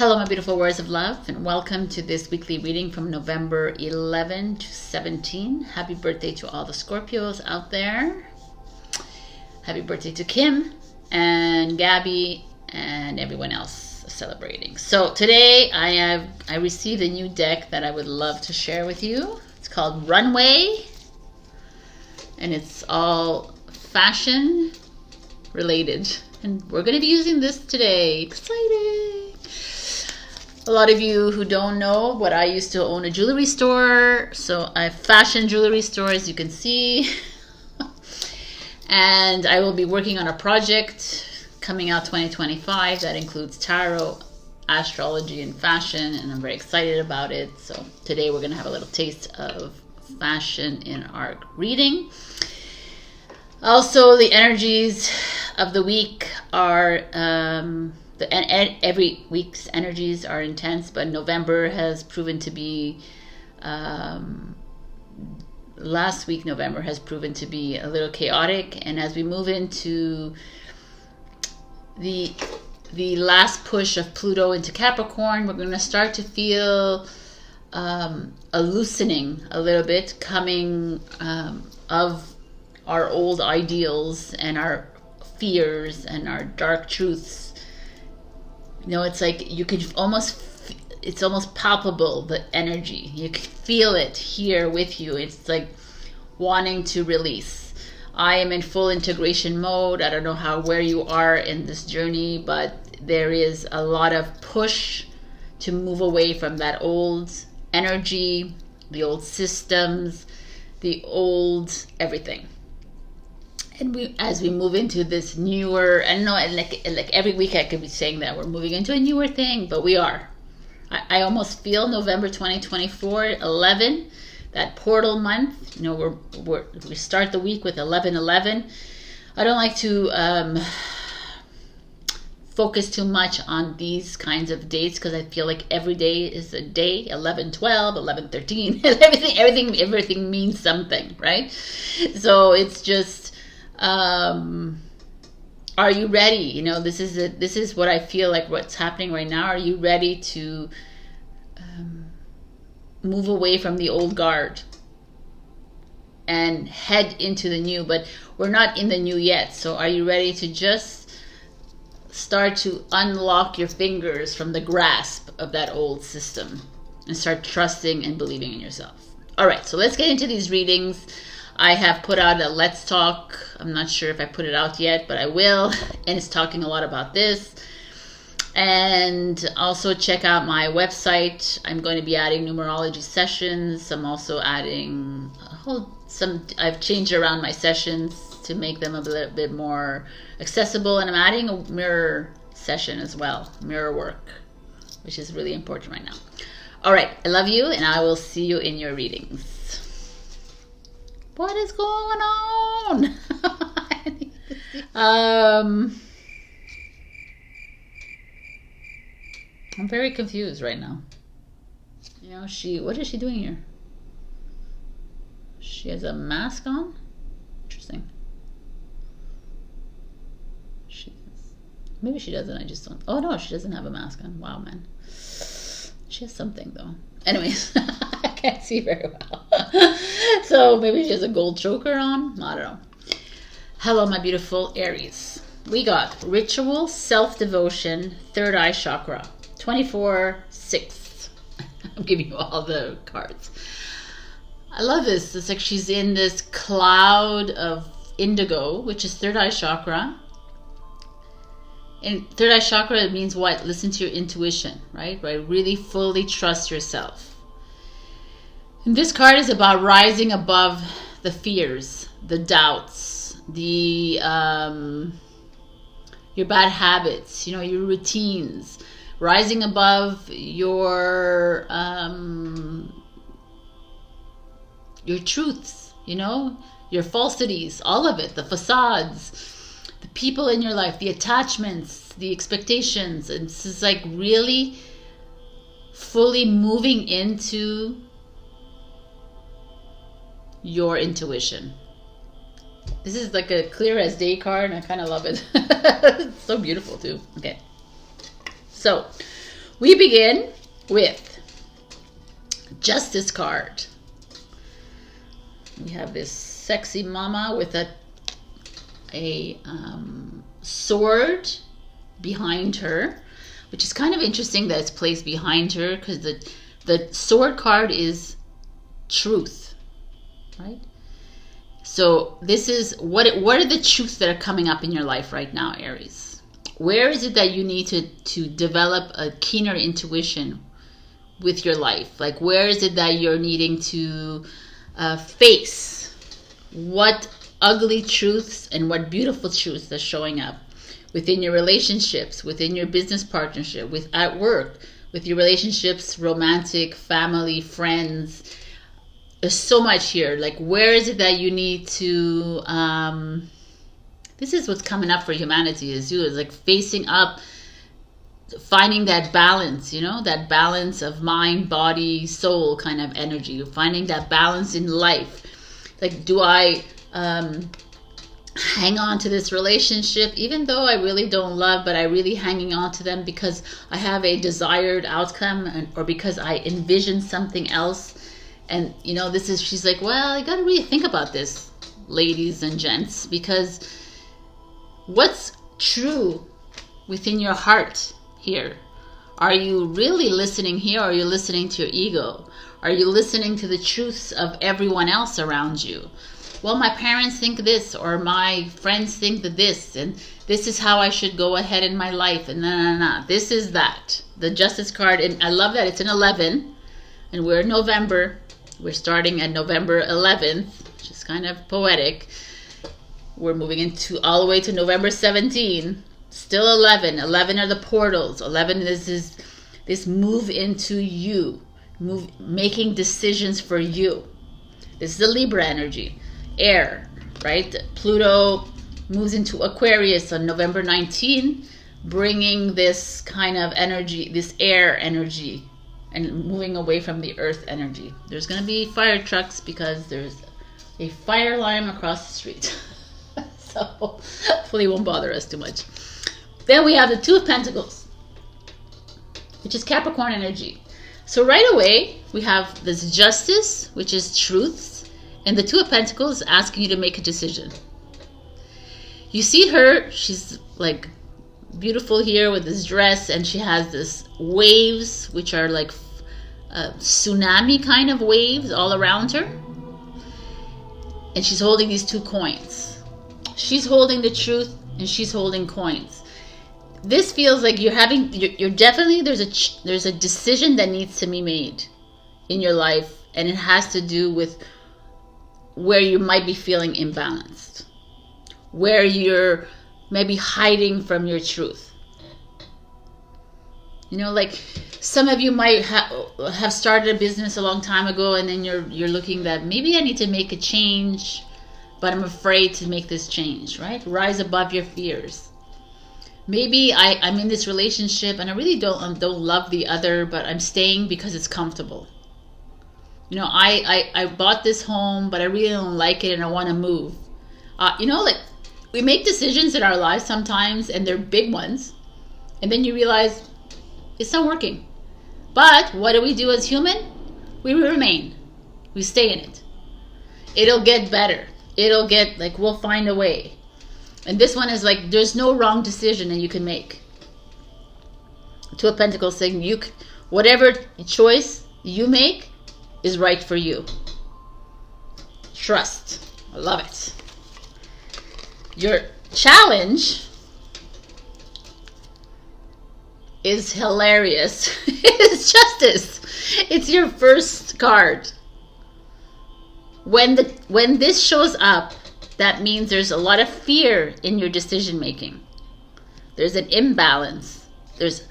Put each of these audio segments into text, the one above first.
Hello, my beautiful warriors of love, and welcome to this weekly reading from November 11 to 17. Happy birthday to all the Scorpios out there. Happy birthday to Kim and Gabby and everyone else celebrating. So today I received a new deck that I would love to share with you. It's called Runway, and it's all fashion related. And we're going to be using this today. Exciting! A lot of you who don't know, but I used to own a jewelry store. So I have fashion jewelry store, as you can see. And I will be working on a project coming out 2025 that includes tarot, astrology, and fashion. And I'm very excited about it. So today we're going to have a little taste of fashion in our reading. Also, the energies of the week are... every week's energies are intense, but November has proven to be, last week November has proven to be a little chaotic, and as we move into the last push of Pluto into Capricorn, we're going to start to feel a loosening a little bit coming of our old ideals and our fears and our dark truths. You know, it's like you could it's almost palpable, the energy. You can feel it here with you. It's like wanting to release. I am in full integration mode. I don't know where you are in this journey, but there is a lot of push to move away from that old energy, the old systems, the old everything. And as we move into this newer, I don't know, like every week I could be saying that we're moving into a newer thing, but we are. I almost feel November 2024, 11, that portal month. You know, we start the week with 11/11. I don't like to focus too much on these kinds of dates because I feel like every day is a day. 11/12, 11/13, everything means something, right? So it's just. Are you ready? You know, this is what I feel like what's happening right now. Are you ready to move away from the old guard and head into the new? But we're not in the new yet. So are you ready to just start to unlock your fingers from the grasp of that old system and start trusting and believing in yourself? All right, so let's get into these readings. I have put out a Let's Talk. I'm not sure if I put it out yet, but I will. And it's talking a lot about this. And also check out my website. I'm going to be adding numerology sessions. I'm also adding I've changed around my sessions to make them a little bit more accessible. And I'm adding a mirror session as well. Mirror work, which is really important right now. All right. I love you, and I will see you in your readings. What is going on? I'm very confused right now. You know, what is she doing here? She has a mask on? Interesting. Maybe she doesn't, I just don't. Oh no, she doesn't have a mask on. Wow, man. She has something though. Anyways, I can't see very well. So maybe she has a gold choker on. I don't know. Hello, my beautiful Aries. We got ritual, self-devotion, third eye chakra, 24/6. I'm giving you all the cards. I love this. It's like she's in this cloud of indigo, which is third eye chakra. And third eye chakra, it means what? Listen to your intuition, right? Really fully trust yourself. And this card is about rising above the fears, the doubts, your bad habits, you know, your routines, rising above your truths, you know, your falsities, all of it, the facades, the people in your life, the attachments, the expectations. And this is like really fully moving into your intuition. This is like a clear as day card, and I kind of love it. It's so beautiful too. Okay, so We begin with Justice card. We have this sexy mama with a sword behind her, which is kind of interesting that it's placed behind her, because the sword card is truth, right? So this is what are the truths that are coming up in your life right now, Aries? Where is it that you need to develop a keener intuition with your life? Like, where is it that you're needing to face what ugly truths and what beautiful truths are showing up within your relationships, within your business partnership, at work, with your relationships, romantic, family, friends? There's so much here. Like, where is it that you need to this is what's coming up for humanity, is like facing up, finding that balance, that balance of mind, body, soul kind of energy, finding that balance in life. Like, do I hang on to this relationship even though I really don't love, but I really hanging on to them because I have a desired outcome, or because I envision something else? And she's like, well, you gotta really think about this, ladies and gents, because what's true within your heart here? Are you really listening here, or are you listening to your ego? Are you listening to the truths of everyone else around you? Well, my parents think this, or my friends think this, and this is how I should go ahead in my life, and no. This is that. The Justice card, and I love that it's an 11, and we're in November. We're starting at November 11th, which is kind of poetic. We're moving into all the way to November 17. Still 11. 11 are the portals. 11 is this move into you, making decisions for you. This is the Libra energy, air, right? Pluto moves into Aquarius on November 19, bringing this kind of energy, this air energy, and moving away from the earth energy. There's going to be fire trucks because there's a fire alarm across the street. So hopefully it won't bother us too much. Then we have the Two of Pentacles, which is Capricorn energy. So right away, we have this Justice, which is truths, and the Two of Pentacles asking you to make a decision. You see her, she's like beautiful here with this dress, and she has this waves, which are like tsunami kind of waves all around her, and she's holding these two coins. She's holding the truth, and she's holding coins. This feels like you're definitely, there's a decision that needs to be made in your life, and it has to do with where you might be feeling imbalanced, where you're maybe hiding from your truth. Like some of you might have started a business a long time ago, and then you're looking that maybe I need to make a change, but I'm afraid to make this change, right? Rise above your fears. Maybe I'm in this relationship and I really don't love the other, but I'm staying because it's comfortable. I bought this home, but I really don't like it and I want to move. Like, we make decisions in our lives sometimes, and they're big ones, and then you realize it's not working. But what do we do as human? We remain. We stay in it. It'll get better. It'll get, like, we'll find a way. And this one is like, there's no wrong decision that you can make. Two of Pentacles saying whatever choice you make is right for you. Trust. I love it. Your challenge is hilarious. It's Justice. It's your first card. When this shows up, that means there's a lot of fear in your decision making. There's an imbalance. There's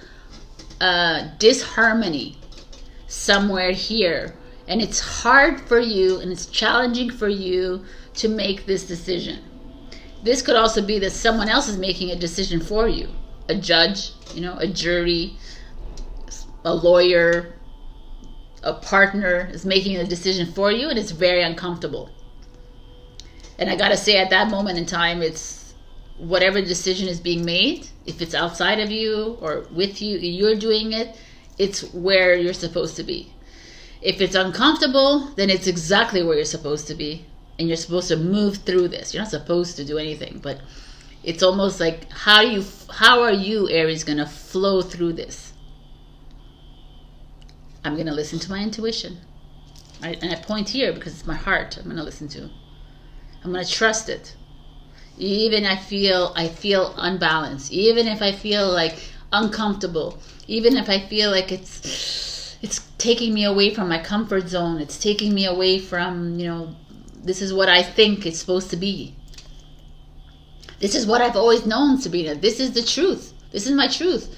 a disharmony somewhere here. And it's hard for you, and it's challenging for you to make this decision. This could also be that someone else is making a decision for you. A judge, a jury, a lawyer, a partner is making a decision for you, and it's very uncomfortable. And I gotta say, at that moment in time, it's whatever decision is being made, if it's outside of you or with you, you're doing it, it's where you're supposed to be. If it's uncomfortable, then it's exactly where you're supposed to be. And you're supposed to move through this. You're not supposed to do anything, but it's almost like, how are you, Aries, going to flow through this? I'm going to listen to my intuition. And I point here because it's my heart I'm going to listen to. I'm going to trust it. Even I feel unbalanced. Even if I feel like uncomfortable. Even if I feel like it's taking me away from my comfort zone. It's taking me away from, this is what I think it's supposed to be. This is what I've always known, Sabrina. This is the truth. This is my truth.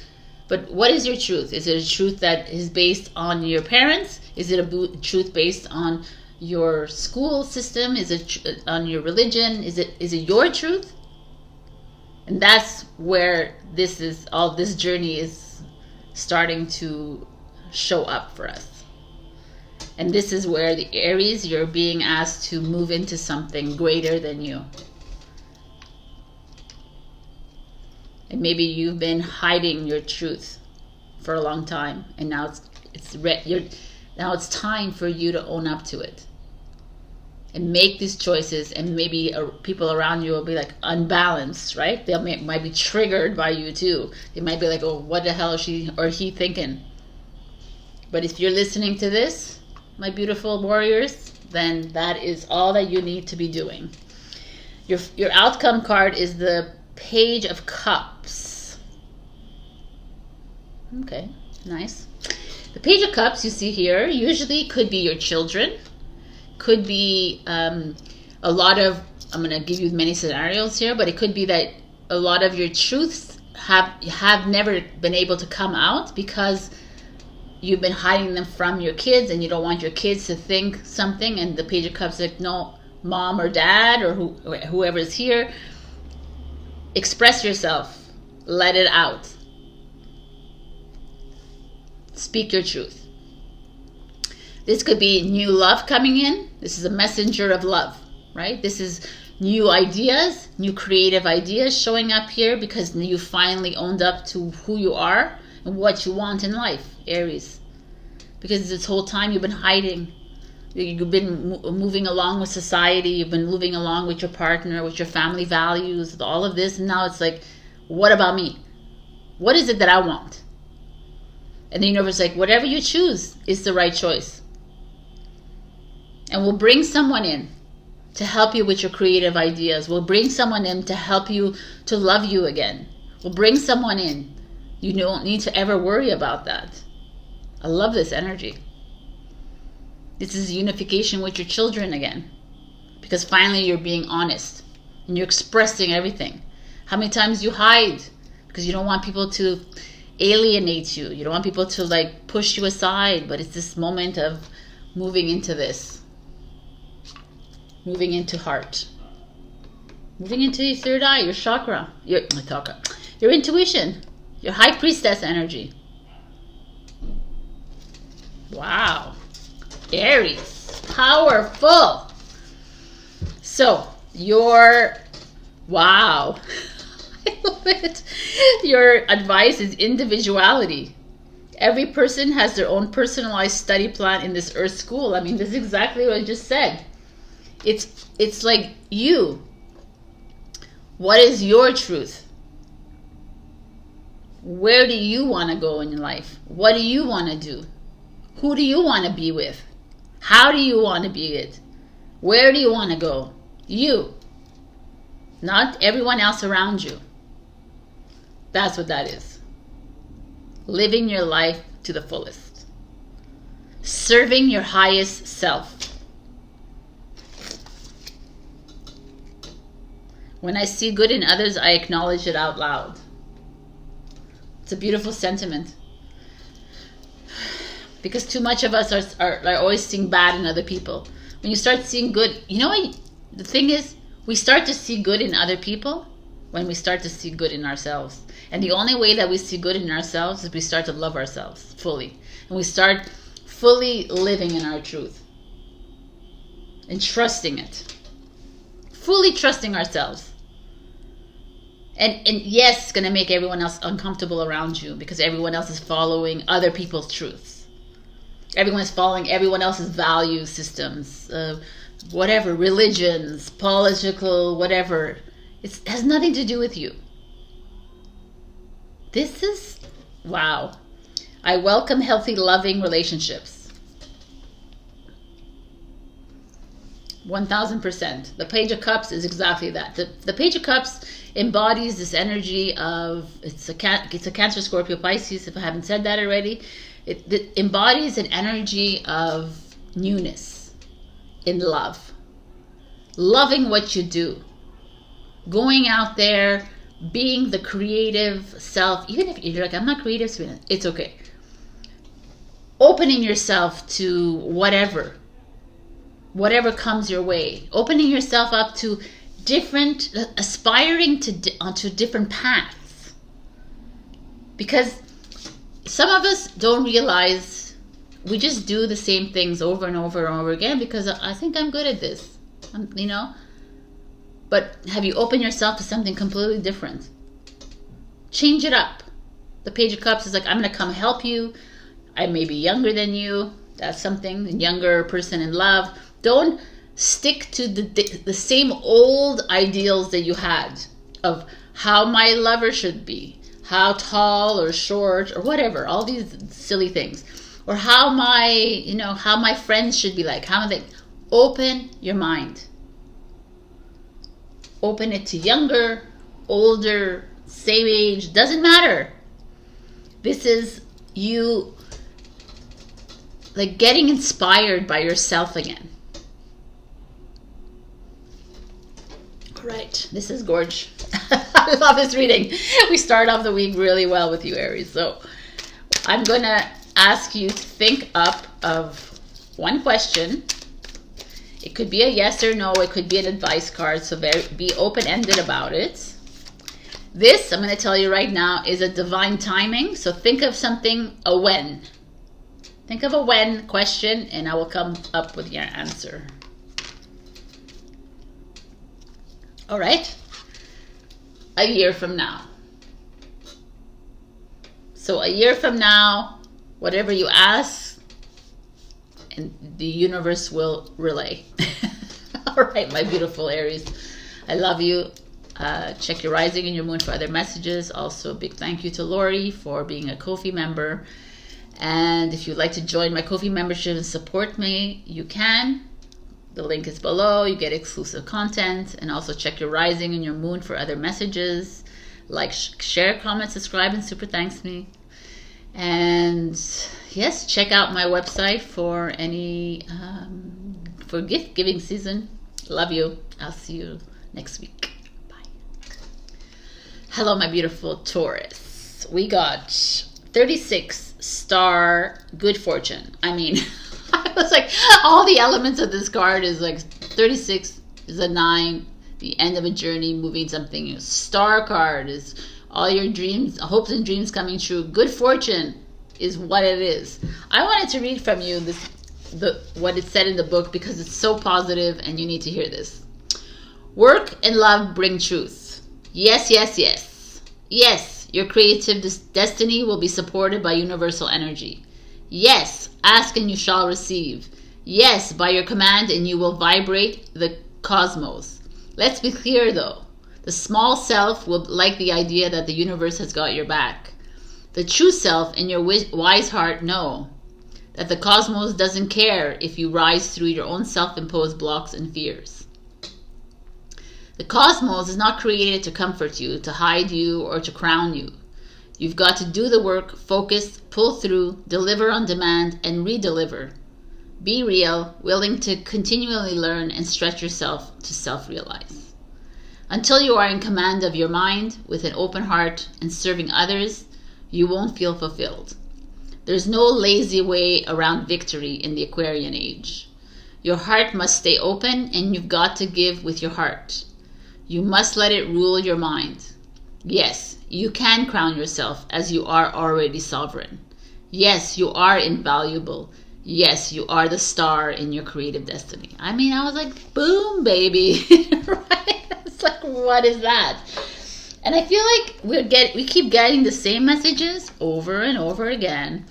But what is your truth? Is it a truth that is based on your parents? Is it a truth based on your school system? Is it on your religion? Is it your truth? And that's where all this journey is starting to show up for us. And this is where the Aries, you're being asked to move into something greater than you. And maybe you've been hiding your truth for a long time, and now it's time for you to own up to it and make these choices. And maybe people around you will be like unbalanced, right? They might be triggered by you too. They might be like, oh, what the hell is she or he thinking? But if you're listening to this, my beautiful warriors, then that is all that you need to be doing. Your outcome card is the Page of Cups. Okay, nice. The Page of Cups you see here usually could be your children, could be a lot of, I'm going to give you many scenarios here, but it could be that a lot of your truths have never been able to come out because you've been hiding them from your kids, and you don't want your kids to think something. And the Page of Cups is like, no, mom or dad or whoever's here, express yourself, let it out, speak your truth. This could be new love coming in. This is a messenger of love, right? This is new ideas, new creative ideas showing up here because you finally owned up to who you are and what you want in life, Aries. Because this whole time you've been hiding. You've been moving along with society. You've been moving along with your partner, with your family values, with all of this. And now it's like, what about me? What is it that I want? And the universe is like, whatever you choose is the right choice. And we'll bring someone in to help you with your creative ideas. We'll bring someone in to help you to love you again. We'll bring someone in. You don't need to ever worry about that. I love this energy. This is unification with your children again. Because finally you're being honest. And you're expressing everything. How many times you hide? Because you don't want people to alienate you. You don't want people to like push you aside. But it's this moment of moving into this. Moving into heart. Moving into your third eye, your chakra. Your intuition. Your high priestess energy. Wow. Aries, powerful. So wow, I love it. Your advice is individuality. Every person has their own personalized study plan in this Earth school. I mean, this is exactly what I just said. It's like you. What is your truth? Where do you want to go in your life? What do you want to do? Who do you want to be with? How do you want to be it? Where do you want to go? You. Not everyone else around you. That's what that is. Living your life to the fullest. Serving your highest self. When I see good in others, I acknowledge it out loud. It's a beautiful sentiment. Because too much of us are always seeing bad in other people. When you start seeing good, you know what? The thing is, we start to see good in other people when we start to see good in ourselves. And the only way that we see good in ourselves is we start to love ourselves fully. And we start fully living in our truth. And trusting it. Fully trusting ourselves. And yes, it's going to make everyone else uncomfortable around you because everyone else is following other people's truths. Everyone is following everyone else's value systems, whatever, religions, political, whatever. It has nothing to do with you. This is, wow. I welcome healthy, loving relationships. 1000%. The Page of Cups is exactly that. The Page of Cups embodies this energy of, it's a Cancer, Scorpio, Pisces, if I haven't said that already. It embodies an energy of newness in love. Loving what you do. Going out there, being the creative self. Even if you're like, I'm not creative, Sabrina, it's okay. Opening yourself to whatever comes your way. Opening yourself up to different, aspiring onto different paths. Because some of us don't realize we just do the same things over and over and over again because I think I'm good at this, you know. But have you opened yourself to something completely different? Change it up. The Page of Cups is like, I'm going to come help you. I may be younger than you. That's something. A younger person in love. Don't stick to the same old ideals that you had of how my lover should be. How tall or short or whatever. All these silly things. Or how my friends should be like. How they open your mind. Open it to younger, older, same age, doesn't matter. This is you like getting inspired by yourself again. All right, this is gorge. I love this reading. We start off the week really well with you, Aries. So I'm going to ask you to think up of one question. It could be a yes or no. It could be an advice card. So be open-ended about it. This, I'm going to tell you right now, is a divine timing. So think of something, a when. Think of a when question, and I will come up with your answer. All right. A year from now. So a year from now, whatever you ask, and the universe will relay. All right, my beautiful Aries. I love you. Check your rising and your moon for other messages. Also, a big thank you to Laurie for being a Ko-fi member. And if you'd like to join my Ko-fi membership and support me, you can. The link is below. You get exclusive content. And also check your rising and your moon for other messages. Like, share, comment, subscribe, and super thanks me. And yes, check out my website for any for gift giving season. Love you. I'll see you next week. Bye. Hello, my beautiful Taurus. We got 36 star good fortune. I mean, I was like, all the elements of this card is like 36 is a 9, the end of a journey, moving something new. Star card is all your dreams, hopes and dreams coming true. Good fortune is what it is. I wanted to read from you what it said in the book because it's so positive and you need to hear this. Work and love bring truth. Yes, yes, yes. Yes, your creative destiny will be supported by universal energy. Yes, ask and you shall receive. Yes, by your command and you will vibrate the cosmos. Let's be clear though. The small self will like the idea that the universe has got your back. The true self and your wise heart know that the cosmos doesn't care if you rise through your own self-imposed blocks and fears. The cosmos is not created to comfort you, to hide you, or to crown you. You've got to do the work, focus, pull through, deliver on demand, and re-deliver. Be real, willing to continually learn and stretch yourself to self-realize. Until you are in command of your mind, with an open heart and serving others, you won't feel fulfilled. There's no lazy way around victory in the Aquarian age. Your heart must stay open and you've got to give with your heart. You must let it rule your mind. Yes, you can crown yourself as you are already sovereign. Yes, you are invaluable. Yes, you are the star in your creative destiny. I mean, I was like, boom, baby. Right? It's like, what is that? And I feel like we keep getting the same messages over and over again.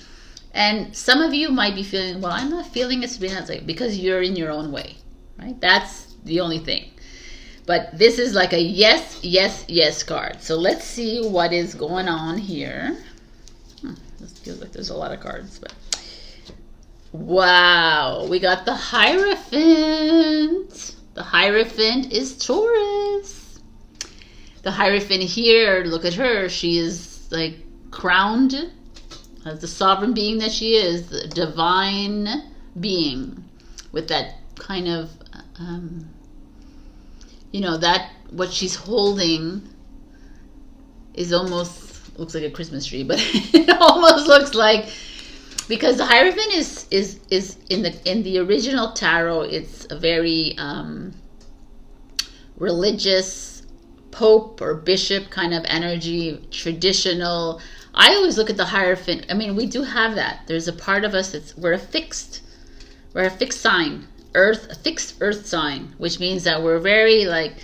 And some of you might be feeling, well, I'm not feeling it, Sabrina. It's like, because you're in your own way, right? That's the only thing. But this is like a yes, yes, yes card. So let's see what is going on here. This feels like there's a lot of cards, but wow, we got the Hierophant. The Hierophant is Taurus. The Hierophant here, look at her. She is like crowned as the sovereign being that she is, the divine being, with that kind of, you know, that what she's holding is almost, looks like a Christmas tree, but it almost looks like, because the Hierophant is in the original tarot, it's a very religious pope or bishop kind of energy, traditional. I always look at the Hierophant. I mean, we do have that. There's a part of us that's we're a fixed sign, a fixed earth sign, which means that we're very like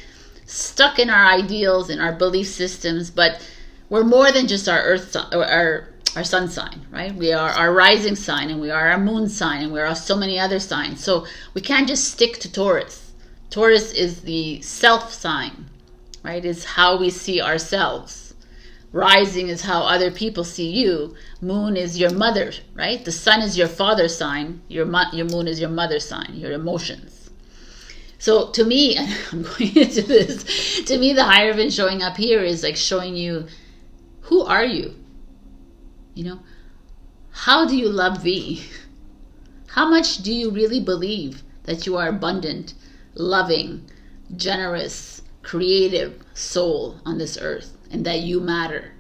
stuck in our ideals and our belief systems, but we're more than just our earth our sun sign, right? We are our rising sign, and we are our moon sign, and we are so many other signs. So we can't just stick to Taurus. Taurus is the self sign, right? It's how we see ourselves. Rising is how other people see you. Moon is your mother, right? The sun is your father sign. Your moon is your mother sign, your emotions. So to me, and I'm going into this, to me the Hierophant showing up here is like showing you, who are you? You know, how do you love thee? How much do you really believe that you are abundant, loving, generous, creative soul on this earth? And that you matter.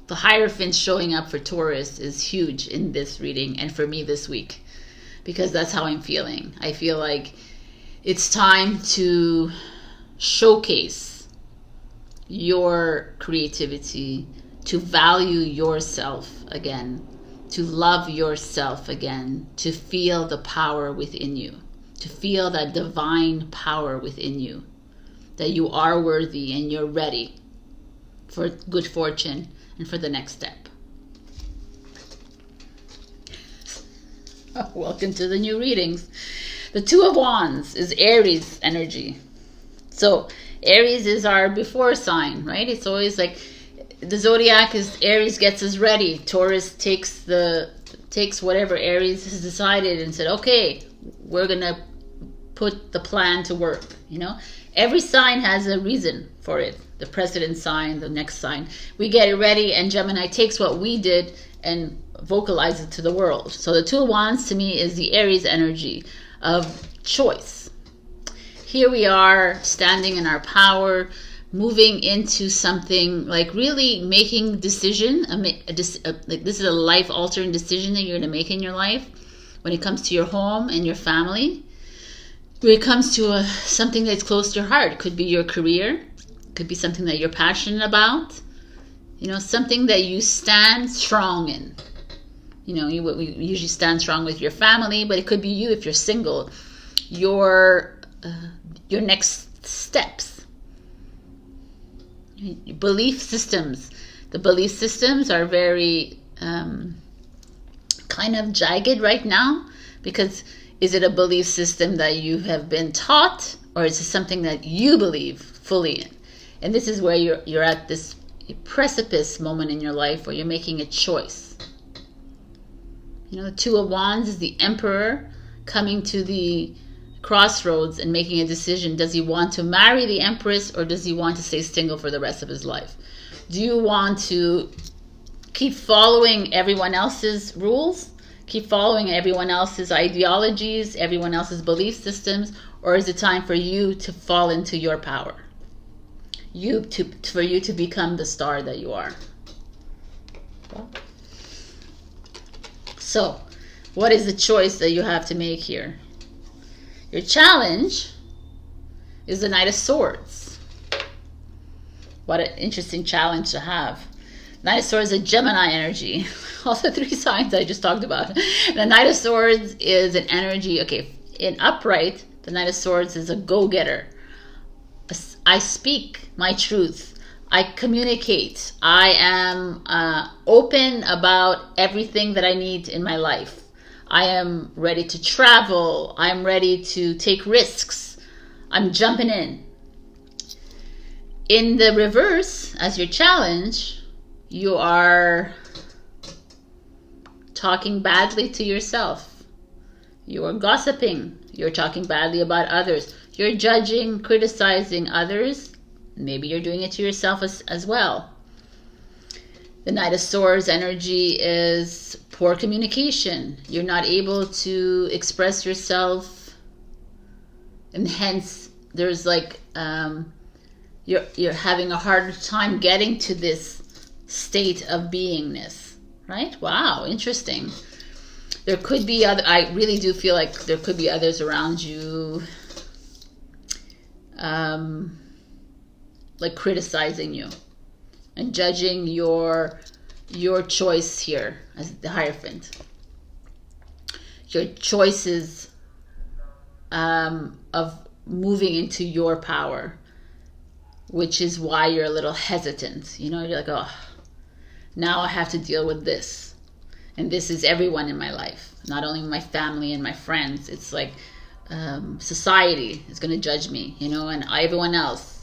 The Hierophant showing up for Taurus is huge in this reading and for me this week, because that's how I'm feeling. I feel like it's time to showcase your creativity, to value yourself again, to love yourself again, to feel the power within you, to feel that divine power within you. That you are worthy and you're ready for good fortune and for the next step. Welcome to the new readings. The Two of Wands is Aries energy. So Aries is our before sign, right? It's always like the zodiac is Aries gets us ready. Taurus takes whatever Aries has decided and said, okay, we're gonna put the plan to work, you know? Every sign has a reason for it. The precedent sign, the next sign. We get it ready, and Gemini takes what we did and vocalizes it to the world. So the Two of Wands to me is the Aries energy of choice. Here we are standing in our power, moving into something like really making a decision. Like this is a life-altering decision that you're going to make in your life when it comes to your home and your family. When it comes to something that's close to your heart, it could be your career, it could be something that you're passionate about, you know, something that you stand strong in. You know, we usually stand strong with your family, but it could be you if you're single. Your next steps, belief systems. The belief systems are very kind of jagged right now, because is it a belief system that you have been taught, or is it something that you believe fully in? And this is where you're at this precipice moment in your life where you're making a choice. You know, the Two of Wands is the Emperor coming to the crossroads and making a decision. Does he want to marry the Empress, or does he want to stay single for the rest of his life? Do you want to keep following everyone else's rules? Keep following everyone else's ideologies, everyone else's belief systems, or is it time for you to fall into your power? For you to become the star that you are. So, what is the choice that you have to make here? Your challenge is the Knight of Swords. What an interesting challenge to have. Knight of Swords is a Gemini energy. All the three signs I just talked about. The Knight of Swords is an energy, okay, in upright, the Knight of Swords is a go-getter. I speak my truth. I communicate. I am open about everything that I need in my life. I am ready to travel. I'm ready to take risks. I'm jumping in. In the reverse, as your challenge, you are talking badly to yourself. You are gossiping. You're talking badly about others. You're judging, criticizing others. Maybe you're doing it to yourself as well. The Knight of Swords energy is poor communication. You're not able to express yourself, and hence there's like you're having a harder time getting to this state of beingness, right? Wow, interesting. There could be other. I really do feel like there could be others around you, like criticizing you and judging your choice here as the Hierophant. Your choices of moving into your power, which is why you're a little hesitant. You know, you're like, oh, now I have to deal with this. And this is everyone in my life, not only my family and my friends. It's like society is going to judge me, you know, and everyone else.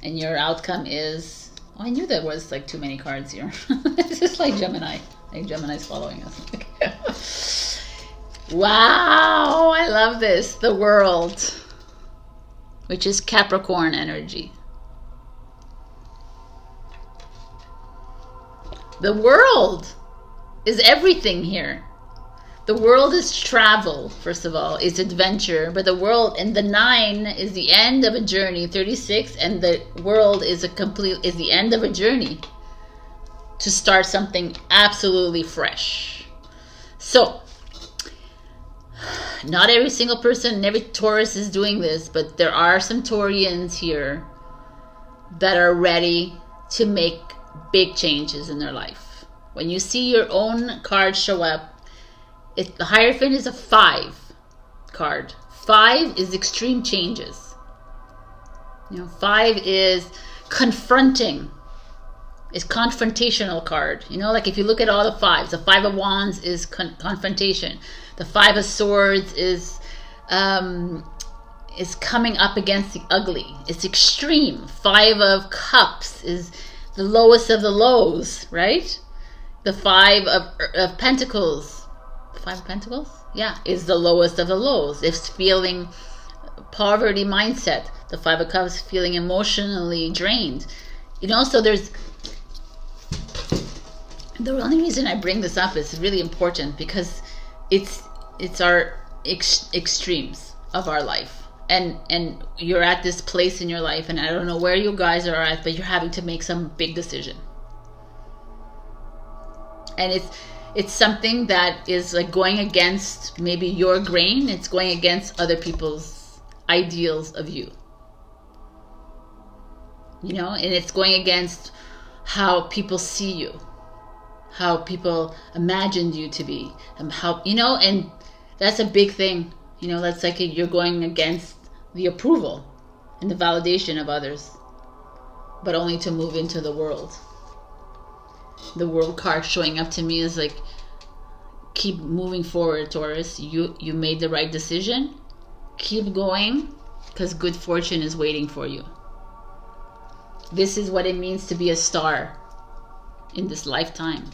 And your outcome is, oh, I knew there was like too many cards here. It's just like Gemini. Like Gemini's following us. Wow, I love this. The World, which is Capricorn energy. The world is everything here. The world is travel, first of all. It's adventure. But the world, and the 9 is the end of a journey. 36, and the world is the end of a journey to start something absolutely fresh. So, not every single person, every Taurus is doing this, but there are some Taurians here that are ready to make big changes in their life. When you see your own card show up, the Hierophant is a 5 card. 5 is extreme changes. You know, 5 is confronting. It's confrontational card. You know, like if you look at all the 5s, the 5 of Wands is confrontation. The 5 of Swords is coming up against the ugly. It's extreme. 5 of Cups is the lowest of the lows, right? The 5 of Pentacles, 5 of Pentacles, yeah, is the lowest of the lows. It's feeling poverty mindset. The 5 of Cups feeling emotionally drained. You know, so there's, the only reason I bring this up is really important because it's our extremes of our life. And you're at this place in your life, and I don't know where you guys are at, but you're having to make some big decision. And it's something that is like going against maybe your grain. It's going against other people's ideals of you. You know, and it's going against how people see you, how people imagined you to be, and how, you know, and that's a big thing. You know, that's like you're going against the approval and the validation of others, but only to move into the world. The World card showing up to me is like, keep moving forward, Taurus. You made the right decision. Keep going, because good fortune is waiting for you. This is what it means to be a star in this lifetime.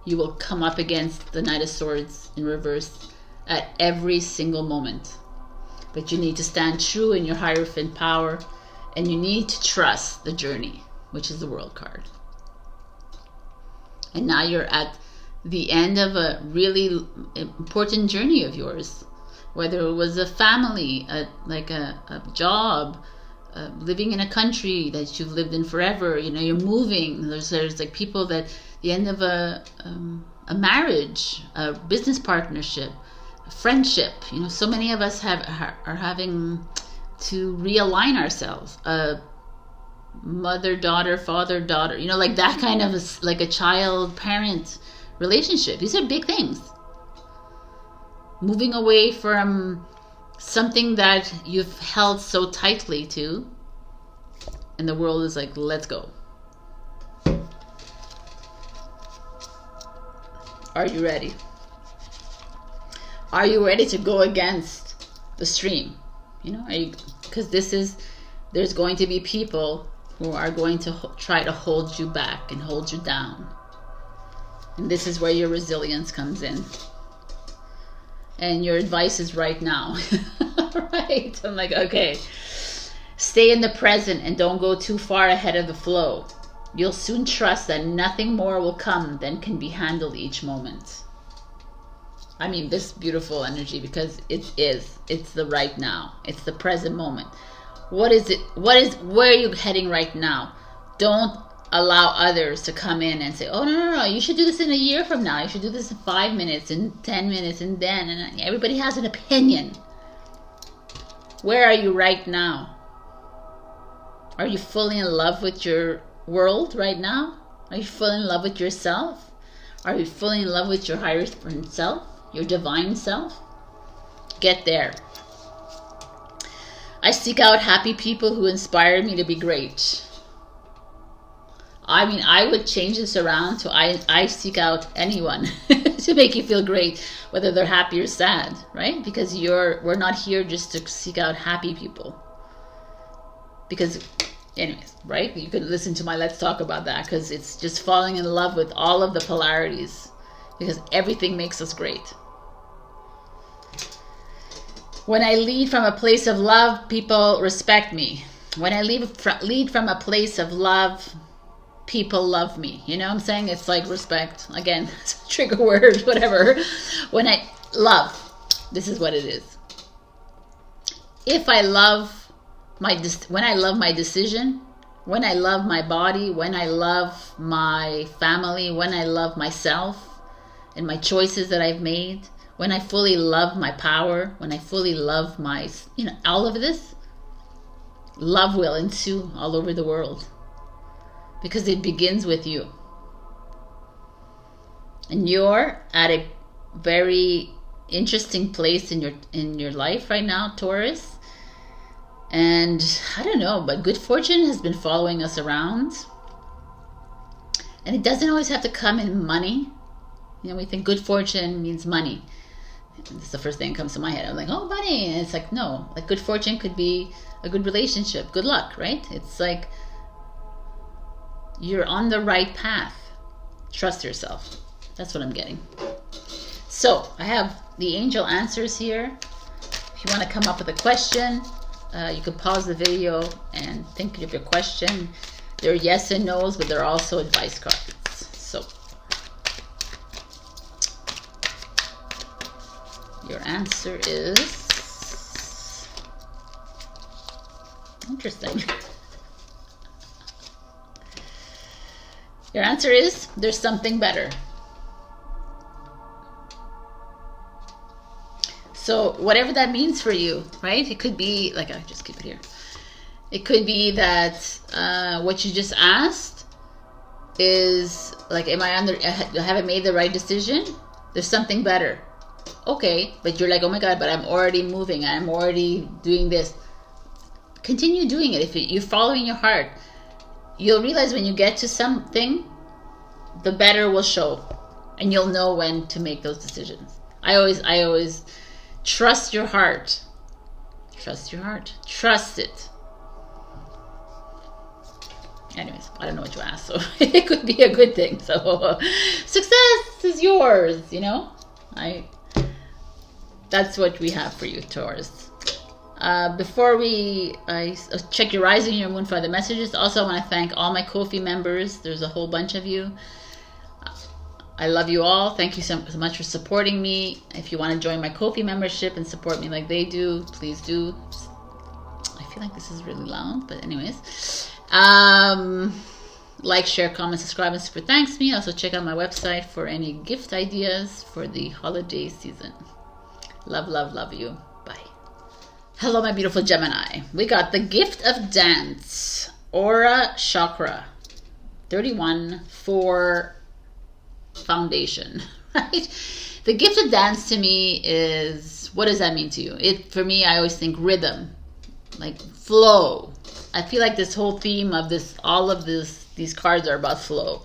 You will come up against the Knight of Swords in reverse at every single moment. But you need to stand true in your Hierophant power, and you need to trust the journey, which is the World card. And now you're at the end of a really important journey of yours, whether it was a family, like a job, living in a country that you've lived in forever. You know, you're moving. There's like people that the end of a marriage, a business partnership, a friendship. You know, so many of us are having to realign ourselves. Mother, daughter, father, daughter, you know, like that kind of like a child parent relationship. These are big things. Moving away from something that you've held so tightly to, and the world is like, let's go. Are you ready? Are you ready to go against the stream? You know, because there's going to be people who are going to try to hold you back and hold you down. And this is where your resilience comes in. And your advice is right now. Right? I'm like, okay, stay in the present and don't go too far ahead of the flow. You'll soon trust that nothing more will come than can be handled each moment. I mean, this beautiful energy, because it's the right now. It's the present moment. Where are you heading right now? Don't allow others to come in and say, oh, no, you should do this in a year from now. You should do this in 5 minutes, in 10 minutes, and then. And everybody has an opinion. Where are you right now? Are you fully in love with your world right now? Are you fully in love with yourself? Are you fully in love with your higher self, your divine self? Get there. I seek out happy people who inspire me to be great. I mean, I would change this around to I seek out anyone to make you feel great, whether they're happy or sad, right? Because we're not here just to seek out happy people. Because, anyways, right? You could listen to my Let's Talk about that, because it's just falling in love with all of the polarities, because everything makes us great. When I lead from a place of love, people respect me. When I lead from a place of love, people love me. You know what I'm saying? It's like respect. Again, it's a trigger word, whatever. When I love, this is what it is. If I love when I love my decision, when I love my body, when I love my family, when I love myself and my choices that I've made, when I fully love my power, when I fully love my, all of this, love will ensue all over the world. Because it begins with you. And you're at a very interesting place in your life right now, Taurus. And I don't know, but good fortune has been following us around. And it doesn't always have to come in money. We think good fortune means money. It's the first thing that comes to my head. I'm like, oh, money. And it's like, no, like good fortune could be a good relationship, good luck, right? It's like you're on the right path. Trust yourself. That's what I'm getting. So I have the angel answers here. If you want to come up with a question, you can pause the video and think of your question. They're yes and no's, but they're also advice cards. So your answer is interesting. Your answer is there's something better. So whatever that means for you, right? It could be like, I just keep it here. It could be that what you just asked is like, I haven't made the right decision? There's something better. Okay, but you're like, oh my God, but I'm already moving. I'm already doing this. Continue doing it. If you're following your heart, you'll realize when you get to something, the better will show, and you'll know when to make those decisions. I always trust your heart. Trust your heart. Trust it. Anyways, I don't know what you asked, so it could be a good thing. So success is yours, that's what we have for you, Taurus. Before I check your rising and your moon for other messages, also I want to thank all my Ko-fi members. There's a whole bunch of you. I love you all. Thank you so much for supporting me. If you want to join my Ko-fi membership and support me like they do, please do. I feel like this is really loud, but anyways. Like, share, comment, subscribe, and super thanks me. Also check out my website for any gift ideas for the holiday season. Love, love, love you. Bye. Hello, my beautiful Gemini. We got the gift of dance, aura chakra, 31 for foundation, right? The gift of dance to me is dance. What does that mean to you? For me, I always think rhythm, like flow. I feel like this whole theme of these cards are about flow.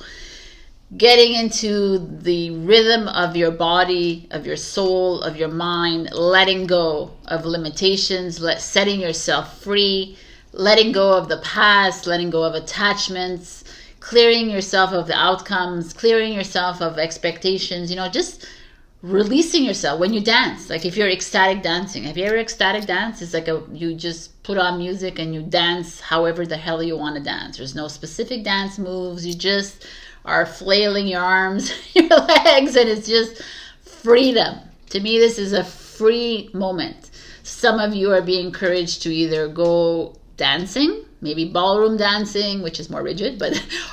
Getting into the rhythm of your body, of your soul, of your mind, letting go of limitations, setting yourself free, letting go of the past, letting go of attachments, clearing yourself of the outcomes, clearing yourself of expectations, just releasing yourself when you dance. Like if you're ecstatic dancing, have you ever ecstatic dance? It's like you just put on music and you dance however the hell you want to dance. There's no specific dance moves. You just are flailing your arms, your legs, and it's just freedom. To me, this is a free moment. Some of you are being encouraged to either go dancing, maybe ballroom dancing, which is more rigid,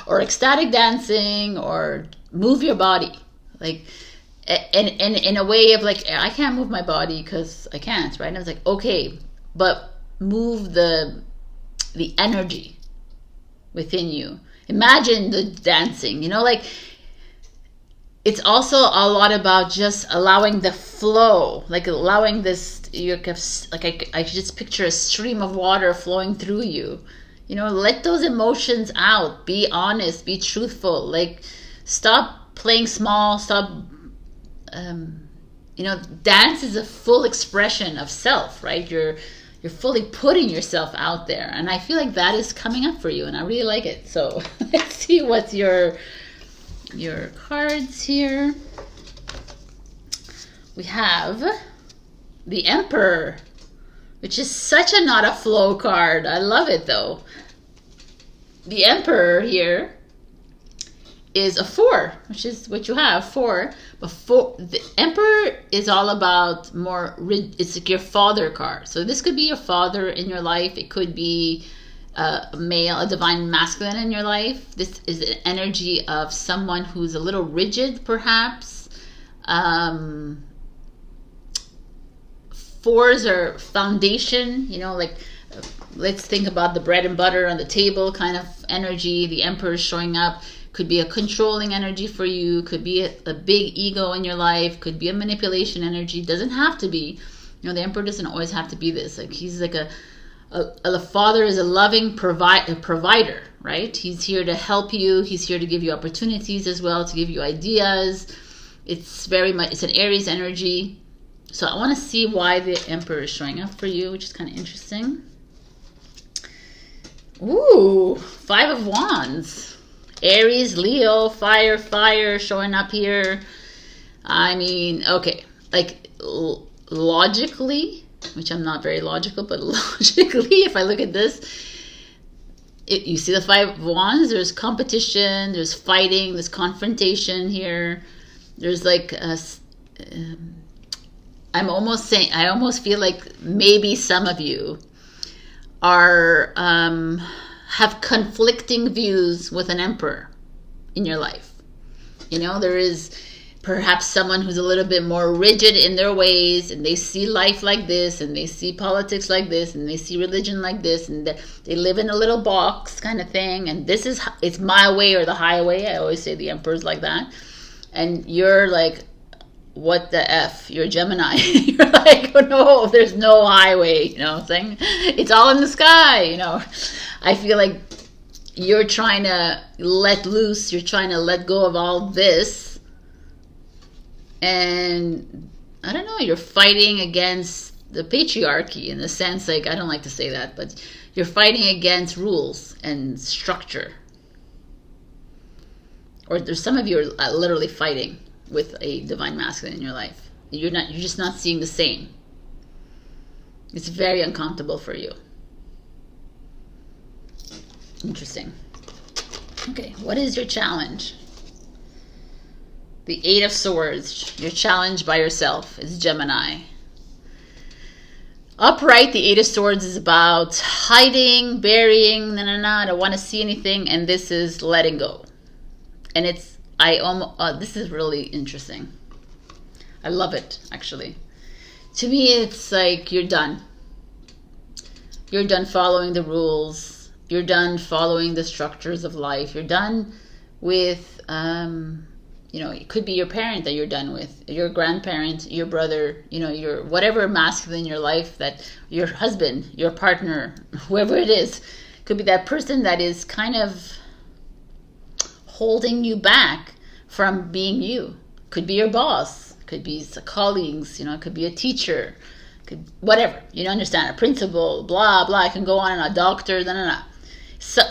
or ecstatic dancing, or move your body. Like, and in a way of like, I can't move my body because I can't, right? And I was like, okay, but move the energy within you. Imagine the dancing, like it's also a lot about just allowing the flow, like allowing this, I just picture a stream of water flowing through you. Let those emotions out, be honest, be truthful, like stop playing small, stop, dance is a full expression of self, right? You're fully putting yourself out there. And I feel like that is coming up for you, and I really like it. So let's see what's your cards here. We have the Emperor, which is such a not a flow card. I love it though. The Emperor here is a 4, which is what you have, 4. But the Emperor is all about it's like your father card. So this could be your father in your life. It could be a male, a divine masculine in your life. This is an energy of someone who's a little rigid, perhaps. 4s are foundation, like let's think about the bread and butter on the table kind of energy. The Emperor is showing up. Could be a controlling energy for you, could be a big ego in your life, could be a manipulation energy. Doesn't have to be. The Emperor doesn't always have to be this. Like he's like a father is a loving provider, right? He's here to help you. He's here to give you opportunities as well, to give you ideas. It's an Aries energy. So I want to see why the Emperor is showing up for you, which is kind of interesting. Ooh, 5 of Wands. Aries, Leo, fire showing up here. I mean, okay, like logically, which I'm not very logical, but logically, if I look at this, you see the 5 of Wands, there's competition, there's fighting, there's confrontation here. There's like, I almost feel like maybe some of you are, have conflicting views with an Emperor in your life. There is perhaps someone who's a little bit more rigid in their ways, and they see life like this, and they see politics like this, and they see religion like this, and they live in a little box kind of thing, and it's my way or the highway. I always say the Emperor's like that. And you're like, what the F? You're Gemini. You're like, oh no, there's no highway, what I'm saying? It's all in the sky, I feel like you're trying to let loose, you're trying to let go of all this. And I don't know, you're fighting against the patriarchy in the sense, like, I don't like to say that, but you're fighting against rules and structure. Or there's some of you are literally fighting with a divine masculine in your life. You're just not seeing the same. It's very uncomfortable for you. Interesting. Okay, what is your challenge? The 8 of Swords. You're challenged by yourself. It's Gemini. Upright, the 8 of Swords is about hiding, burying, I don't want to see anything, and this is letting go. And this is really interesting. I love it, actually. To me, it's like you're done. You're done following the rules. You're done following the structures of life. You're done with you know, it could be your parent that you're done with, your grandparent, your brother, you know, your whatever masculine in your life, that your husband, your partner, whoever it is, could be that person that is kind of holding you back from being you. Could be your boss, could be colleagues, you know, it could be a teacher, could whatever, you understand, a principal, blah blah. I can go on, a doctor,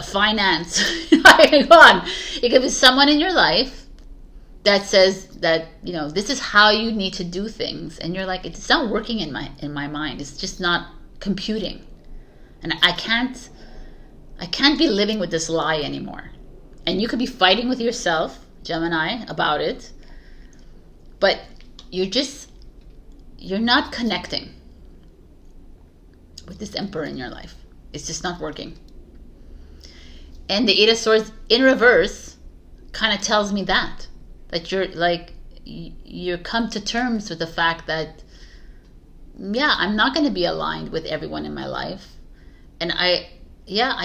finance. I can go on. It could be someone in your life that says that, you know, this is how you need to do things, and you're like, it's not working in my mind. It's just not computing, and I can't be living with this lie anymore. And you could be fighting with yourself, Gemini, about it, but you're not connecting with this Emperor in your life. It's just not working. And the Eight of Swords in reverse kind of tells me that you're like, you come to terms with the fact that, yeah, I'm not going to be aligned with everyone in my life, and I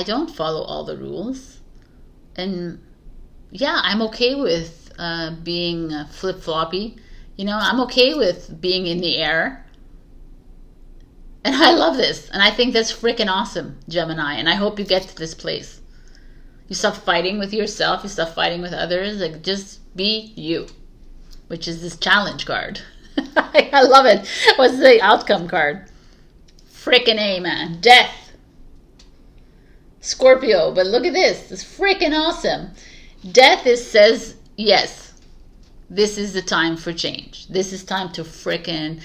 don't follow all the rules, and yeah, I'm okay with being flip-floppy, you know, I'm okay with being in the air, and I love this, and I think that's freaking awesome, Gemini, and I hope you get to this place. You stop fighting with yourself, you stop fighting with others, like, just be you, which is this challenge card. I love it. What's the outcome card? Freaking A, man. Death. Scorpio, but look at this. It's freaking awesome. Death says, yes, this is the time for change. This is time to freaking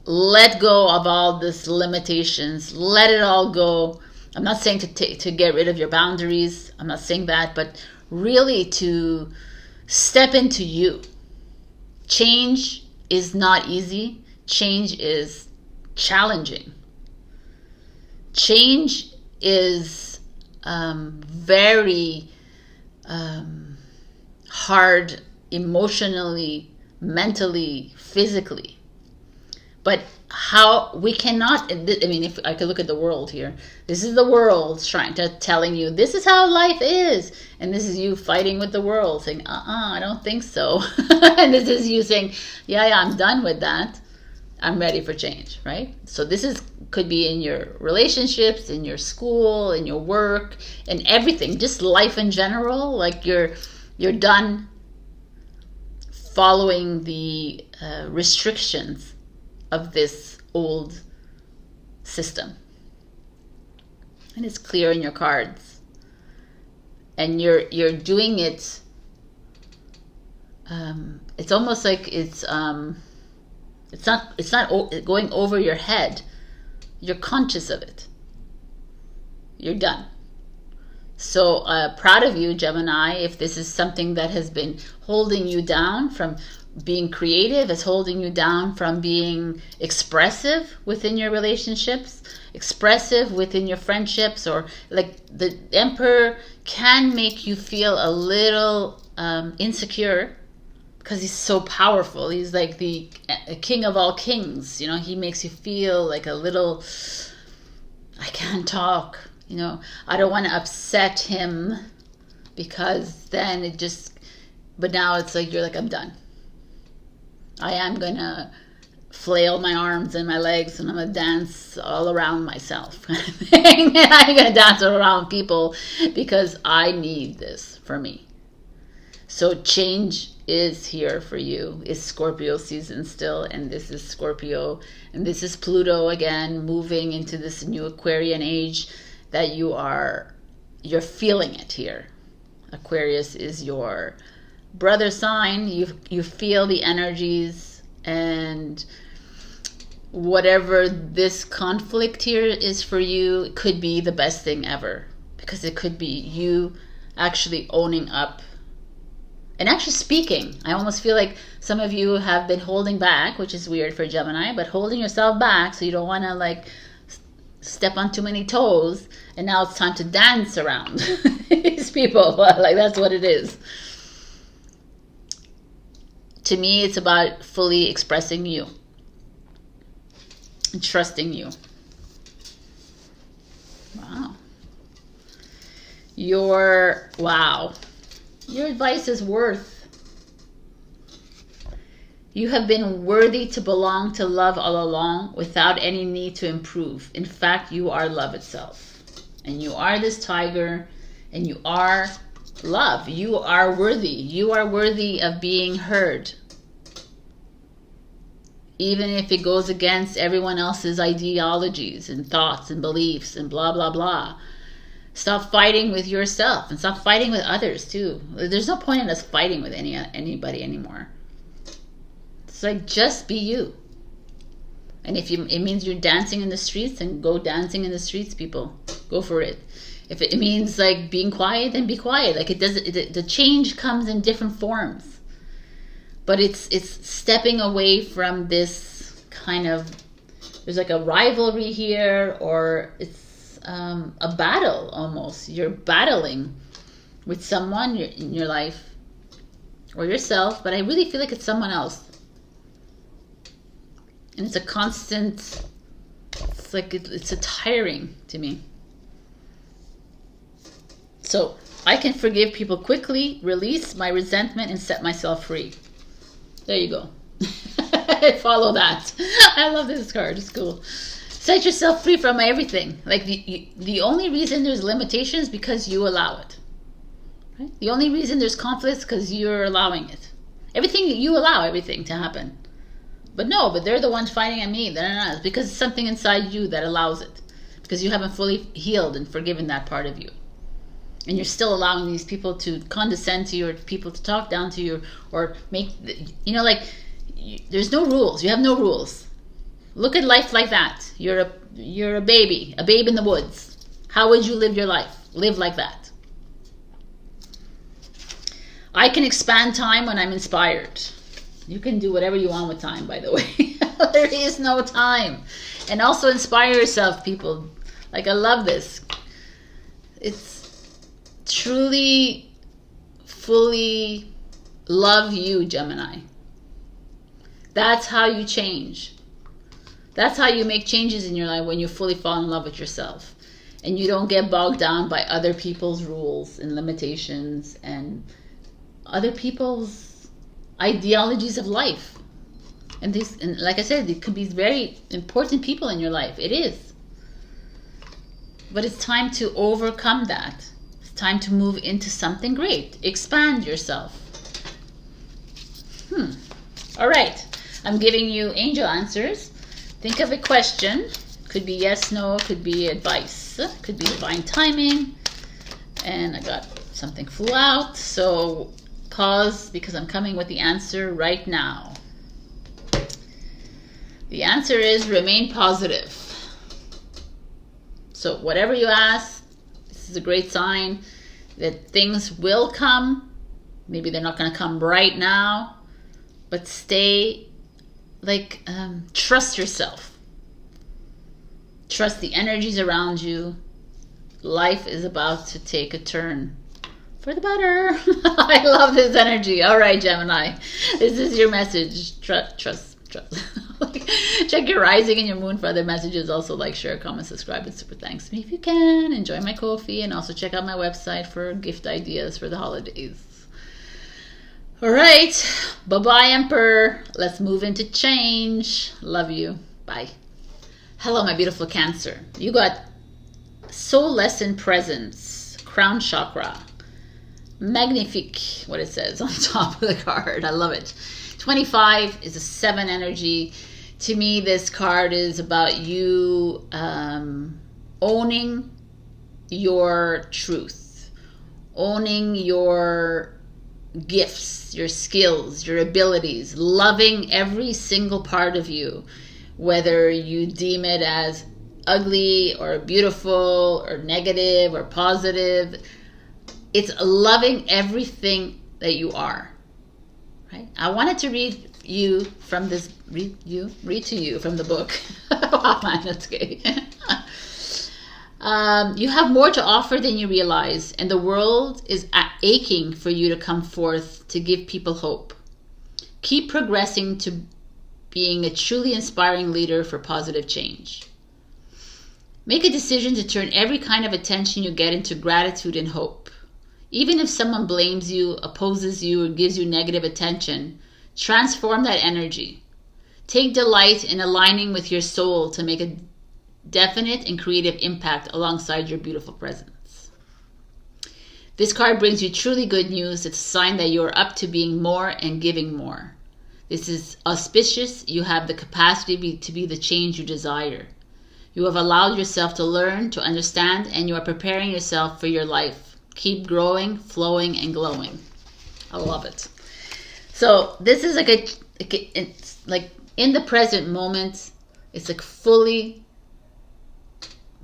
let go of all these limitations. Let it all go. I'm not saying to get rid of your boundaries. I'm not saying that, but really to step into you. Change is not easy. Change is challenging. Change is very hard emotionally, mentally, physically. But how we cannot, I mean, if I could look at the world here, this is the world telling you this is how life is, and this is you fighting with the world saying, I don't think so. And this is you saying, yeah, I'm done with that, I'm ready for change, right? So this could be in your relationships, in your school, in your work, in everything, just life in general. Like you're done following the restrictions of this old system, and it's clear in your cards, and you're doing it. It's almost like it's not going over your head. You're conscious of it. You're done. So proud of you, Gemini. If this is something that has been holding you down from being creative, is holding you down from being expressive within your relationships, expressive within your friendships, or like the Emperor can make you feel a little insecure because he's so powerful. He's like the king of all kings, you know. He makes you feel like a little, I can't talk, you know, I don't want to upset him, because then it just, but now it's like you're like, I'm done. I am going to flail my arms and my legs, and I'm going to dance all around myself. I'm going to dance around people because I need this for me. So change is here for you. It's Scorpio season still, and this is Scorpio, and this is Pluto again, moving into this new Aquarian age that you're feeling it here. Aquarius is your brother sign. You feel the energies, and whatever this conflict here is for you, it could be the best thing ever, because it could be you actually owning up and actually speaking. I almost feel like some of you have been holding back, which is weird for Gemini, but holding yourself back so you don't want to like step on too many toes, and now it's time to dance around these people. Like, that's what it is. To me, it's about fully expressing you and trusting you. Wow. Your advice is worth You have been worthy to belong to love all along without any need to improve. In fact, you are love itself. And you are this tiger, and you are love. You are worthy. You are worthy of being heard. Even if it goes against everyone else's ideologies and thoughts and beliefs and blah, blah, blah. Stop fighting with yourself and stop fighting with others too. There's no point in us fighting with anybody anymore. It's like, just be you. And if it means you're dancing in the streets, then go dancing in the streets, people. Go for it. If it means like being quiet, then be quiet. Like the change comes in different forms. But it's stepping away from this kind of, there's like a rivalry here, or it's a battle almost. You're battling with someone in your life or yourself, but I really feel like it's someone else. And it's a constant, it's like, it's a tiring to me. So I can forgive people quickly, release my resentment, and set myself free. There you go. Follow that. I love this card. It's cool. Set yourself free from everything. Like the only reason there's limitations is because you allow it. Right? The only reason there's conflicts is because you're allowing it. Everything, you allow everything to happen. But they're the ones fighting at me. They're not. It's because it's something inside you that allows it. Because you haven't fully healed and forgiven that part of you. And you're still allowing these people to condescend to you, or people to talk down to you, or make, there's no rules. You have no rules. Look at life like that. You're a baby, a babe in the woods. How would you live your life? Live like that. I can expand time when I'm inspired. You can do whatever you want with time, by the way. There is no time. And also inspire yourself, people. Like, I love this. It's truly, fully love you, Gemini. That's how you change. That's how you make changes in your life, when you fully fall in love with yourself. And you don't get bogged down by other people's rules and limitations and other people's ideologies of life. And like I said, it could be very important people in your life. It is. But it's time to overcome that. It's time to move into something great. Expand yourself. All right. I'm giving you angel answers. Think of a question. Could be yes, no. Could be advice. Could be divine timing. And I got something flew out. So pause, because I'm coming with the answer right now. The answer is remain positive. So whatever you ask, this is a great sign that things will come. Maybe they're not going to come right now, but stay, trust yourself. Trust the energies around you. Life is about to take a turn for the better. I love this energy. All right, Gemini. This is your message. Trust. Check your rising and your moon for other messages. Also, like, share, comment, subscribe, and super thanks to me if you can. Enjoy my coffee, and also check out my website for gift ideas for the holidays. All right. Bye-bye, Emperor. Let's move into change. Love you. Bye. Hello, my beautiful Cancer. You got Soul Lesson Presence, Crown Chakra. Magnifique, what it says on top of the card. I love it. 25 is a 7 energy. To me, this card is about you owning your truth, owning your gifts, your skills, your abilities, loving every single part of you, whether you deem it as ugly or beautiful or negative or positive. It's loving everything that you are. Right? I wanted to read you from this, read to you from the book. Oh, man, that's gay. You have more to offer than you realize, and the world is aching for you to come forth to give people hope. Keep progressing to being a truly inspiring leader for positive change. Make a decision to turn every kind of attention you get into gratitude and hope. Even if someone blames you, opposes you, or gives you negative attention, Transform that energy. Take delight in aligning with your soul to make a definite and creative impact alongside your beautiful presence. This card brings you truly good news. It's a sign that you're up to being more and giving more. This is auspicious. You have the capacity to be the change you desire. You have allowed yourself to learn, to understand, and you are preparing yourself for your life. Keep growing, flowing, and glowing. I love it. So this is it's like in the present moment, it's like fully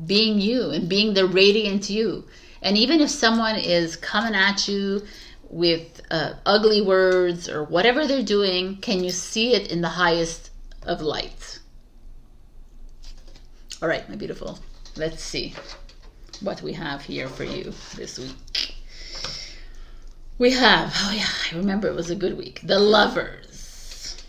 being you and being the radiant you. And even if someone is coming at you with ugly words or whatever they're doing, can you see it in the highest of light? All right, my beautiful. Let's see what we have here for you this week. We have, oh yeah, I remember it was a good week. The Lovers.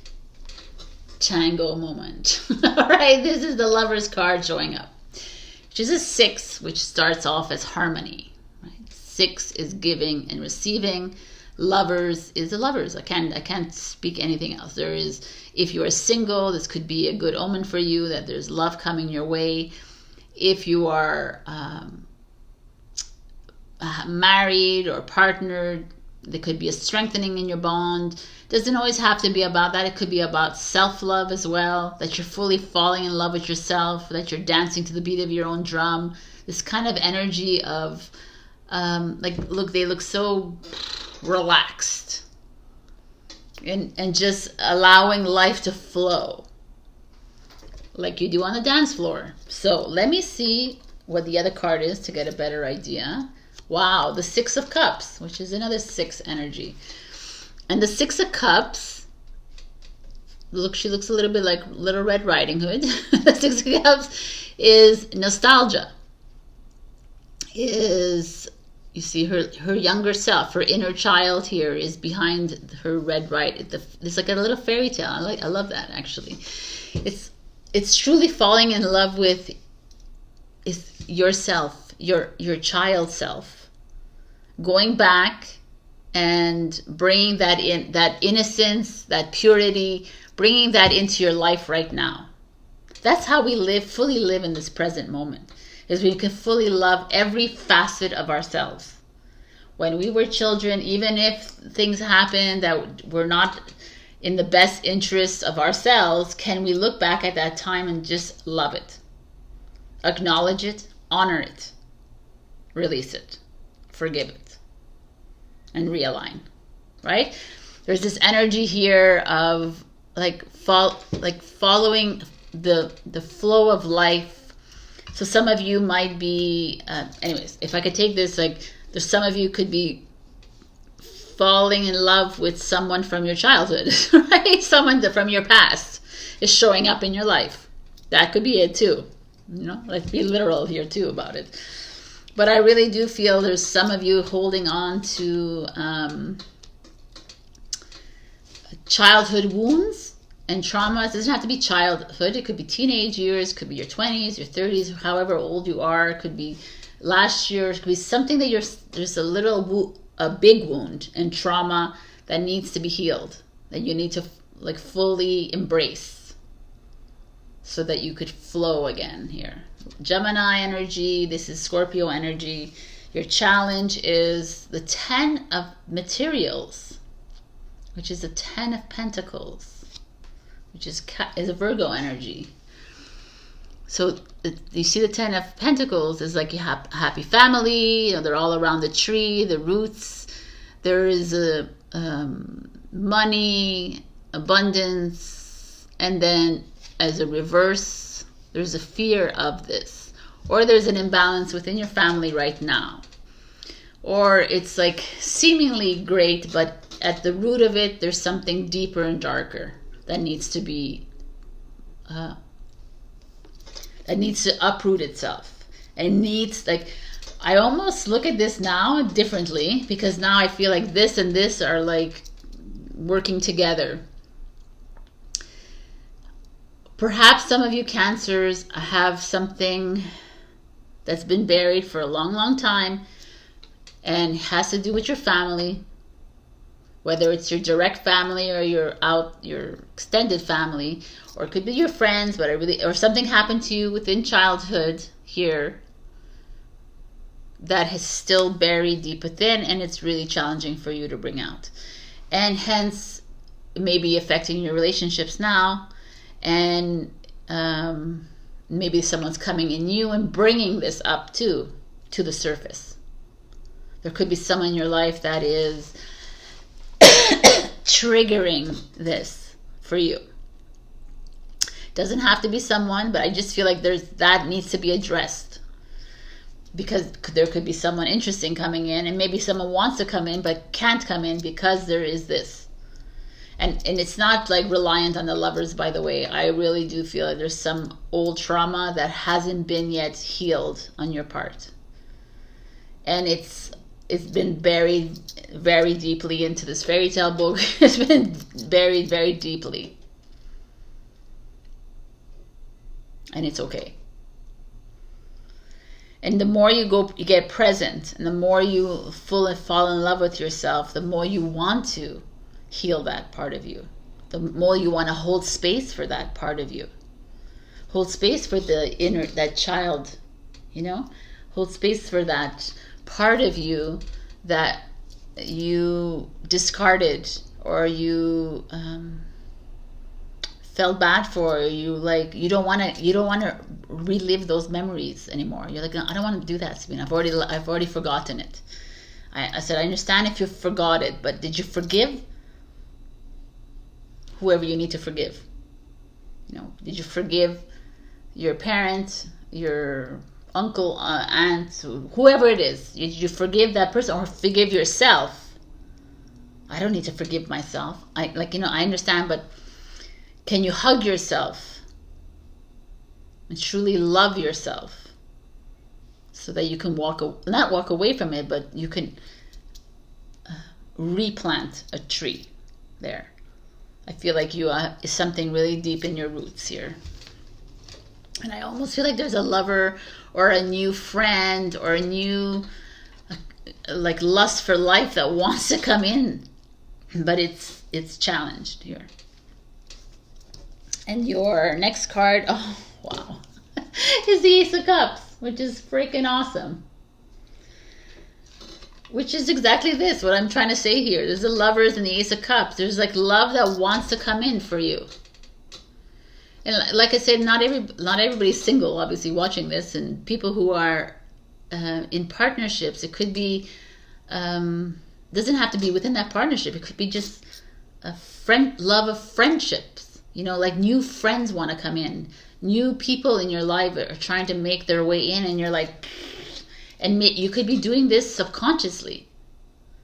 Tango moment. All right, this is the Lovers card showing up, which is a 6, which starts off as harmony. Right? 6 is giving and receiving. Lovers is the lovers. I can't speak anything else. There is, if you are single, this could be a good omen for you that there's love coming your way. If you are married or partnered, there could be a strengthening in your bond. Doesn't always have to be about that. It could be about self-love as well, that you're fully falling in love with yourself, that you're dancing to the beat of your own drum. This kind of energy of like, look, they look so relaxed and just allowing life to flow like you do on the dance floor. So let me see what the other card is to get a better idea. Wow, the 6 of Cups, which is another 6 energy. And the 6 of Cups, look, she looks a little bit like Little Red Riding Hood. The 6 of Cups is nostalgia. Is, you see her younger self, her inner child here is behind her red right. It's like a little fairy tale. I love that, actually. It's truly falling in love with yourself, your child self. Going back and bringing that in, that innocence, that purity, bringing that into your life right now. That's how we live, fully live in this present moment, is we can fully love every facet of ourselves. When we were children, even if things happened that were not in the best interests of ourselves, can we look back at that time and just love it? Acknowledge it, honor it, release it, forgive it, and realign, right? There's this energy here of following the flow of life. So some of you might be, anyways, if I could take this, like, there's some of you could be falling in love with someone from your childhood, right? Someone from your past is showing up in your life. That could be it too. You know, let's be literal here too about it. But I really do feel there's some of you holding on to childhood wounds and traumas. It doesn't have to be childhood. It could be teenage years, could be your 20s, your 30s, however old you are. It could be last year. It could be something that there's a big wound and trauma that needs to be healed, that you need to like fully embrace so that you could flow again here. Gemini energy, this is Scorpio energy. Your challenge is the 10 of materials, which is the 10 of Pentacles, which is a Virgo energy. So you see the 10 of Pentacles is like you have a happy family, you know, they're all around the tree, the roots. There is a money, abundance, and then as a reverse, there's a fear of this, or there's an imbalance within your family right now, or it's like seemingly great, but at the root of it, there's something deeper and darker that needs to be, that needs to uproot itself. And it needs, like, I almost look at this now differently, because now I feel like this and this are like working together. Perhaps some of you Cancers have something that's been buried for a long, long time and has to do with your family. whether it's your direct family or your extended family, or it could be your friends, whatever, or something happened to you within childhood here that has still buried deep within, and it's really challenging for you to bring out, and hence maybe affecting your relationships now, and maybe someone's coming in you and bringing this up too to the surface. There could be someone in your life that is triggering this for you. Doesn't have to be someone, but I just feel like that needs to be addressed, because there could be someone interesting coming in, and maybe someone wants to come in but can't come in because there is this. And it's not like reliant on the lovers, by the way. I really do feel like there's some old trauma that hasn't been yet healed on your part, and it's been buried very deeply into this fairy tale book. It's been buried very deeply, and it's okay. And the more you get present, and the more you fall in love with yourself, the more you want to heal that part of you. The more you want to hold space for that part of you. Hold space for that child, Hold space for that part of you that you discarded, or you felt bad for, or you don't want to relive those memories anymore. You're like, I don't want to do that, Sabrina. I've already forgotten it. I said, I understand if you forgot it, but did you forgive whoever you need to forgive? Did you forgive your parent, your uncle, aunt, whoever it is? Did you forgive that person, or forgive yourself? I don't need to forgive myself. I understand, but can you hug yourself and truly love yourself, so that you can not walk away from it, but you can replant a tree there? I feel like you is something really deep in your roots here. And I almost feel like there's a lover or a new friend or a new lust for life that wants to come in, but it's challenged here. And your next card, oh wow, is the Ace of Cups, which is freaking awesome. Which is exactly this, what I'm trying to say here. There's the Lovers and the Ace of Cups. There's love that wants to come in for you. And like I said, not everybody's single, obviously, watching this. And people who are in partnerships, it could be, doesn't have to be within that partnership. It could be just a love of friendships. Like new friends want to come in. New people in your life are trying to make their way in, and you're like... And you could be doing this subconsciously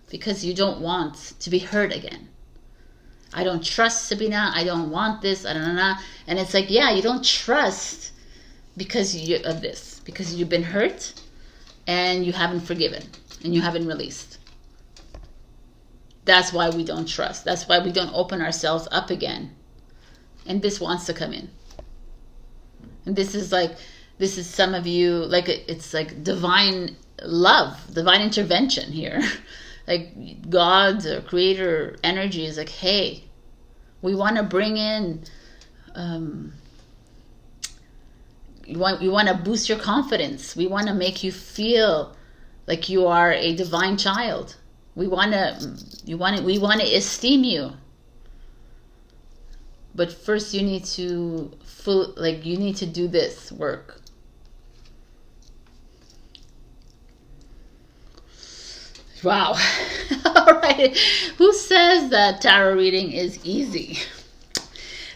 because you don't want to be hurt again. I don't trust Sabrina. I don't want this. I don't know. And it's like, yeah, you don't trust because of this. Because you've been hurt and you haven't forgiven and you haven't released. That's why we don't trust. That's why we don't open ourselves up again. And this wants to come in. And this is some of you, it's like divine love, divine intervention here. Like God or creator energy is like, hey, we want to bring in, we want to boost your confidence. We want to make you feel like you are a divine child. We want to esteem you. But first you need to do this work. Wow. All right. Who says that tarot reading is easy?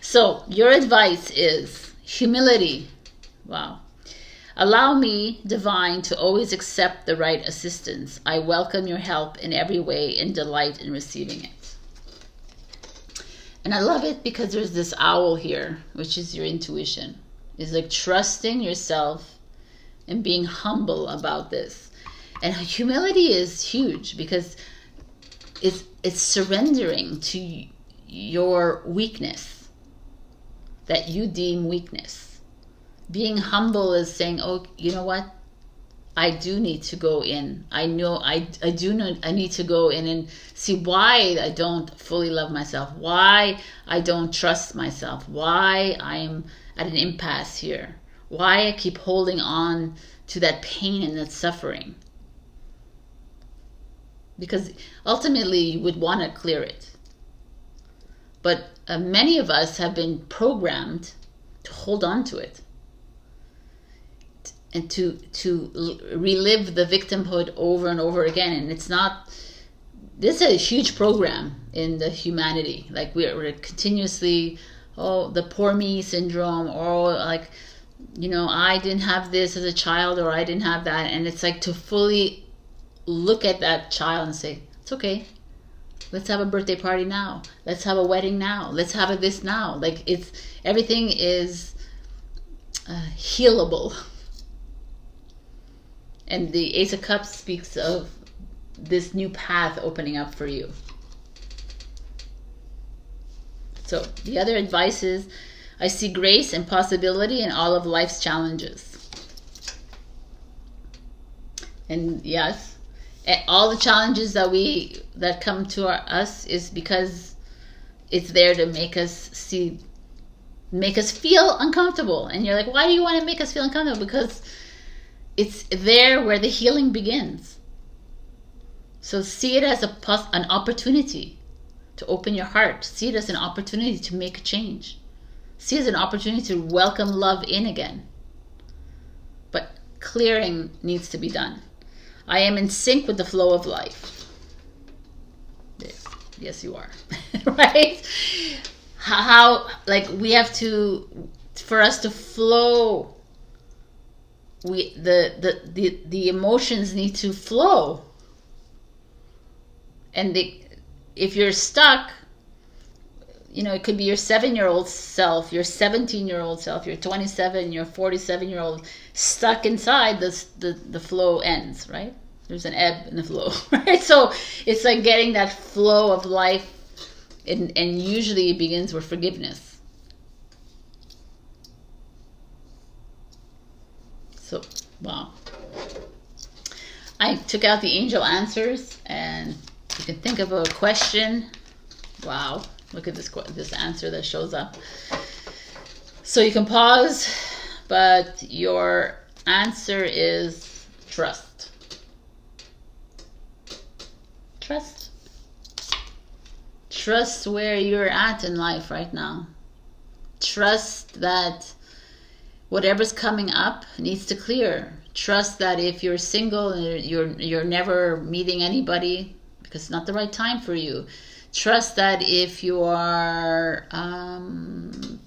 So your advice is humility. Wow. Allow me, divine, to always accept the right assistance. I welcome your help in every way and delight in receiving it. And I love it because there's this owl here, which is your intuition. It's like trusting yourself and being humble about this. And humility is huge because it's surrendering to your weakness that you deem weakness. Being humble is saying, oh, you know what? I do need to go in. I know I do know I need to go in and see why I don't fully love myself, why I don't trust myself, why I'm at an impasse here, why I keep holding on to that pain and that suffering. Because ultimately you would want to clear it. But many of us have been programmed to hold on to it and to relive the victimhood over and over again. And it's not, this is a huge program in the humanity. Like we're continuously, oh, the poor me syndrome, or like, you know, I didn't have this as a child, or I didn't have that. And it's like to fully look at that child and say, it's okay. Let's have a birthday party now. Let's have a wedding now. Let's have a this now. Like it's, everything is healable. And the Ace of Cups speaks of this new path opening up for you. So the other advice is, I see grace and possibility in all of life's challenges. And yes, all the challenges that come to us is because it's there to make us feel uncomfortable. And you're like, why do you want to make us feel uncomfortable? Because it's there where the healing begins. So see it as an opportunity to open your heart. See it as an opportunity to make a change. See it as an opportunity to welcome love in again. But clearing needs to be done. I am in sync with the flow of life. Yes, you are. Right? How, like, we have to, for us to flow, the emotions need to flow. And if you're stuck, you know, it could be your 7-year-old self, your 17-year-old self, your 27, your 47-year-old stuck inside, the flow ends, right? There's an ebb in the flow, right? So it's like getting that flow of life, and usually it begins with forgiveness. So, wow. I took out the angel answers, and you can think of a question. Wow, look at this answer that shows up. So you can pause, but your answer is trust. Trust. Trust where you're at in life right now. Trust that whatever's coming up needs to clear. Trust that if you're single and you're never meeting anybody because it's not the right time for you. Trust that if you are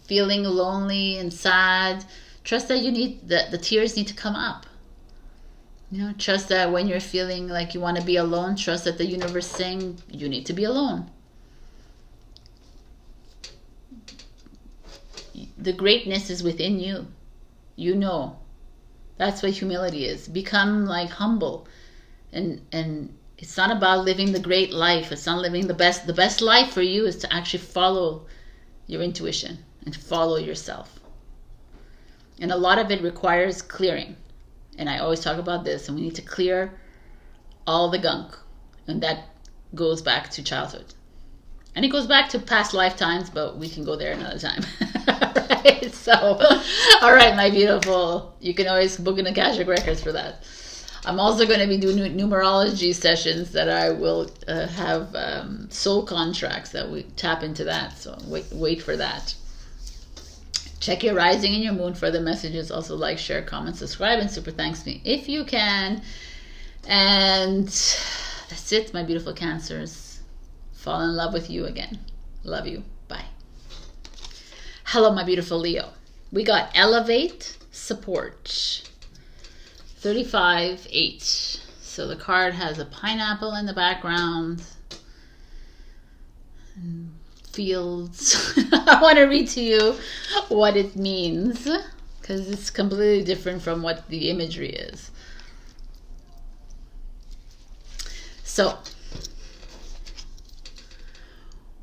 feeling lonely and sad, trust that the tears need to come up. You know, trust that when you're feeling like you want to be alone, trust that the universe is saying you need to be alone. The greatness is within you. You know. That's what humility is. Become like humble. And it's not about living the great life. It's not living the best. The best life for you is to actually follow your intuition and follow yourself. And a lot of it requires clearing. And I always talk about this, and we need to clear all the gunk. And that goes back to childhood. And it goes back to past lifetimes, but we can go there another time. Right? So, all right, my beautiful. You can always book in Akashic Records for that. I'm also going to be doing numerology sessions that I will have soul contracts that we tap into that. So wait for that. Check your rising and your moon for the messages. Also like, share, comment, subscribe, and super thanks me if you can. And that's it, my beautiful Cancers. Fall in love with you again. Love you. Bye. Hello, my beautiful Leo. We got elevate, support. 35-8. So the card has a pineapple in the background. Fields. I want to read to you what it means because it's completely different from what the imagery is. So,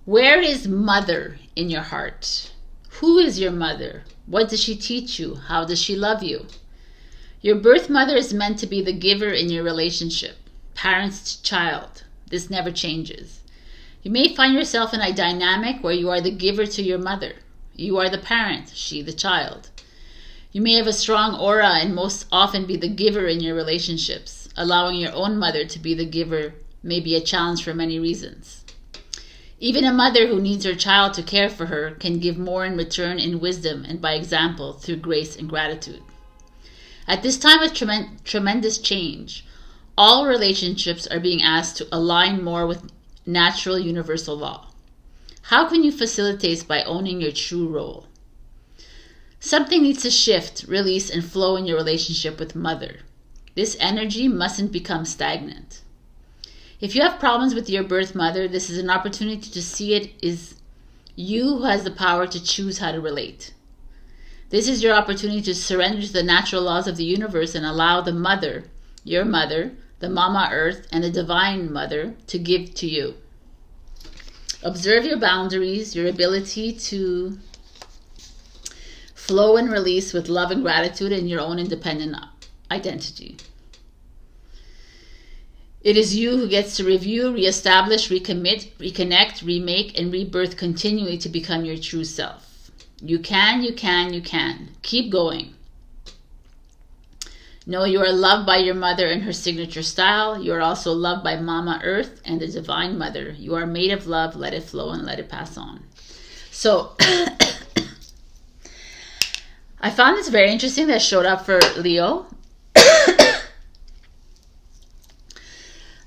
where is mother in your heart? Who is your mother? What does she teach you? How does she love you? Your birth mother is meant to be the giver in your relationship, parents to child. This never changes. You may find yourself in a dynamic where you are the giver to your mother. You are the parent, she the child. You may have a strong aura and most often be the giver in your relationships. Allowing your own mother to be the giver may be a challenge for many reasons. Even a mother who needs her child to care for her can give more in return in wisdom and by example through grace and gratitude. At this time of tremendous change, all relationships are being asked to align more with natural universal law. How can you facilitate by owning your true role? Something needs to shift, release, and flow in your relationship with mother. This energy mustn't become stagnant. If you have problems with your birth mother, this is an opportunity to see it is you who has the power to choose how to relate. This is your opportunity to surrender to the natural laws of the universe and allow the mother, your mother, the Mama Earth, and the Divine Mother to give to you. Observe your boundaries, your ability to flow and release with love and gratitude in your own independent identity. It is you who gets to review, reestablish, recommit, reconnect, remake, and rebirth continually to become your true self. You can, you can, you can. Keep going. Know you are loved by your mother and her signature style. You are also loved by Mama Earth and the Divine Mother. You are made of love. Let it flow and let it pass on. So, I found this very interesting that showed up for Leo.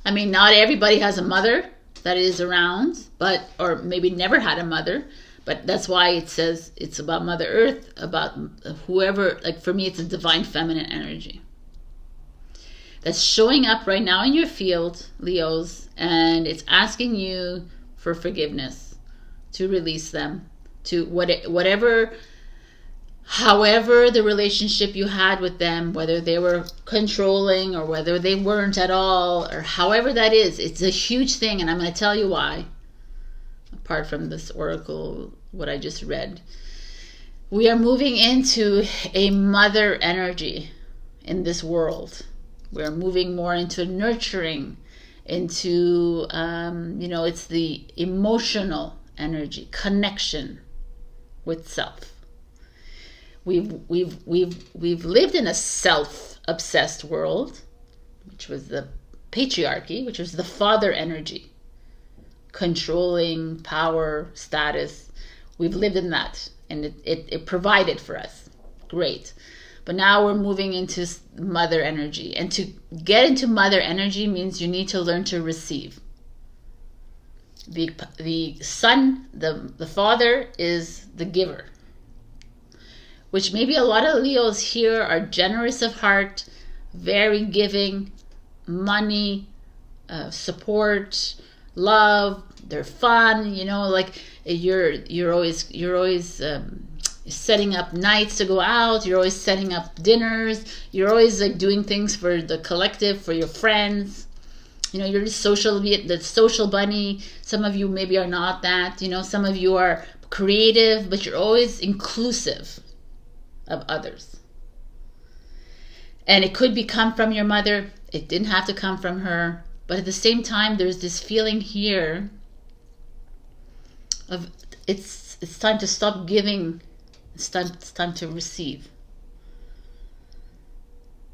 I mean, not everybody has a mother that is around, but or maybe never had a mother. But that's why it says it's about Mother Earth, about whoever, like for me, it's a divine feminine energy that's showing up right now in your field, Leos, and it's asking you for forgiveness, to release them, to whatever, however the relationship you had with them, whether they were controlling or whether they weren't at all, or however that is, it's a huge thing, and I'm going to tell you why. Apart from this oracle, what I just read, we are moving into a mother energy in this world. We're moving more into nurturing, into it's the emotional energy, connection with self. We've lived in a self-obsessed world, which was the patriarchy, which was the father energy. Controlling, power, status. We've lived in that, and it provided for us. Great. But now we're moving into mother energy. And to get into mother energy means you need to learn to receive. The son, the father is the giver. Which maybe a lot of Leos here are generous of heart, very giving, money, support, love, they're fun, like you're always setting up nights to go out, you're always setting up dinners, you're always like doing things for the collective, for your friends, you're the social bunny. Some of you maybe are not that, some of you are creative, but you're always inclusive of others. And it could come from your mother, it didn't have to come from her. But at the same time, there's this feeling here of it's time to stop giving. It's time to receive.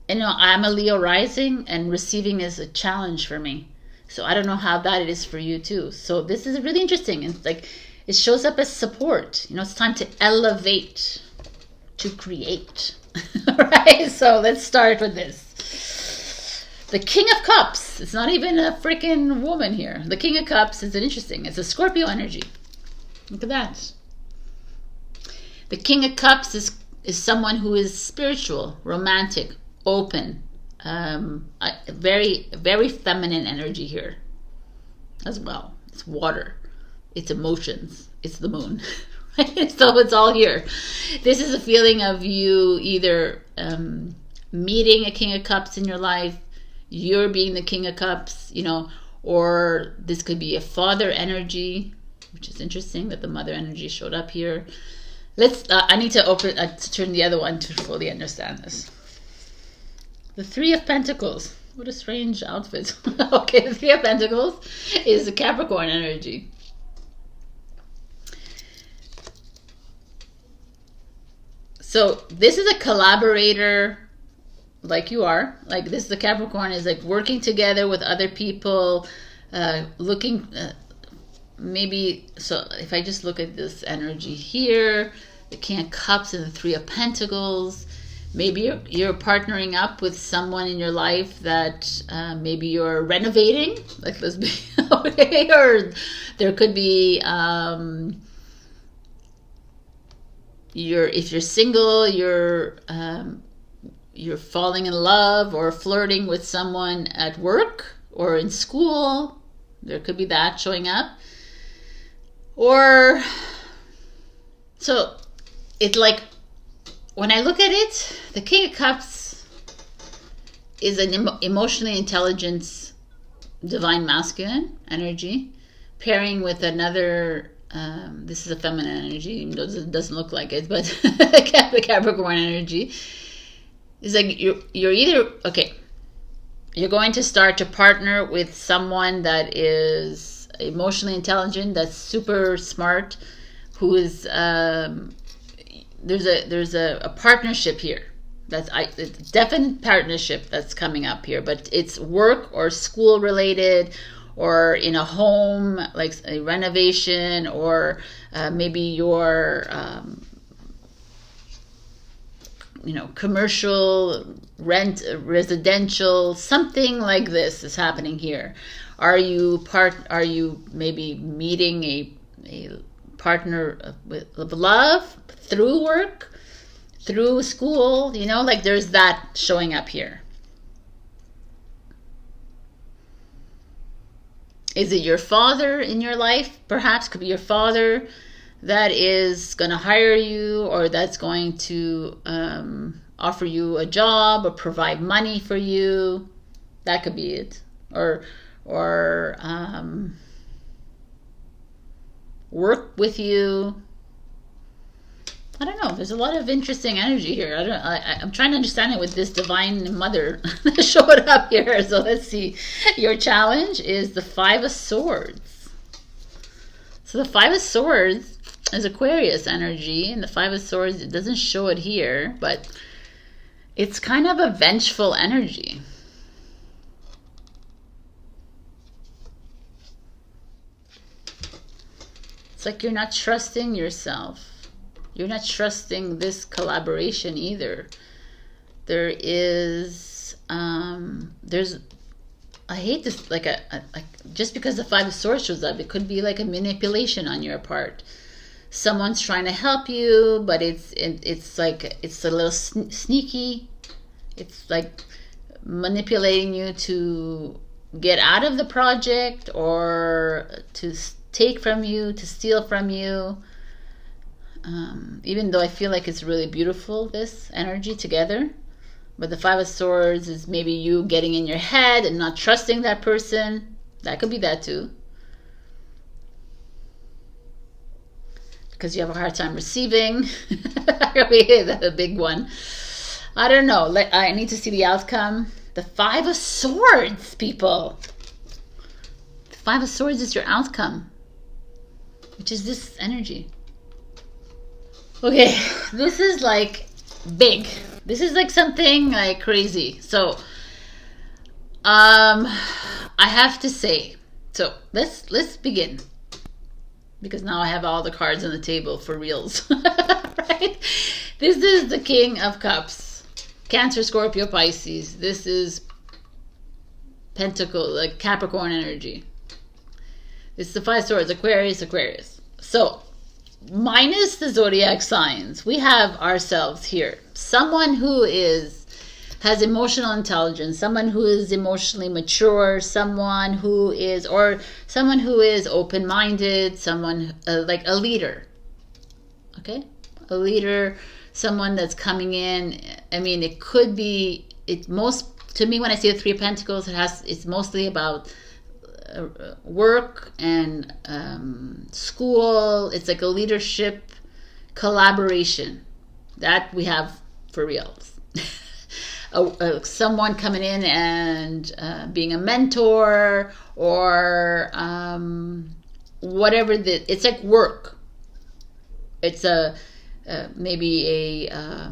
And I'm a Leo rising, and receiving is a challenge for me. So I don't know how that it is for you too. So this is really interesting. It's like it shows up as support. It's time to elevate, to create. Right? So let's start with this. The King of Cups. It's not even a freaking woman here. The King of Cups is interesting. It's a Scorpio energy. Look at that. The King of Cups is someone who is spiritual, romantic, open. Very, very feminine energy here as well. It's water. It's emotions. It's the moon. Right? So it's all here. This is a feeling of you either meeting a King of Cups in your life, you're being the King of Cups, or this could be a father energy, which is interesting that the mother energy showed up here. I need to turn the other one to fully understand this. The Three of Pentacles. What a strange outfit. Okay, the Three of Pentacles is the Capricorn energy. So this is a collaborator, like you are. Like this, the Capricorn is like working together with other people, looking, maybe, so if I just look at this energy here, the King of Cups and the Three of Pentacles, maybe you're partnering up with someone in your life that maybe you're renovating, like let's be, okay, or there could be, if you're single, you're falling in love or flirting with someone at work or in school. There could be that showing up. Or, so it's like, when I look at it, the King of Cups is an emotionally intelligent divine masculine energy, pairing with another, this is a feminine energy, even though it doesn't look like it, but the Capricorn energy is like you're either, okay, you're going to start to partner with someone that is emotionally intelligent, that's super smart, who is, there's a partnership here. That's it's a definite partnership that's coming up here, but it's work or school related, or in a home, like a renovation, or maybe your commercial, rent, residential, something like this is happening here. Are you maybe meeting a partner of love through work, through school, like there's that showing up here. Is it your father in your life? Perhaps could be your father that is going to hire you, or that's going to offer you a job or provide money for you. That could be it. Or work with you. I don't know. There's a lot of interesting energy here. I'm trying to understand it with this divine mother that showed up here. So let's see. Your challenge is the Five of Swords. So the Five of Swords is Aquarius energy, and the Five of Swords, it doesn't show it here, but it's kind of a vengeful energy. It's like you're not trusting yourself. You're not trusting this collaboration either. There is, there's, I hate this, like just because the Five of Swords shows up, it could be like a manipulation on your part. Someone's trying to help you, but it's like, it's a little sneaky. It's like manipulating you to get out of the project, or to take from you, to steal from you. Even though I feel like it's really beautiful, this energy together. But the Five of Swords is maybe you getting in your head and not trusting that person. That could be that too. Because you have a hard time receiving. That could be a big one. I don't know. I need to see the outcome. The Five of Swords, people. The Five of Swords is your outcome, which is this energy. Okay, this is like big. This is like something like crazy. So, I have to say, so let's begin, because now I have all the cards on the table for reals, right? This is the King of Cups, Cancer, Scorpio, Pisces. This is Pentacle, like Capricorn energy. This is the Five of Swords, Aquarius. So, minus the zodiac signs, we have ourselves here. Someone who has emotional intelligence, someone who is emotionally mature, someone who is open-minded, someone like a leader. Okay? A leader, someone that's coming in. I mean, it could be, to me, when I see the Three of Pentacles, it's mostly about work and school. It's like a leadership collaboration that we have for reals. someone coming in and being a mentor, or whatever. It's like work. It's a maybe a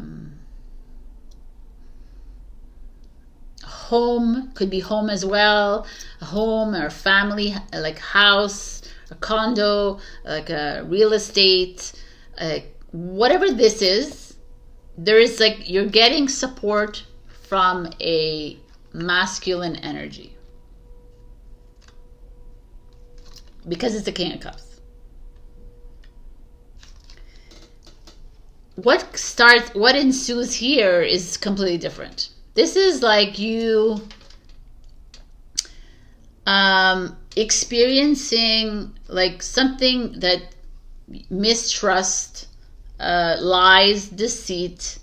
home, could be home as well, a home or family, like house, a condo, like a real estate, whatever this is. There is like, you're getting support from a masculine energy, because it's the King of Cups. What ensues here is completely different. This is like you experiencing like something that mistrust, lies, deceit,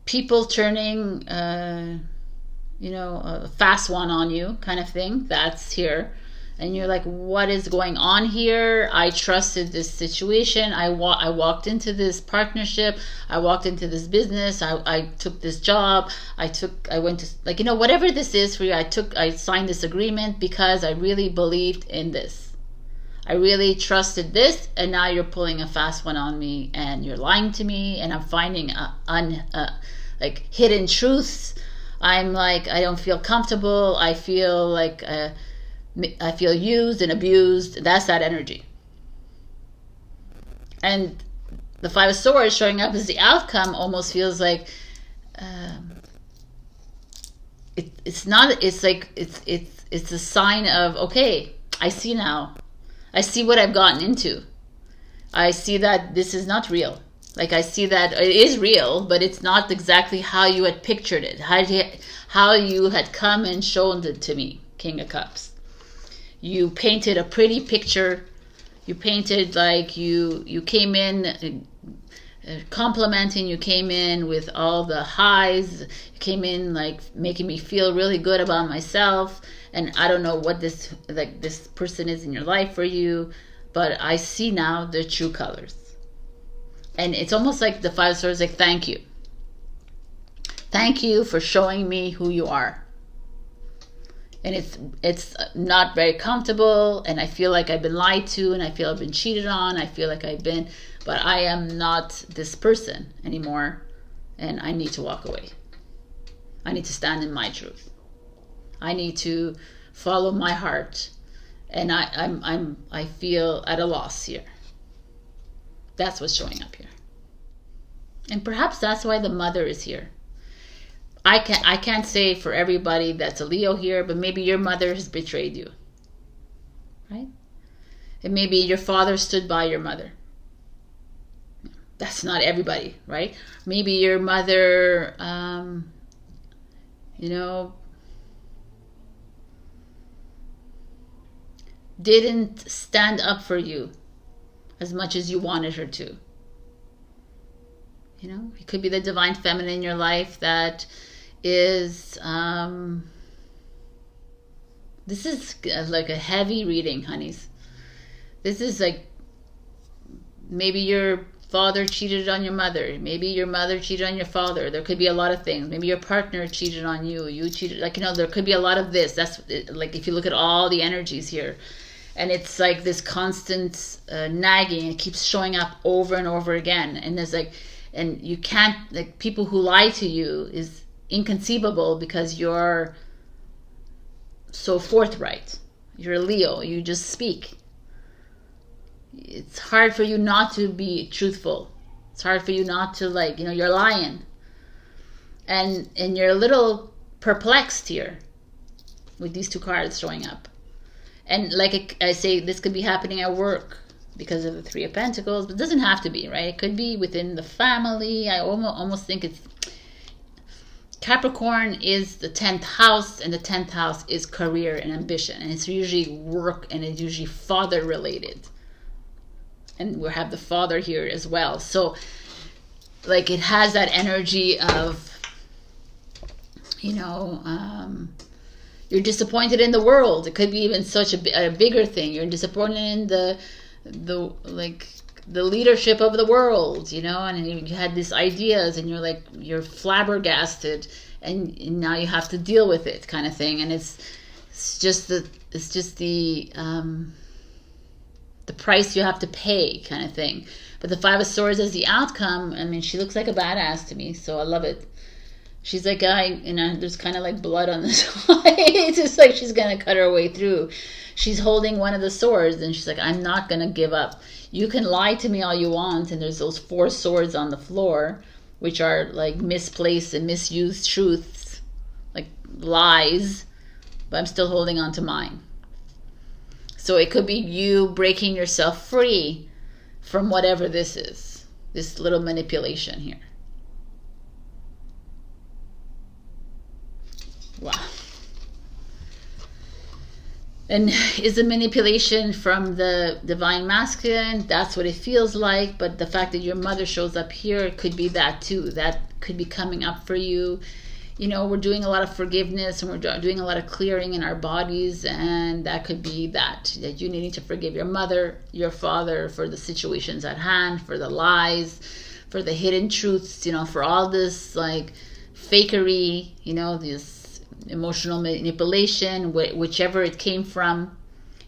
people turning, a fast one on you kind of thing. That's here. And you're like, what is going on here? I trusted this situation. I walked into this partnership. I walked into this business. I took this job. I went to, like, whatever this is for you. I signed this agreement because I really believed in this. I really trusted this, and now you're pulling a fast one on me, and you're lying to me, and I'm finding like hidden truths. I'm like, I don't feel comfortable. I feel like I feel used and abused. That's that energy. And the Five of Swords showing up as the outcome almost feels like it's a sign of, okay, I see now. I see what I've gotten into. I see that this is not real. Like, I see that it is real, but it's not exactly how you had pictured it, how you had come and shown it to me. King of Cups. You painted a pretty picture. You painted like you came in complimenting. You came in with all the highs. You came in like making me feel really good about myself. And I don't know what this person is in your life for you, but I see now the true colors. And it's almost like the Five of Swords, like, thank you. Thank you for showing me who you are. And it's not very comfortable, and I feel like I've been lied to, and I feel I've been cheated on. I feel like but I am not this person anymore, and I need to walk away. I need to stand in my truth. I need to follow my heart, and I feel at a loss here. That's what's showing up here, and perhaps that's why the mother is here. I can't say for everybody that's a Leo here, but maybe your mother has betrayed you, right? And maybe your father stood by your mother. That's not everybody, right? Maybe your mother, didn't stand up for you as much as you wanted her to. It could be the divine feminine in your life that is this is like a heavy reading, honeys. This is like, maybe your father cheated on your mother, maybe your mother cheated on your father. There could be a lot of things. Maybe your partner cheated on you, you cheated, there could be a lot of this. That's like, if you look at all the energies here, and it's like this constant nagging. It keeps showing up over and over again, and there's like, and you can't, like, people who lie to you is inconceivable because you're so forthright. You're a Leo. You just speak. It's hard for you not to be truthful. It's hard for you not to, like, you're lying. And you're a little perplexed here with these two cards showing up. And like I say, this could be happening at work because of the Three of Pentacles, but it doesn't have to be, right? It could be within the family. I almost think it's Capricorn is the 10th house, and the 10th house is career and ambition, and it's usually work, and it's usually father related, and we have the father here as well. So like, it has that energy of, you're disappointed in the world. It could be even such a bigger thing. You're disappointed in the like the leadership of the world, you know, and you had these ideas and you're flabbergasted, and now you have to deal with it, kind of thing. And it's just the price you have to pay, kind of thing. But the Five of Swords as the outcome, I mean, she looks like a badass to me, so I love it. She's like, there's kind of like blood on the side. It's just like she's gonna cut her way through. She's holding one of the swords, and she's like, I'm not gonna give up. You can lie to me all you want, and there's those 4 swords on the floor, which are like misplaced and misused truths, like lies, but I'm still holding on to mine. So it could be you breaking yourself free from whatever this is, this little manipulation here. Wow. And is a manipulation from the divine masculine? That's what it feels like. But the fact that your mother shows up here could be that too. That could be coming up for you. You know, we're doing a lot of forgiveness, and we're doing a lot of clearing in our bodies, and that could be that you needing to forgive your mother, your father, for the situations at hand, for the lies, for the hidden truths, you know, for all this like fakery, you know, this emotional manipulation, whichever it came from.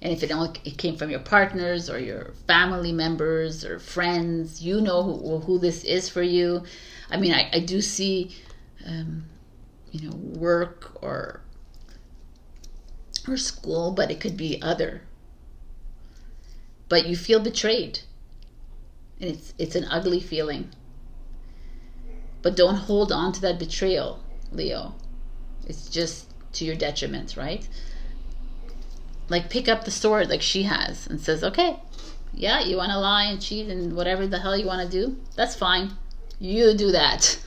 And if it came from your partners or your family members or friends, you know who this is for you. I mean, I do see you know, work or school, but it could be other. But you feel betrayed, and it's an ugly feeling. But don't hold on to that betrayal, Leo. It's just to your detriment, right? Like, pick up the sword like she has and says, okay, yeah, you want to lie and cheat and whatever the hell you want to do, that's fine. You do that.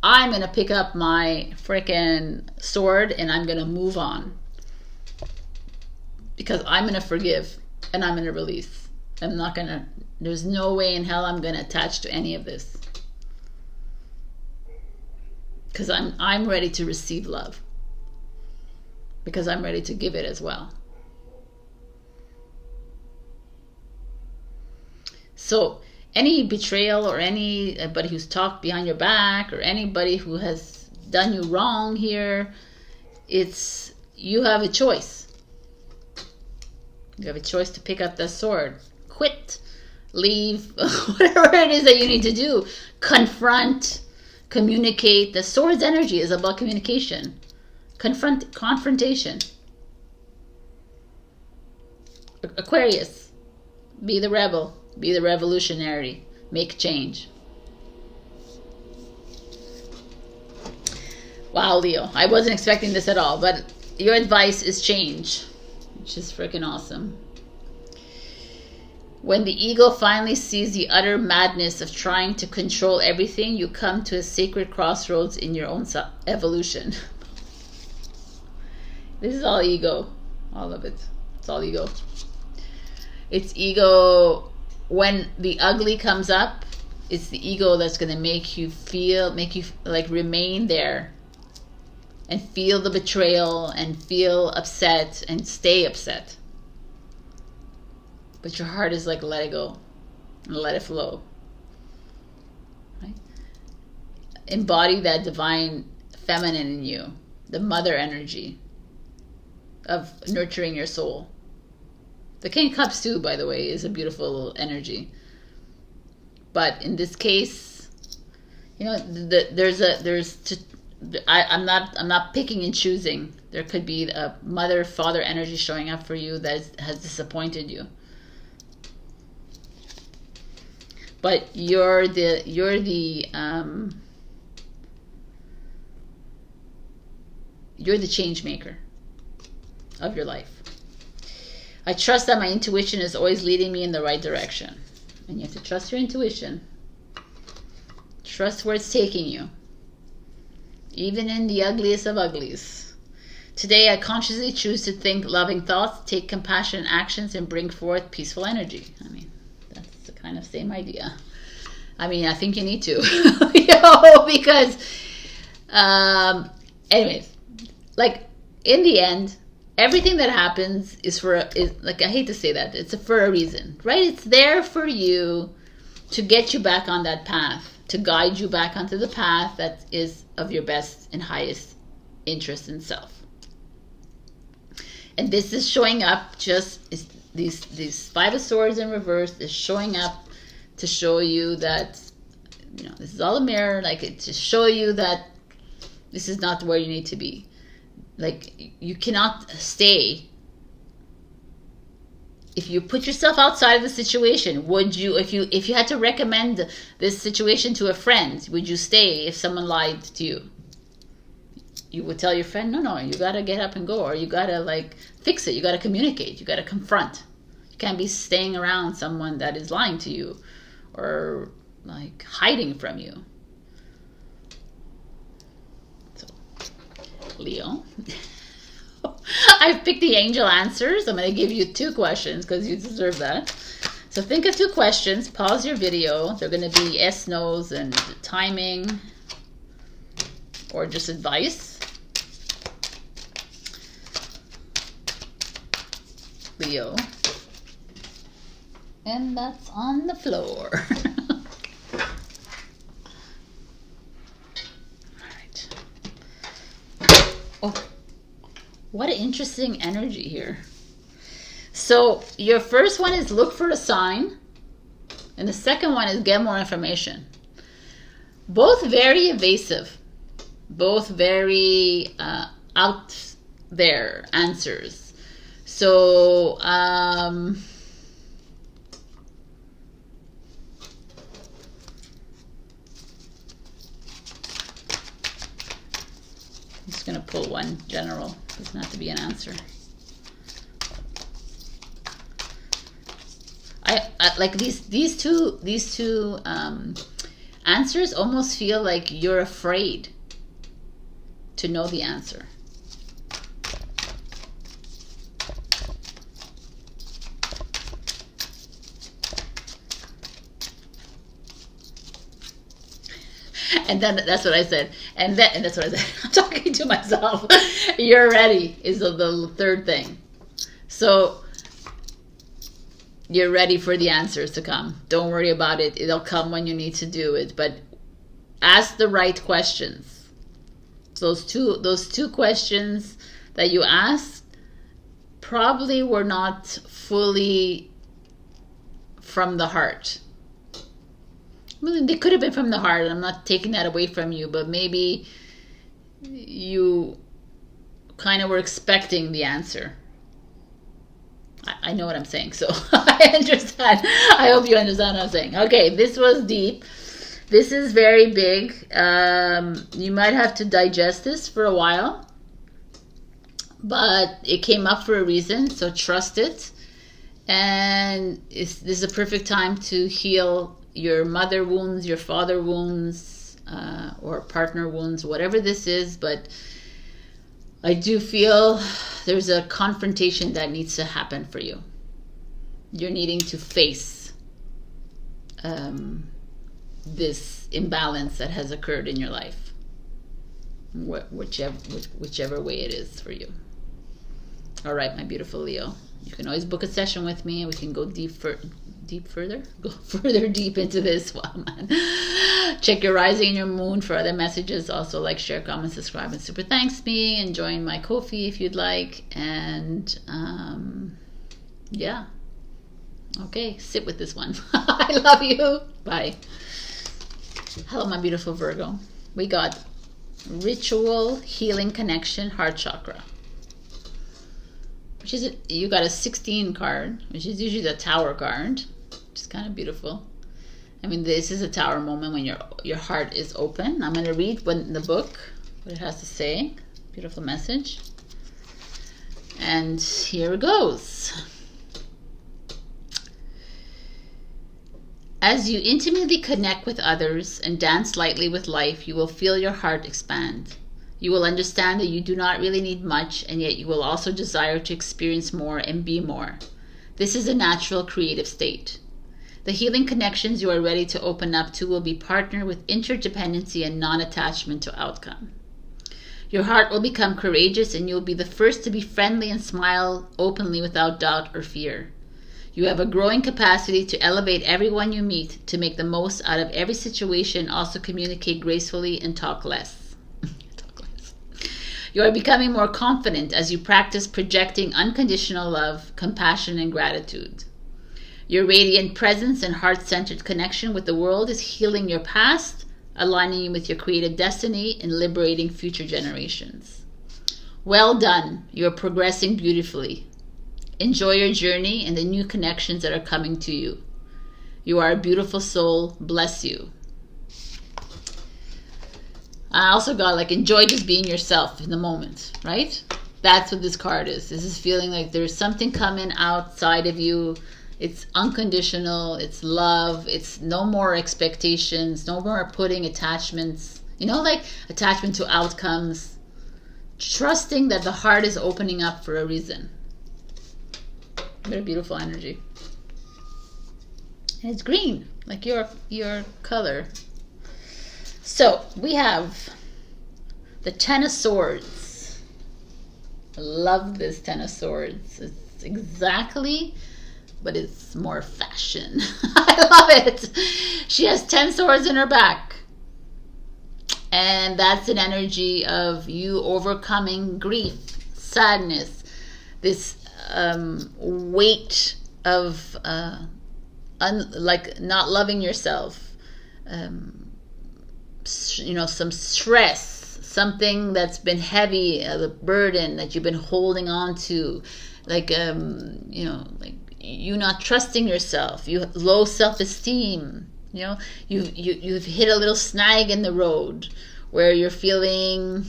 I'm going to pick up my freaking sword and I'm going to move on. Because I'm going to forgive and I'm going to release. I'm not going to, there's no way in hell I'm going to attach to any of this. Because I'm ready to receive love. Because I'm ready to give it as well. So any betrayal or anybody who's talked behind your back or anybody who has done you wrong here, you have a choice. You have a choice to pick up the sword. Quit, leave, whatever it is that you need to do. Confront, communicate. The sword's energy is about communication. Confrontation. Aquarius, be the rebel. Be the revolutionary. Make change. Wow, Leo. I wasn't expecting this at all, but your advice is change, which is freaking awesome. When the ego finally sees the utter madness of trying to control everything, you come to a sacred crossroads in your own evolution. This is all ego. All of it. It's all ego. It's ego. When the ugly comes up, it's the ego that's going to make you like remain there and feel the betrayal and feel upset and stay upset. But your heart is like, let it go and let it flow. Right? Embody that divine feminine in you, the mother energy of nurturing your soul. The King of Cups too, by the way, is a beautiful energy. But in this case, you know, I'm not picking and choosing. There could be a mother, father energy showing up for you that has disappointed you. But you're the change maker of your life. I trust that my intuition is always leading me in the right direction. And you have to trust your intuition. Trust where it's taking you. Even in the ugliest of uglies. Today I consciously choose to think loving thoughts, take compassionate actions, and bring forth peaceful energy. I mean, that's the kind of same idea. I mean, I think you need to. Because anyways, like in the end, everything that happens is like, I hate to say that, it's for a reason, right? It's there for you to get you back on that path, to guide you back onto the path that is of your best and highest interest in self. And this is showing up these Five of Swords in reverse is showing up to show you that, you know, this is all a mirror, like it to show you that this is not where you need to be. Like, you cannot stay. If you put yourself outside of the situation, would you, if you had to recommend this situation to a friend, would you stay if someone lied to you? You would tell your friend, no, you gotta get up and go, or you gotta like fix it, you gotta communicate, you gotta confront. You can't be staying around someone that is lying to you or like hiding from you. So, Leo. I've picked the angel answers. I'm going to give you 2 questions because you deserve that. So think of 2 questions. Pause your video. They're going to be yes, no's, and timing, or just advice. Leo. And that's on the floor. All right. Oh. What an interesting energy here. So your first one is look for a sign. And the second one is get more information. Both very evasive. Both very out there answers. So I'm just going to pull one general. Doesn't have to be an answer. I like these two answers almost feel like you're afraid to know the answer. And then that's what I said. And that's what I said. I'm talking to myself. You're ready is the third thing. So you're ready for the answers to come. Don't worry about it. It'll come when you need to do it. But ask the right questions. Those two questions that you asked probably were not fully from the heart. They could have been from the heart. I'm not taking that away from you, but maybe you kind of were expecting the answer. I know what I'm saying, so I understand. I hope you understand what I'm saying. Okay, this was deep. This is very big. You might have to digest this for a while, but it came up for a reason, so trust it. And this is a perfect time to heal your mother wounds, your father wounds, or partner wounds, whatever this is. But I do feel there's a confrontation that needs to happen for you. You're needing to face this imbalance that has occurred in your life, whichever way it is for you. All right, my beautiful Leo. You can always book a session with me and we can go further deep into this one, man. Check your rising and your moon for other messages. Also, like, share, comment, subscribe, and super thanks me, and join my Ko-fi if you'd like. And yeah, okay, sit with this one. I love you. Bye. Hello, my beautiful Virgo. We got ritual healing connection, heart chakra, which is you got a 16 card, which is usually the Tower card, which is kind of beautiful. I mean, this is a Tower moment when your heart is open. I'm going to read the book, what it has to say. Beautiful message. And here it goes. As you intimately connect with others and dance lightly with life, you will feel your heart expand. You will understand that you do not really need much, and yet you will also desire to experience more and be more. This is a natural creative state. The healing connections you are ready to open up to will be partnered with interdependency and non-attachment to outcome. Your heart will become courageous, and you will be the first to be friendly and smile openly without doubt or fear. You have a growing capacity to elevate everyone you meet, to make the most out of every situation, also communicate gracefully and talk less. Talk less. You are becoming more confident as you practice projecting unconditional love, compassion, and gratitude. Your radiant presence and heart-centered connection with the world is healing your past, aligning you with your creative destiny, and liberating future generations. Well done. You are progressing beautifully. Enjoy your journey and the new connections that are coming to you. You are a beautiful soul. Bless you. I also got like, enjoy just being yourself in the moment, right? That's what this card is. This is feeling like there's something coming outside of you. It's unconditional. It's love. It's no more expectations. No more putting attachments. You know, like attachment to outcomes. Trusting that the heart is opening up for a reason. Very beautiful energy. And it's green, like your color. So we have the Ten of Swords. I love this Ten of Swords. It's exactly, but it's more fashion. I love it. She has 10 swords in her back. And that's an energy of you overcoming grief, sadness, this weight of like not loving yourself, you know, some stress, something that's been heavy, the burden that you've been holding on to, like you know, like you not trusting yourself, you low self-esteem, you know, you've hit a little snag in the road where you're feeling,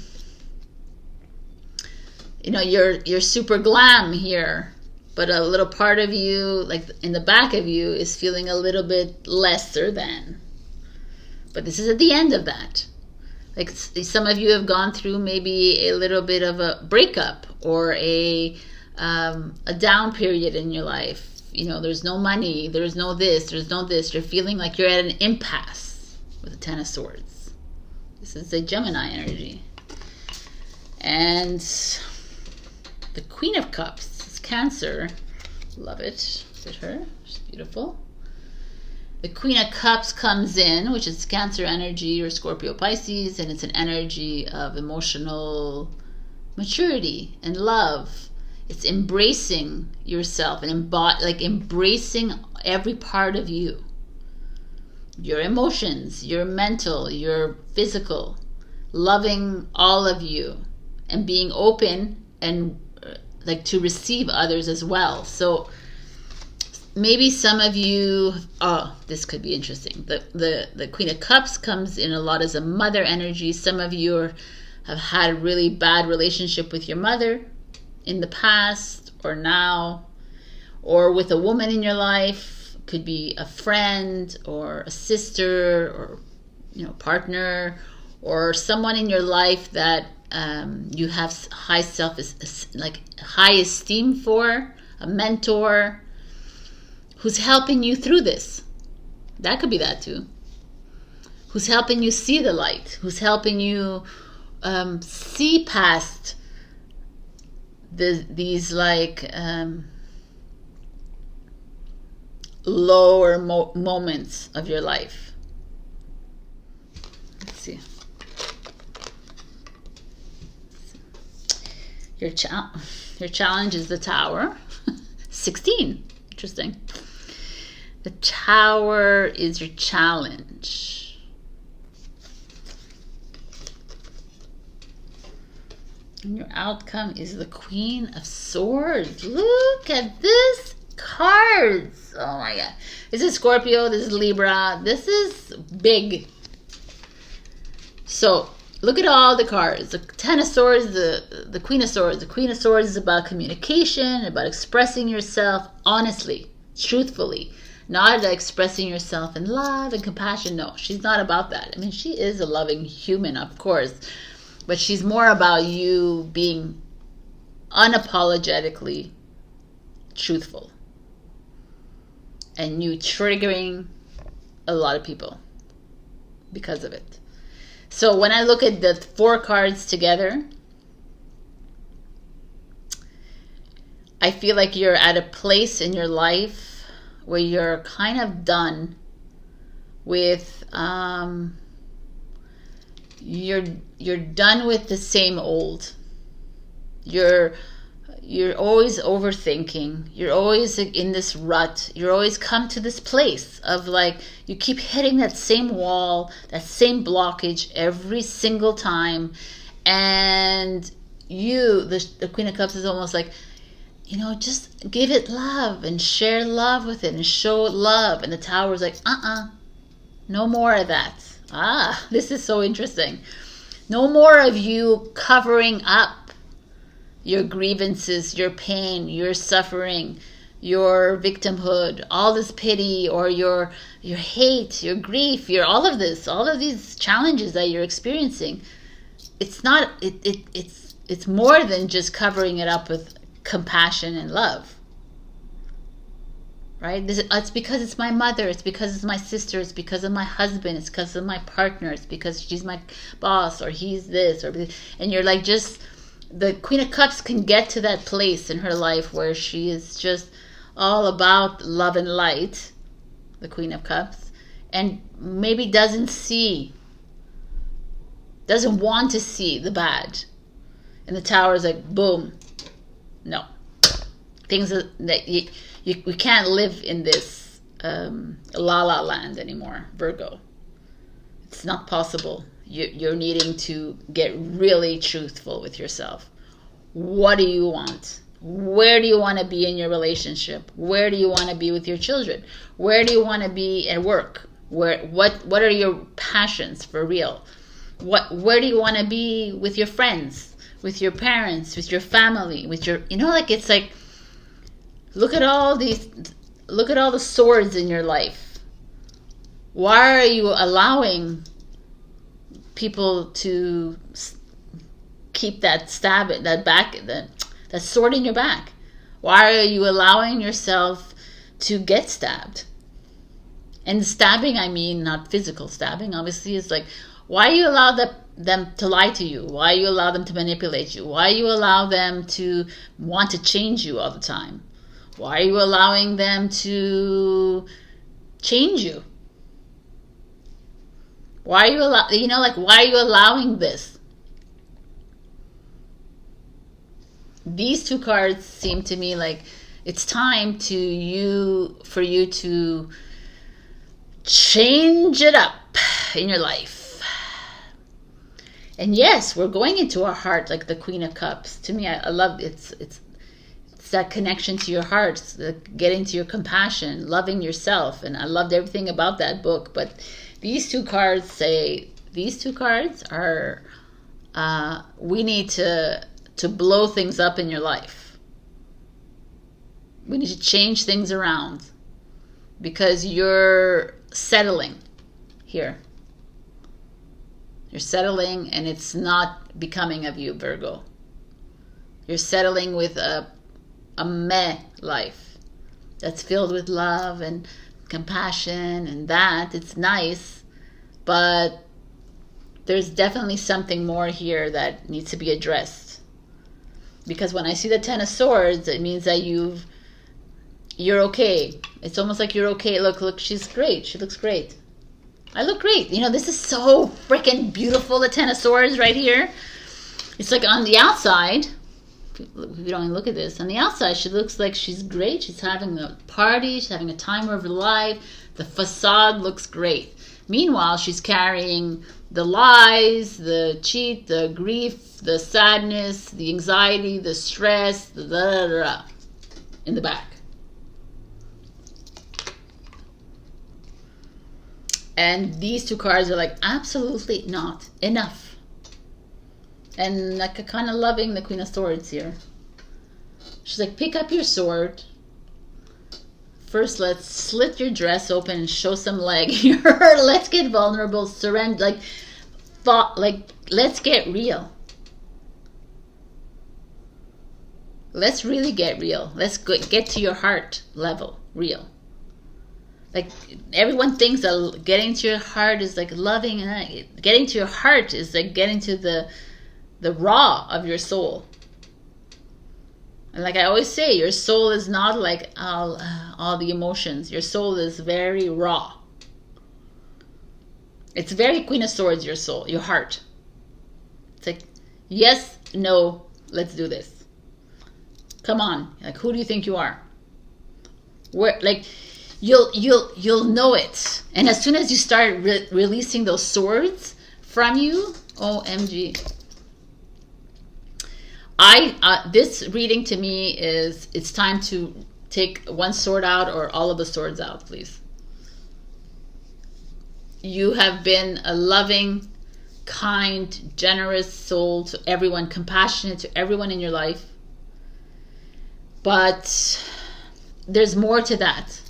you know, you're super glam here, but a little part of you, like in the back of you, is feeling a little bit lesser than. But this is at the end of that. Like some of you have gone through maybe a little bit of a breakup or a down period in your life. You know, there's no money, there's no this, there's no this. You're feeling like you're at an impasse with the Ten of Swords. This is a Gemini energy. And the Queen of Cups is Cancer. Love it. Look at her. She's beautiful. The Queen of Cups comes in, which is Cancer energy or Scorpio Pisces, and it's an energy of emotional maturity and love. It's embracing yourself and like embracing every part of you. Your emotions, your mental, your physical, loving all of you and being open and like to receive others as well. So maybe some of you, oh, this could be interesting. The Queen of Cups comes in a lot as a mother energy. Some of you have had a really bad relationship with your mother in the past or now, or with a woman in your life. Could be a friend or a sister or, you know, partner, or someone in your life that you have high esteem for, a mentor who's helping you through this. That could be that too. Who's helping you see the light, who's helping you see past these like lower moments of your life. Let's see. Your challenge is the Tower. 16. Interesting. The Tower is your challenge. And your outcome is the Queen of Swords. Look at this cards. Oh my God. This is Scorpio. This is Libra. This is big. So look at all the cards. The Ten of Swords, the Queen of Swords. The Queen of Swords is about communication, about expressing yourself honestly, truthfully. Not expressing yourself in love and compassion. No, she's not about that. I mean, she is a loving human, of course. But she's more about you being unapologetically truthful. And you triggering a lot of people because of it. So when I look at the 4 cards together, I feel like you're at a place in your life where you're kind of done with you're done with the same old. You're always overthinking. You're always in this rut. You're always come to this place of like, you keep hitting that same wall, that same blockage every single time. And the Queen of Cups is almost like, just give it love and share love with it and show love. And the Tower is like, no more of that. This is so interesting. No more of you covering up your grievances, your pain, your suffering, your victimhood, all this pity, or your hate, your grief, all of these challenges that you're experiencing. It's not. It's more than just covering it up with compassion and love. Right? It's because it's my mother. It's because it's my sister. It's because of my husband. It's because of my partner. It's because she's my boss, or he's this, and you're like just. The Queen of Cups can get to that place in her life where she is just all about love and light, the Queen of Cups, and maybe doesn't want to see the bad. And the Tower is like, boom, no. Things that we can't live in this la-la land anymore, Virgo. It's not possible. You're needing to get really truthful with yourself. What do you want? Where do you want to be in your relationship? Where do you want to be with your children? Where do you want to be at work? What are your passions for real? Where do you want to be with your friends, with your parents, with your family, with your it's like, look at all the swords in your life. Why are you allowing people to keep that that sword in your back? Why are you allowing yourself to get stabbed? And stabbing, I mean not physical stabbing, obviously. It's like, why you allow them to lie to you? Why you allow them to manipulate you? Why you allow them to want to change you all the time? Why are you allowing them to change you? Why are you why are you allowing this? These two cards seem to me like it's time for you to change it up in your life. And yes, we're going into our heart, like the Queen of Cups. To me, I love it. It's that connection to your heart, getting to your compassion, loving yourself. And I loved everything about that book. But these two cards are, we need to blow things up in your life. We need to change things around because you're settling here. You're settling and it's not becoming of you, Virgo. You're settling with a meh life that's filled with love and compassion and that. It's nice, but there's definitely something more here that needs to be addressed. Because when I see the Ten of Swords, it means that you're okay. It's almost like you're okay. Look, she's great. She looks great. I look great. This is so freaking beautiful, the Ten of Swords right here. It's like on the outside, if you don't look at this, on the outside, she looks like she's great. She's having a party. She's having a time of her life. The facade looks great. Meanwhile, she's carrying the lies, the cheat, the grief, the sadness, the anxiety, the stress, in the back. And these two cards are like, absolutely not enough. And like kind of loving the Queen of Swords here. She's like, pick up your sword. First, let's slit your dress open and show some leg here. Let's get vulnerable, surrender, let's get real. Let's really get real. Let's get to your heart level, real. Like, everyone thinks that getting to your heart is like loving, and getting to your heart is like getting to the raw of your soul. And like I always say, your soul is not like all the emotions. Your soul is very raw. It's very Queen of Swords, your soul, your heart. It's like, yes, no, let's do this. Come on. Like, who do you think you are? Where, like, you'll know it. And as soon as you start releasing those swords from you, OMG. This reading to me is, it's time to take one sword out or all of the swords out, please. You have been a loving, kind, generous soul to everyone, compassionate to everyone in your life. But there's more to that.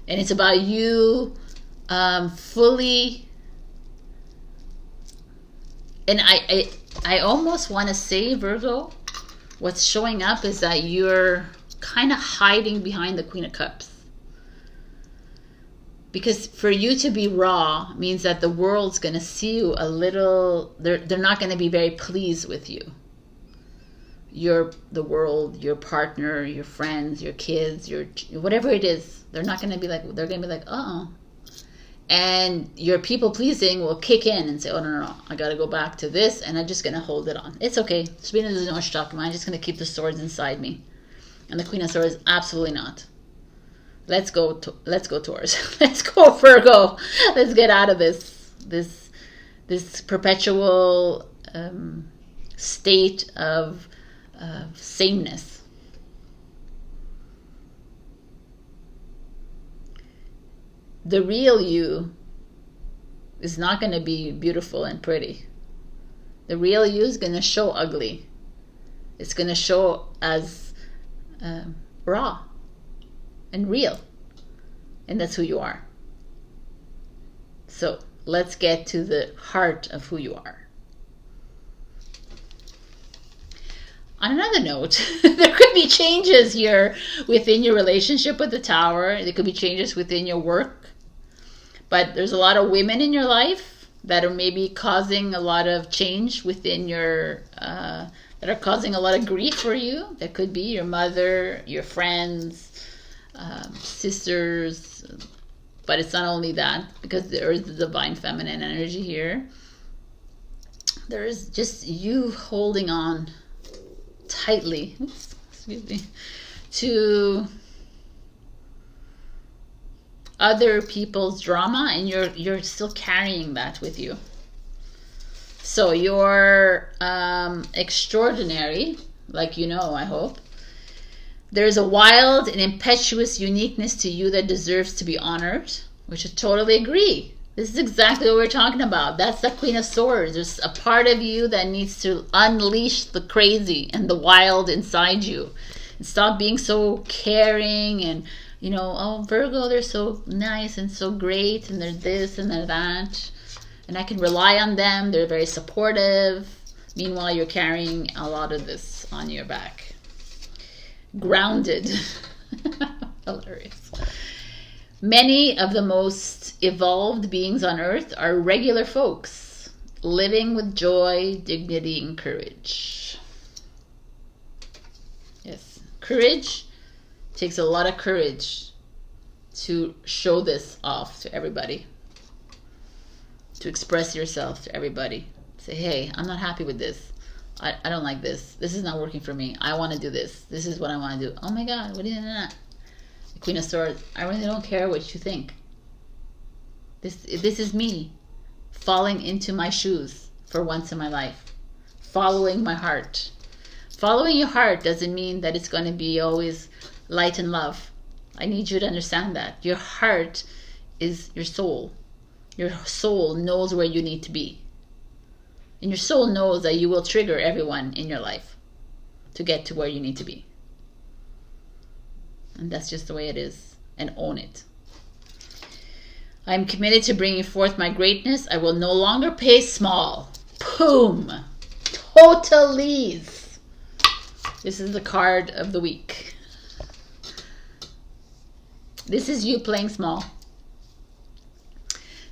And it's about you fully... And I almost want to say, Virgo, what's showing up is that you're kind of hiding behind the Queen of Cups. Because for you to be raw means that the world's going to see you a little... They're not going to be very pleased with you. The world, your partner, your friends, your kids, whatever it is. They're not going to be like... They're going to be like, uh-oh. And your people pleasing will kick in and say, oh, no, I got to go back to this, and I'm just going to hold it on. It's okay. Sabrina doesn't know what she's talking about. I'm just going to keep the swords inside me. And the Queen of Swords, absolutely not. Let's go Taurus. Let's go Virgo. Let's get out of this perpetual state of sameness. The real you is not going to be beautiful and pretty. The real you is going to show ugly. It's going to show as raw and real. And that's who you are. So let's get to the heart of who you are. On another note, there could be changes here within your relationship with the Tower. There could be changes within your work. But there's a lot of women in your life that are maybe causing a lot of change within your, that are causing a lot of grief for you. That could be your mother, your friends, sisters. But it's not only that, because there is the divine feminine energy here. There is just you holding on tightly, excuse me, to other people's drama, and you're still carrying that with you. So you're extraordinary, like you know, I hope. There's a wild and impetuous uniqueness to you that deserves to be honored, which I totally agree. This is exactly what we're talking about. That's the Queen of Swords. There's a part of you that needs to unleash the crazy and the wild inside you. And stop being so caring and, you know, oh, Virgo, they're so nice and so great and they're this and they're that. And I can rely on them. They're very supportive. Meanwhile, you're carrying a lot of this on your back. Grounded. Hilarious. Many of the most evolved beings on Earth are regular folks, living with joy, dignity, and courage. Yes, courage. Takes a lot of courage to show this off to everybody. To express yourself to everybody. Say, hey, I'm not happy with this. I don't like this. This is not working for me. I want to do this. This is what I want to do. Oh my God, what are you doing that? The Queen of Swords, I really don't care what you think. This is me falling into my shoes for once in my life. Following my heart. Following your heart doesn't mean that it's going to be always light and love. I need you to understand that. Your heart is your soul. Your soul knows where you need to be. And your soul knows that you will trigger everyone in your life to get to where you need to be. And that's just the way it is. And own it. I am committed to bringing forth my greatness. I will no longer play small. Boom. Totally. This is the card of the week. This is you playing small.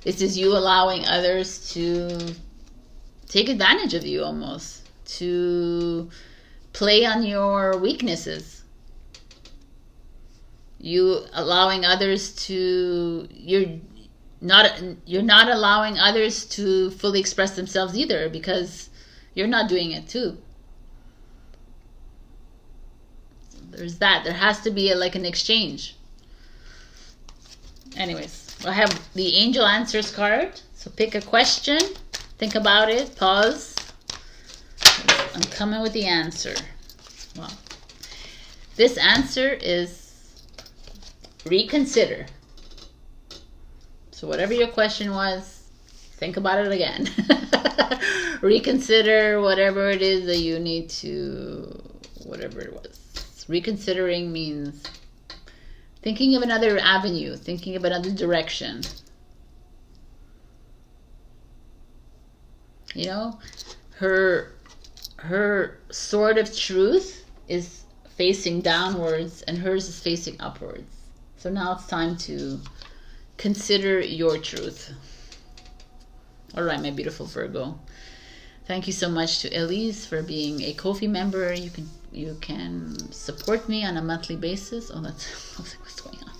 This is you allowing others to take advantage of you almost. To play on your weaknesses. You allowing others to, you're not allowing others to fully express themselves either, because you're not doing it too. There's that. There has to be like an exchange. Anyways, I have the Angel Answers card. So pick a question, think about it, pause. I'm coming with the answer. Wow. This answer is reconsider. So whatever your question was, think about it again. Reconsider whatever it is that you need to, whatever it was. Reconsidering means thinking of another avenue, thinking of another direction. You know, her sword of truth is facing downwards and hers is facing upwards. So now it's time to consider your truth. All right, my beautiful Virgo. Thank you so much to Elize for being a Ko-fi member. You can support me on a monthly basis. Oh, that's what's going on.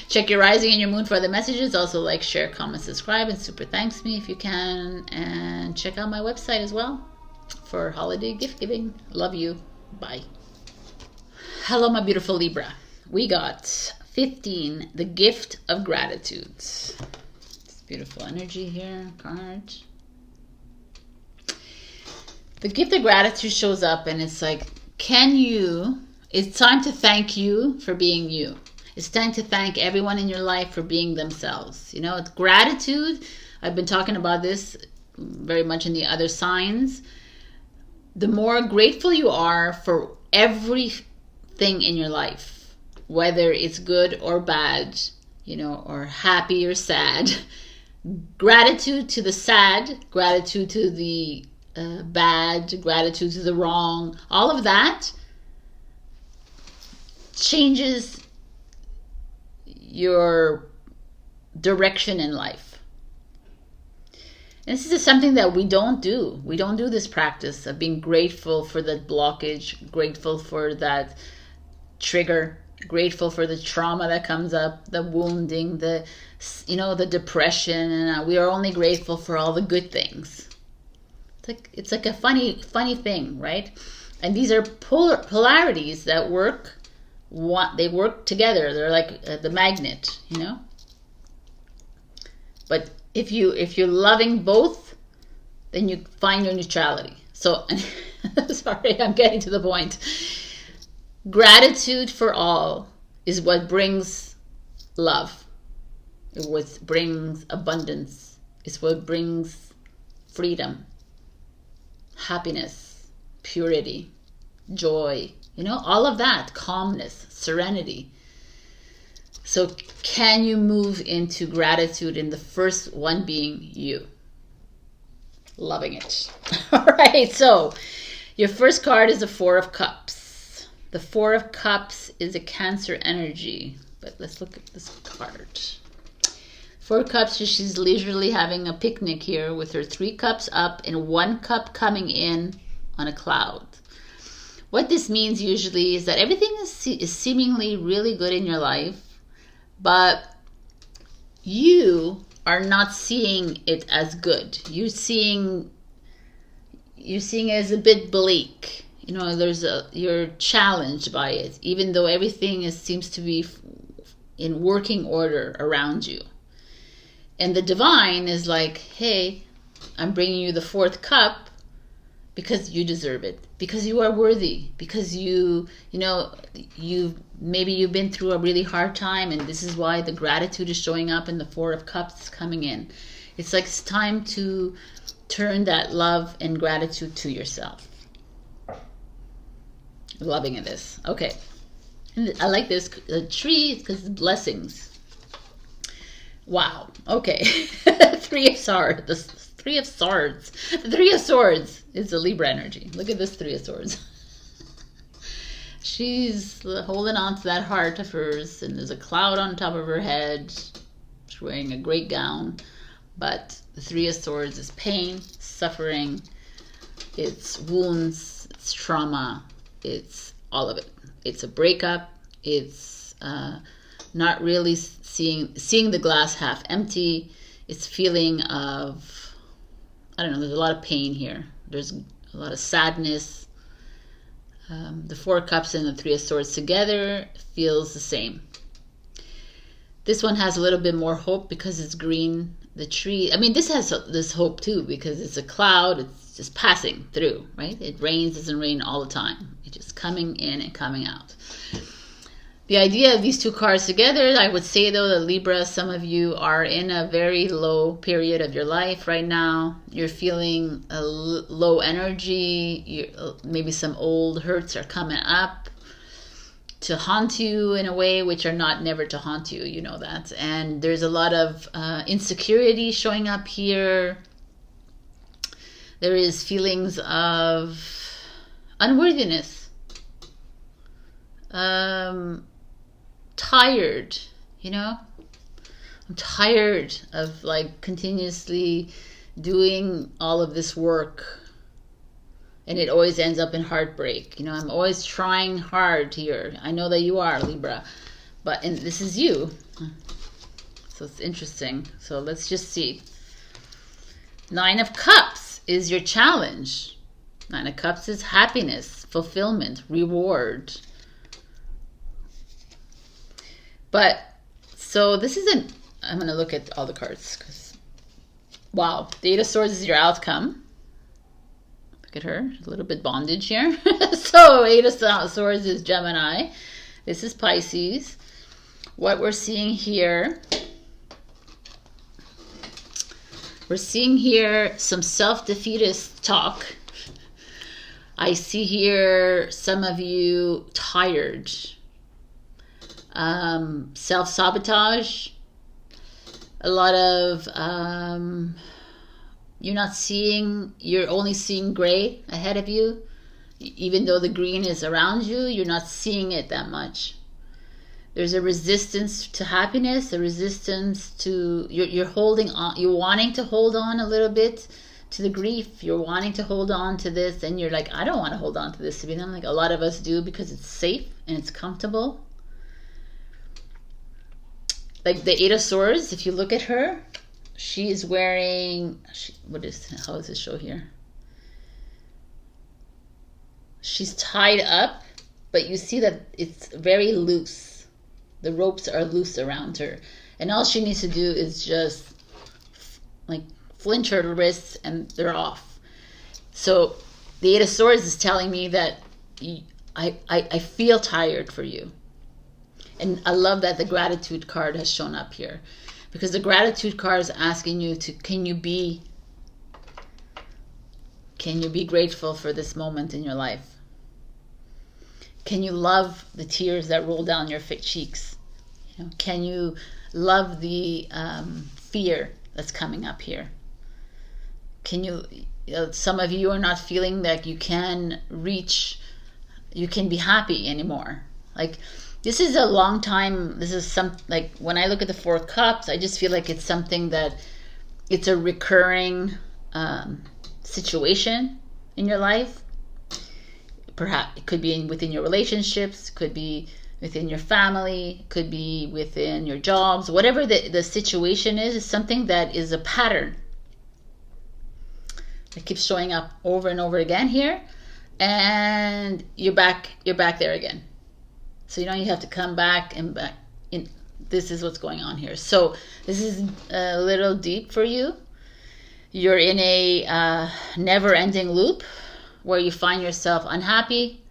Check your rising and your moon for other messages. Also like, share, comment, subscribe, and super thanks me if you can. And check out my website as well for holiday gift giving. Love you. Bye. Hello, my beautiful Libra. We got 15, the gift of gratitude. It's beautiful energy here, card. The gift of gratitude shows up and it's like, it's time to thank you for being you. It's time to thank everyone in your life for being themselves. You know, it's gratitude. I've been talking about this very much in the other signs. The more grateful you are for everything in your life, whether it's good or bad, you know, or happy or sad. Gratitude to the sad, gratitude to the bad, gratitude to the wrong, all of that changes your direction in life. And this is something that we don't do. We don't do this practice of being grateful for that blockage, grateful for that trigger, grateful for the trauma that comes up, the wounding, the depression, and we are only grateful for all the good things. It's like a funny thing, right? And these are polarities that work. They work together. They're like the magnet, you know. But if you're loving both, then you find your neutrality. So, sorry, I'm getting to the point. Gratitude for all is what brings love. It's what brings abundance. It's what brings freedom, happiness, purity, joy, you know, all of that, calmness, serenity. So can you move into gratitude, in the first one being you? Loving it. All right, so your first card is the Four of Cups. The Four of Cups is a Cancer energy, but let's look at this card. Four Cups, she's leisurely having a picnic here with her 3 cups up and 1 cup coming in on a cloud. What this means usually is that everything is seemingly really good in your life, but you are not seeing it as good. You're seeing it as a bit bleak. You know, you're challenged by it, even though everything seems to be in working order around you. And the divine is like, hey, I'm bringing you the 4th cup because you deserve it, because you are worthy, because maybe you've been through a really hard time, and this is why the gratitude is showing up and the 4 of Cups coming in. It's like it's time to turn that love and gratitude to yourself. Loving it this. Okay. And I like this tree because it's blessings. Wow. Okay. 3 of Swords. The 3 of Swords. The 3 of Swords is the Libra energy. Look at this 3 of Swords. She's holding on to that heart of hers, and there's a cloud on top of her head. She's wearing a great gown, but the 3 of Swords is pain, suffering, it's wounds, it's trauma, It's all of it. It's a breakup. It's not really seeing the glass half empty. It's feeling of, I don't know, there's a lot of pain here. There's a lot of sadness. The Four of Cups and the Three of Swords together feels the same. This one has a little bit more hope because it's green. The tree, I mean, this has this hope too because it's a cloud. It's just passing through, right? It rains, doesn't rain all the time. It's just coming in and coming out. The idea of these two cards together, I would say though, that Libra, some of you are in a very low period of your life right now. You're feeling a low energy. Maybe some old hurts are coming up to haunt you in a way, which are not never to haunt you, you know that. And there's a lot of insecurity showing up here. There is feelings of unworthiness. Tired, you know. I'm tired of like continuously doing all of this work, and it always ends up in heartbreak. You know, I'm always trying hard here. I know that you are, Libra, and this is you. So it's interesting. So let's just see. Nine of Cups is your challenge. Nine of Cups is happiness, fulfillment, reward. But, so this isn't, I'm going to look at all the cards. Because, wow, the Eight of Swords is your outcome. Look at her, a little bit bondage here. So, Eight of Swords is Gemini. This is Pisces. What we're seeing here, we're seeing here some self-defeatist talk. I see here some of you tired. Self-sabotage, a lot of you're only seeing gray ahead of you. Even though the green is around you, you're not seeing it that much. There's a resistance to happiness, a resistance to, you're holding on, you're wanting to hold on a little bit to the grief. You're wanting to hold on to this, and you're like, I don't want to hold on to this. Like a lot of us do, because it's safe and it's comfortable. Like the Eight of Swords, if you look at her, she is wearing, how does this show here? She's tied up, but you see that it's very loose. The ropes are loose around her. And all she needs to do is just like flinch her wrists and they're off. So the Eight of Swords is telling me that I feel tired for you. And I love that the gratitude card has shown up here, because the gratitude card is asking you to, can you be grateful for this moment in your life? Can you love the tears that roll down your cheeks? You know, can you love the fear that's coming up here? Can you, some of you are not feeling that you can be happy anymore. Like, this is a long time. This is like when I look at the Four of Cups, I just feel like it's something that it's a recurring situation in your life. Perhaps it could be within your relationships, could be within your family, could be within your jobs. Whatever the situation is something that is a pattern that keeps showing up over and over again here, and you're back there again. So you have to come back and back. This is what's going on here. So this is a little deep for you. You're in a never-ending loop where you find yourself unhappy.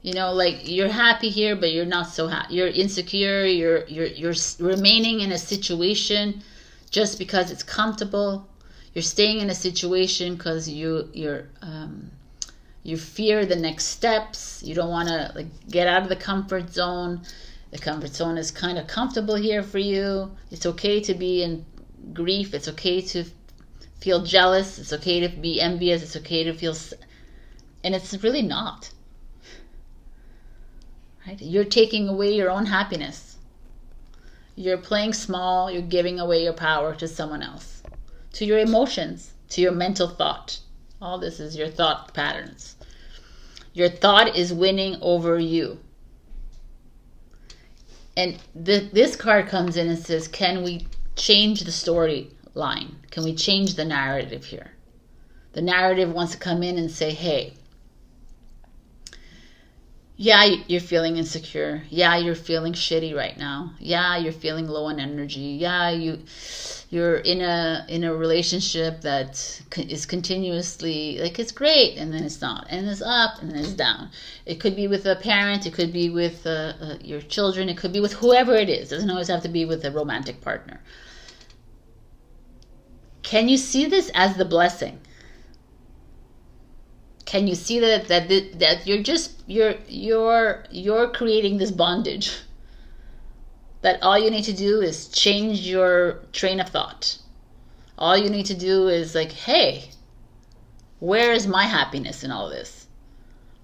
You know, like you're happy here, but you're not so happy. You're insecure. You're remaining in a situation just because it's comfortable. You're staying in a situation because you fear the next steps. You don't want to get out of the comfort zone. The comfort zone is kind of comfortable here for you. It's okay to be in grief. It's okay to feel jealous. It's okay to be envious. It's okay to feel, and it's really not. Right? You're taking away your own happiness. You're playing small. You're giving away your power to someone else, to your emotions, to your mental thought. All this is your thought patterns. Your thought is winning over you. And this card comes in and says, can we change the storyline? Can we change the narrative here? The narrative wants to come in and say, hey, yeah, you're feeling insecure. Yeah, you're feeling shitty right now. Yeah, you're feeling low on energy. Yeah, you're in a relationship that is continuously like it's great, and then it's not, and it's up, and then it's down. It could be with a parent. It could be with your children. It could be with whoever it is. It doesn't always have to be with a romantic partner. Can you see this as the blessing? Can you see that you're just you're creating this bondage? That all you need to do is change your train of thought. All you need to do is like, hey, where is my happiness in all this?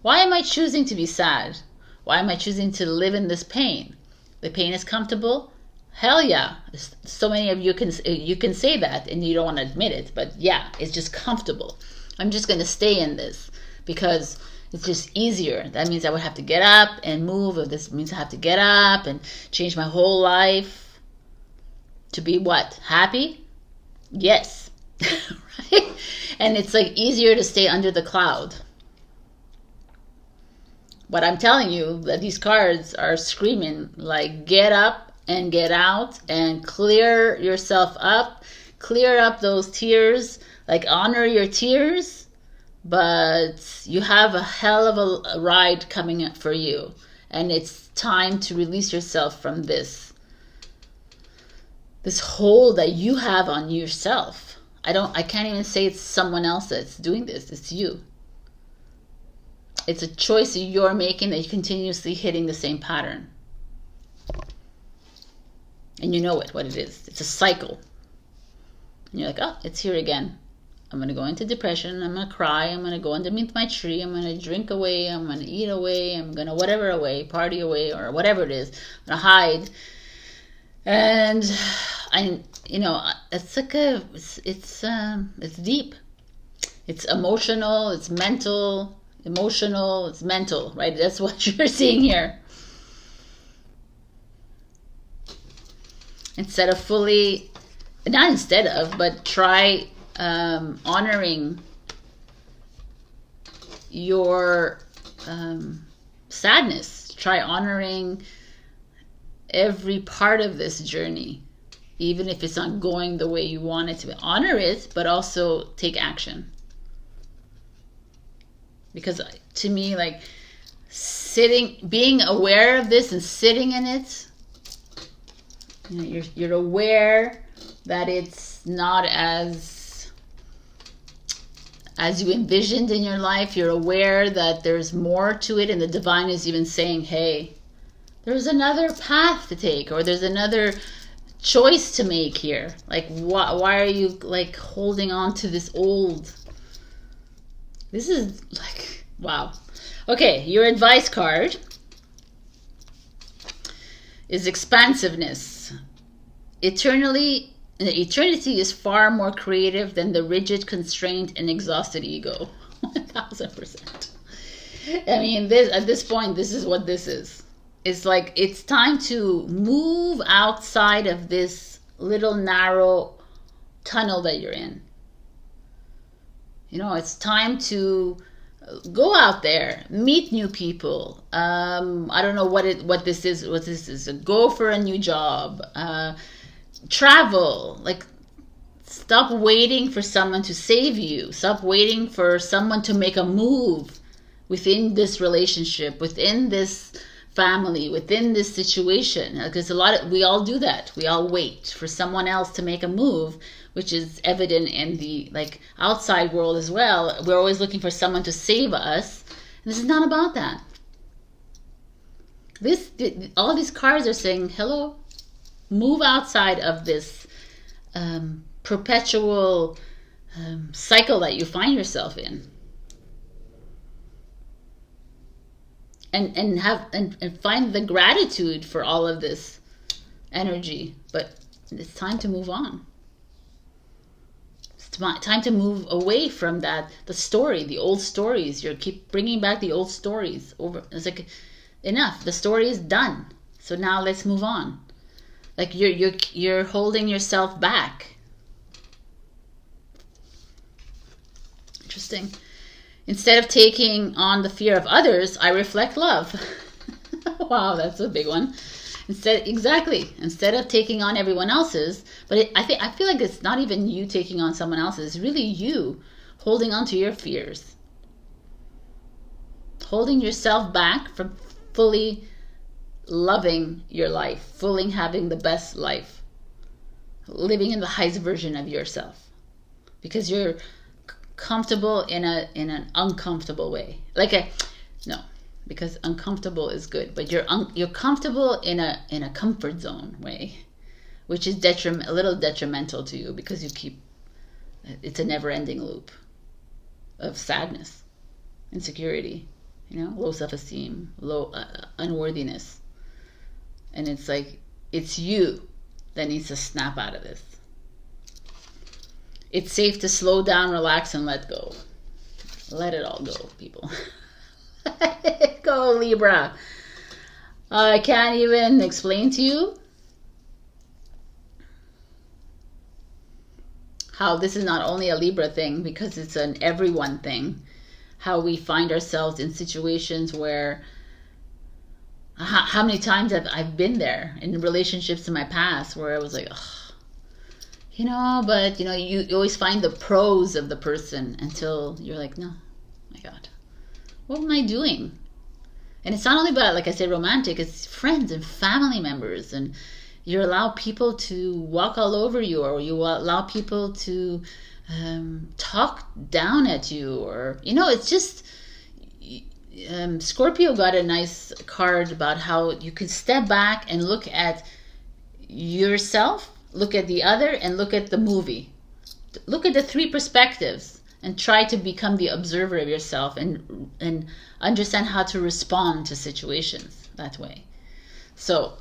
Why am I choosing to be sad? Why am I choosing to live in this pain? The pain is comfortable? Hell yeah. So many of you can say that and you don't want to admit it, but yeah, it's just comfortable. I'm just going to stay in this because it's just easier. That means I would have to get up and move. Or this means I have to get up and change my whole life to be what? Happy? Yes. Right? And it's like easier to stay under the cloud. But I'm telling you that these cards are screaming like, get up and get out and clear yourself up. Clear up those tears. Like, honor your tears, but you have a hell of a ride coming up for you. And it's time to release yourself from this hold that you have on yourself. I can't even say it's someone else that's doing this. It's you. It's a choice that you're making, that you're continuously hitting the same pattern. And you know what it is. It's a cycle. And you're like, oh, it's here again. I'm going to go into depression. I'm going to cry. I'm going to go underneath my tree. I'm going to drink away. I'm going to eat away. I'm going to whatever away, party away, or whatever it is. I'm going to hide. And it's like it's deep. It's emotional. It's mental. Emotional. It's mental, right? That's what you're seeing here. But try honoring your sadness. Try honoring every part of this journey, even if it's not going the way you want it to be. Honor it, but also take action. Because to me, like, being aware of this and sitting in it, you're aware that it's not as you envisioned in your life. You're aware that there's more to it, and the divine is even saying, hey, there's another path to take, or there's another choice to make here. Like, why are you like holding on to this old? This is like, wow. Okay, your advice card is expansiveness. Eternity is far more creative than the rigid, constrained, and exhausted ego. 1000%. I mean, at this point, this is what this is. It's like, it's time to move outside of this little narrow tunnel that you're in. It's time to go out there, meet new people. I don't know what this is. Go for a new job. Travel. Like, stop waiting for someone to save you. Stop waiting for someone to make a move within this relationship, within this family, within this situation. Because we all do that. We all wait for someone else to make a move, which is evident in the outside world as well. We're always looking for someone to save us. And this is not about that. All these cards are saying, hello, move outside of this perpetual cycle that you find yourself in. And find the gratitude for all of this energy. But it's time to move on. time to move away from that, the story, the old stories. You keep bringing back the old stories over. It's like, enough. The story is done. So now let's move on. Like you're holding yourself back. Interesting. Instead of taking on the fear of others, I reflect love. Wow, that's a big one. Instead of taking on everyone else's, but I feel like it's not even you taking on someone else's. It's really you holding on to your fears, holding yourself back from fully loving your life, fully having the best life, living in the highest version of yourself, because you're comfortable in an uncomfortable way. Because uncomfortable is good, but you're comfortable in a comfort zone way, which is a little detrimental to you, because it's a never-ending loop of sadness, insecurity, low self-esteem, low unworthiness. And it's like, it's you that needs to snap out of this. It's safe to slow down, relax, and let go. Let it all go, people. Let it go, Libra. I can't even explain to you how this is not only a Libra thing, because it's an everyone thing. How we find ourselves in situations where, how many times I've been there in relationships in my past where I was like, but you always find the pros of the person until you're like, no, my God, what am I doing? And it's not only about, like I said, romantic, it's friends and family members, and you allow people to walk all over you, or you allow people to talk down at you, or it's just Scorpio got a nice card about how you can step back and look at yourself, look at the other, and look at the movie. Look at the three perspectives and try to become the observer of yourself and understand how to respond to situations that way. So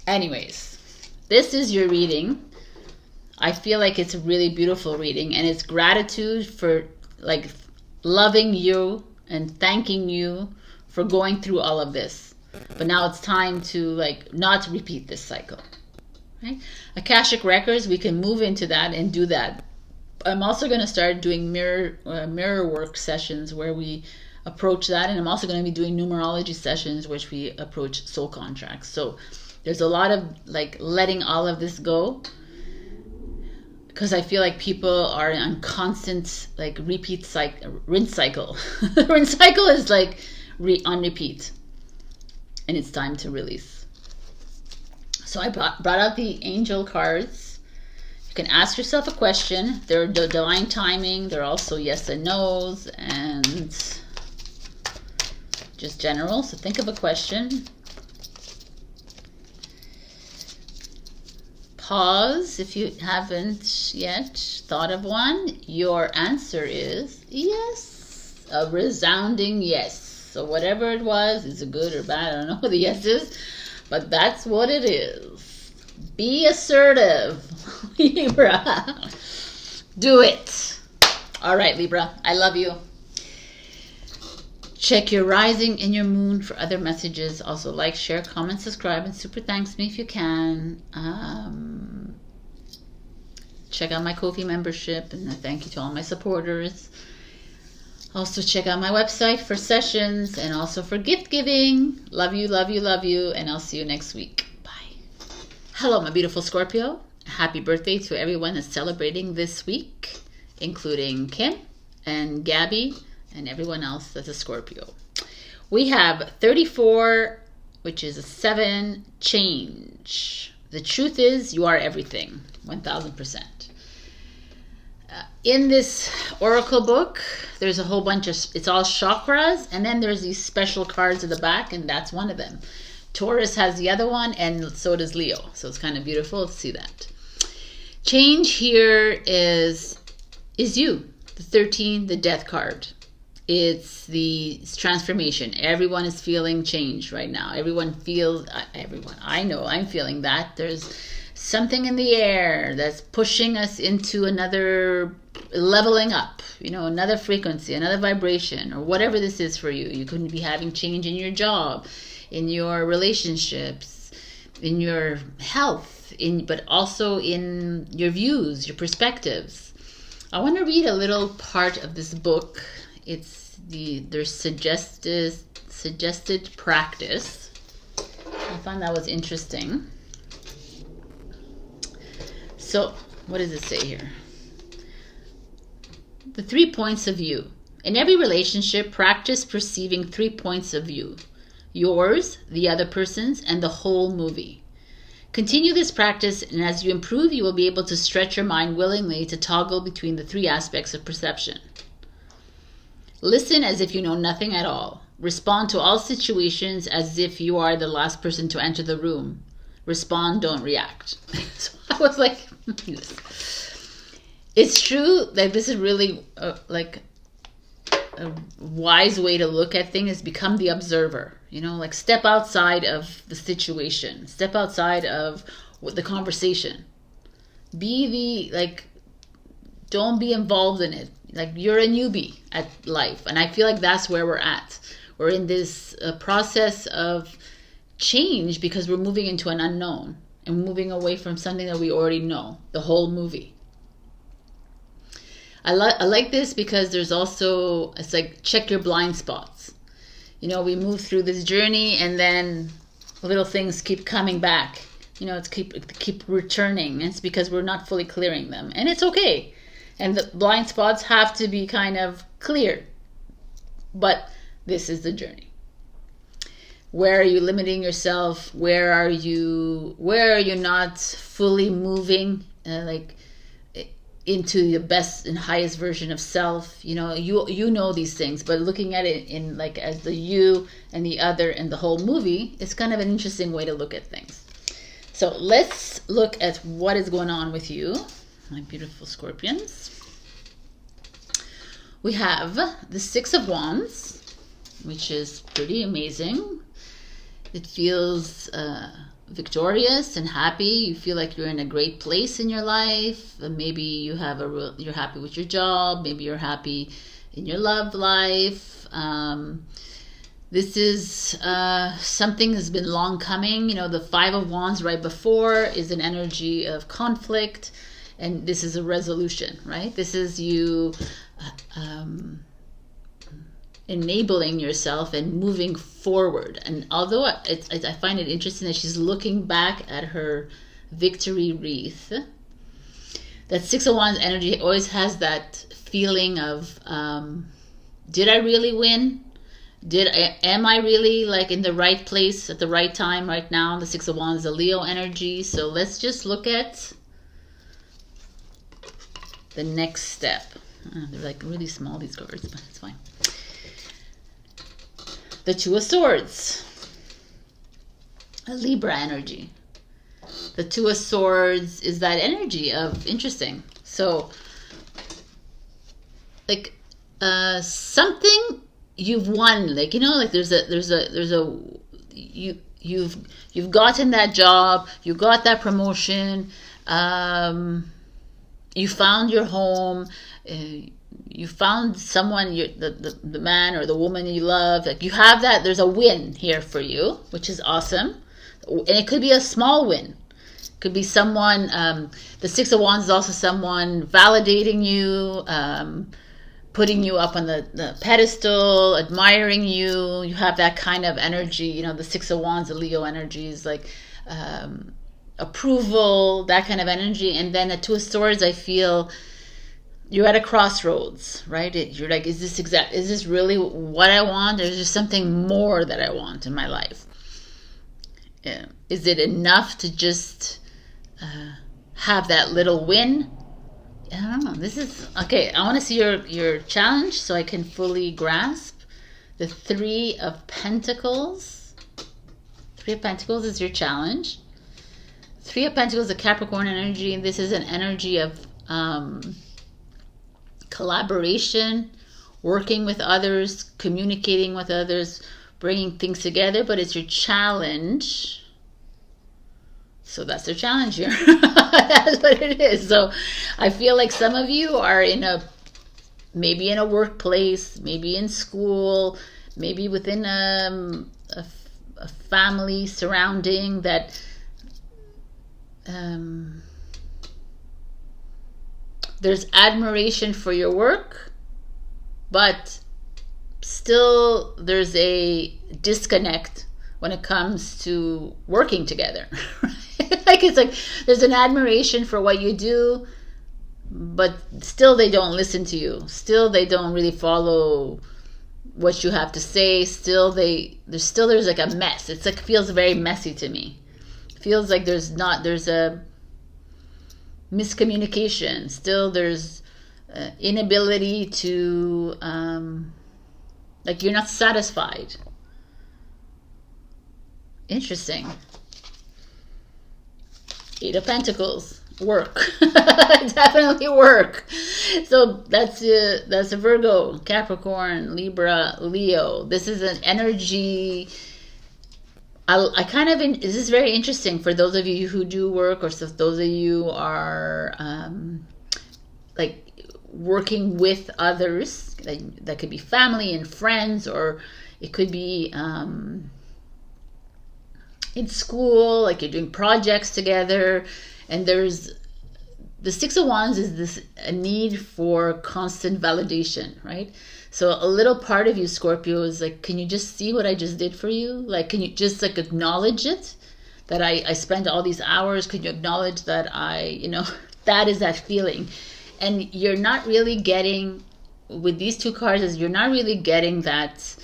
anyways, this is your reading. I feel like it's a really beautiful reading, and it's gratitude for like loving you and thanking you for going through all of this. But now it's time to not repeat this cycle. Right? Akashic records, we can move into that and do that. I'm also going to start doing mirror work sessions where we approach that, and I'm also going to be doing numerology sessions which we approach soul contracts. So there's a lot of letting all of this go, because I feel like people are on constant repeat cycle, rinse cycle. The rinse cycle is on repeat, and it's time to release. So I brought out the angel cards. You can ask yourself a question. They're the divine timing. They're also yes and no's, and just general. So think of a question. Pause if you haven't yet thought of one. Your answer is yes. A resounding yes. So whatever it was, is it good or bad? I don't know what the yes is, but that's what it is. Be assertive, Libra. Do it. All right, Libra, I love you. Check your rising and your moon for other messages. Also like, share, comment, subscribe, and super thanks me if you can. Check out my Ko-fi membership, and a thank you to all my supporters. Also check out my website for sessions and also for gift giving. Love you, love you, love you, and I'll see you next week. Bye. Hello, my beautiful Scorpio. Happy birthday to everyone that's celebrating this week, including Kim and Gabby and everyone else that's a Scorpio. We have 34, which is a 7, change. The truth is, you are everything, 1000%. In this oracle book, there's a whole bunch of, it's all chakras, and then there's these special cards at the back, and that's one of them. Taurus has the other one, and so does Leo. So it's kind of beautiful to see that. Change here is you, the 13, the death card. It's the transformation. Everyone is feeling change right now. Everyone, I know I'm feeling that. There's something in the air that's pushing us into another leveling up, you know, another frequency, another vibration, or whatever this is for you. You could be having change in your job, in your relationships, in your health, but also in your views, your perspectives. I want to read a little part of this book. It's their suggested practice. I found that was interesting. So, what does it say here? The 3 points of view. In every relationship, practice perceiving 3 points of view. Yours, the other person's, and the whole movie. Continue this practice, and as you improve, you will be able to stretch your mind willingly to toggle between the 3 aspects of perception. Listen as if you know nothing at all. Respond to all situations as if you are the last person to enter the room. Respond, don't react. So I was like, it's true that this is really like a wise way to look at things, is become the observer. You know, like step outside of the situation, step outside of the conversation. Be the, like, don't be involved in it. Like, you're a newbie at life. And I feel like that's where we're at. We're in this process of change because we're moving into an unknown and moving away from something that we already know, the whole movie. I like this because there's also, it's like, check your blind spots. You know, we move through this journey and then little things keep coming back. You know, it's keep returning. It's because we're not fully clearing them. And it's okay. And the blind spots have to be kind of cleared. But this is the journey. Where are you limiting yourself? Where are you not fully moving like into the best and highest version of self? You know, you know these things, but looking at it in, like, as the you and the other and the whole movie, it's kind of an interesting way to look at things. So let's look at what is going on with you, my beautiful Scorpions. We have the 6 of Wands, which is pretty amazing. It feels victorious and happy. You feel like you're in a great place in your life. Maybe you have you're happy with your job. Maybe you're happy in your love life. This is something that's been long coming. You know, the 5 of Wands right before is an energy of conflict, and this is a resolution, right? This is you enabling yourself and moving forward. And although I find it interesting that she's looking back at her victory wreath, that 6 of Wands energy always has that feeling of, did I really win? Am I really, like, in the right place at the right time right now? The 6 of Wands is a Leo energy. So let's just look at the next step. They're like really small, these cards, but it's fine. The 2 of Swords, a Libra energy. The 2 of Swords is that energy of interesting. So, like, something you've won, like, you know, like you've gotten that job, you got that promotion, you found your home, you found someone, the man or the woman you love. Like, you have that. There's a win here for you, which is awesome. And it could be a small win. It could be someone, the 6 of Wands is also someone validating you, putting you up on the pedestal, admiring you. You have that kind of energy. You know, the 6 of Wands, the Leo energy is like approval, that kind of energy. And then the 2 of Swords, I feel you're at a crossroads, right? You're like, is this really what I want? Or is there something more that I want in my life? Is it enough to just have that little win? I don't know. This is okay. I want to see your challenge so I can fully grasp. The 3 of Pentacles. 3 of Pentacles is your challenge. 3 of Pentacles is a Capricorn energy, and this is an energy of collaboration, working with others, communicating with others, bringing things together. But it's your challenge So that's their challenge here. That's what it is. So I feel like some of you are maybe in a workplace, maybe in school, maybe within a family surrounding that there's admiration for your work, but still there's a disconnect when it comes to working together. Like it's like there's an admiration for what you do, but still they don't listen to you. Still they don't really follow what you have to say. Still there's like a mess. It's like feels very messy to me. Feels like there's a miscommunication. Still there's inability to like you're not satisfied. Interesting. 8 of Pentacles. Work. Definitely work. So that's a Virgo, Capricorn, Libra, Leo. This is an energy. This is very interesting for those of you who do work, or so those of you are like working with others. That could be family and friends, or it could be in school, like you're doing projects together, and there's the 6 of Wands is a need for constant validation, right? So a little part of you, Scorpio, is like, can you just see what I just did for you? Like, can you just like acknowledge it? That I spent all these hours. Can you acknowledge that that is that feeling? And you're not really getting, with these 2 cards, you're not really getting that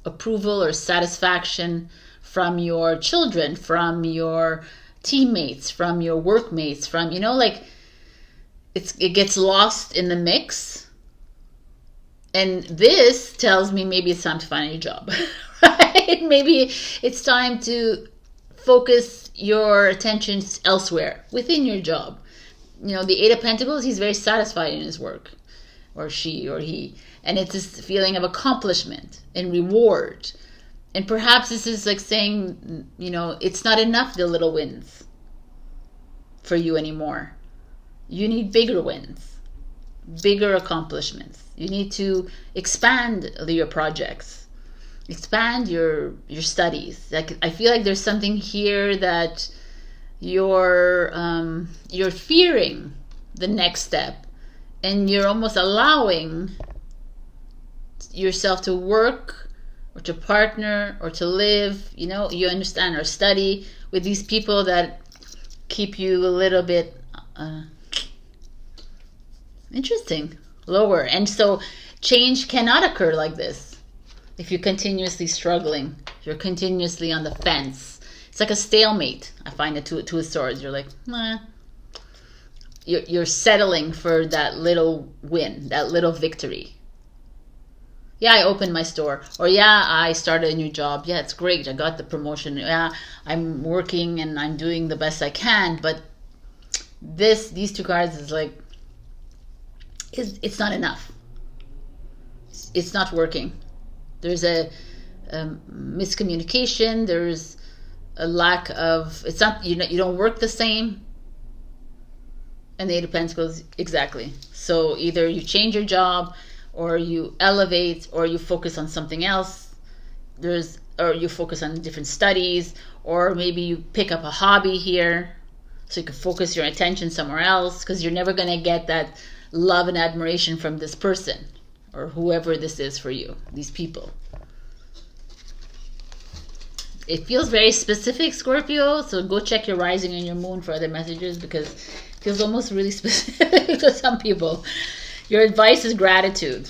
approval or satisfaction from your children, from your teammates, from your workmates, from like it gets lost in the mix. And this tells me maybe it's time to find a new job. Right? Maybe it's time to focus your attention elsewhere within your job. The 8 of Pentacles, he's very satisfied in his work, or she or he, and it's this feeling of accomplishment and reward. And perhaps this is like saying, it's not enough, the little wins for you anymore. You need bigger wins, bigger accomplishments. You need to expand your projects, expand your studies. Like I feel like there's something here that you're fearing the next step, and you're almost allowing yourself to work or to partner or to live, you understand, or study with these people that keep you a little bit interesting, lower. And so change cannot occur like this if you're continuously struggling, if you're continuously on the fence. It's like a stalemate. I find it Two of Swords. You're like, you're settling for that little win, that little victory. Yeah, I opened my store. Or yeah, I started a new job. Yeah, it's great. I got the promotion. Yeah, I'm working and I'm doing the best I can. But these 2 cards is like, it's not enough. It's not working. There's a miscommunication. There's a lack of, it's not, you don't work the same. And the 8 of Pentacles, exactly. So either you change your job, or you elevate, or you focus on something else. Or you focus on different studies, or maybe you pick up a hobby here so you can focus your attention somewhere else, because you're never going to get that love and admiration from this person or whoever this is for you, these people. It feels very specific, Scorpio, so go check your rising and your moon for other messages, because it feels almost really specific to some people. Your advice is gratitude.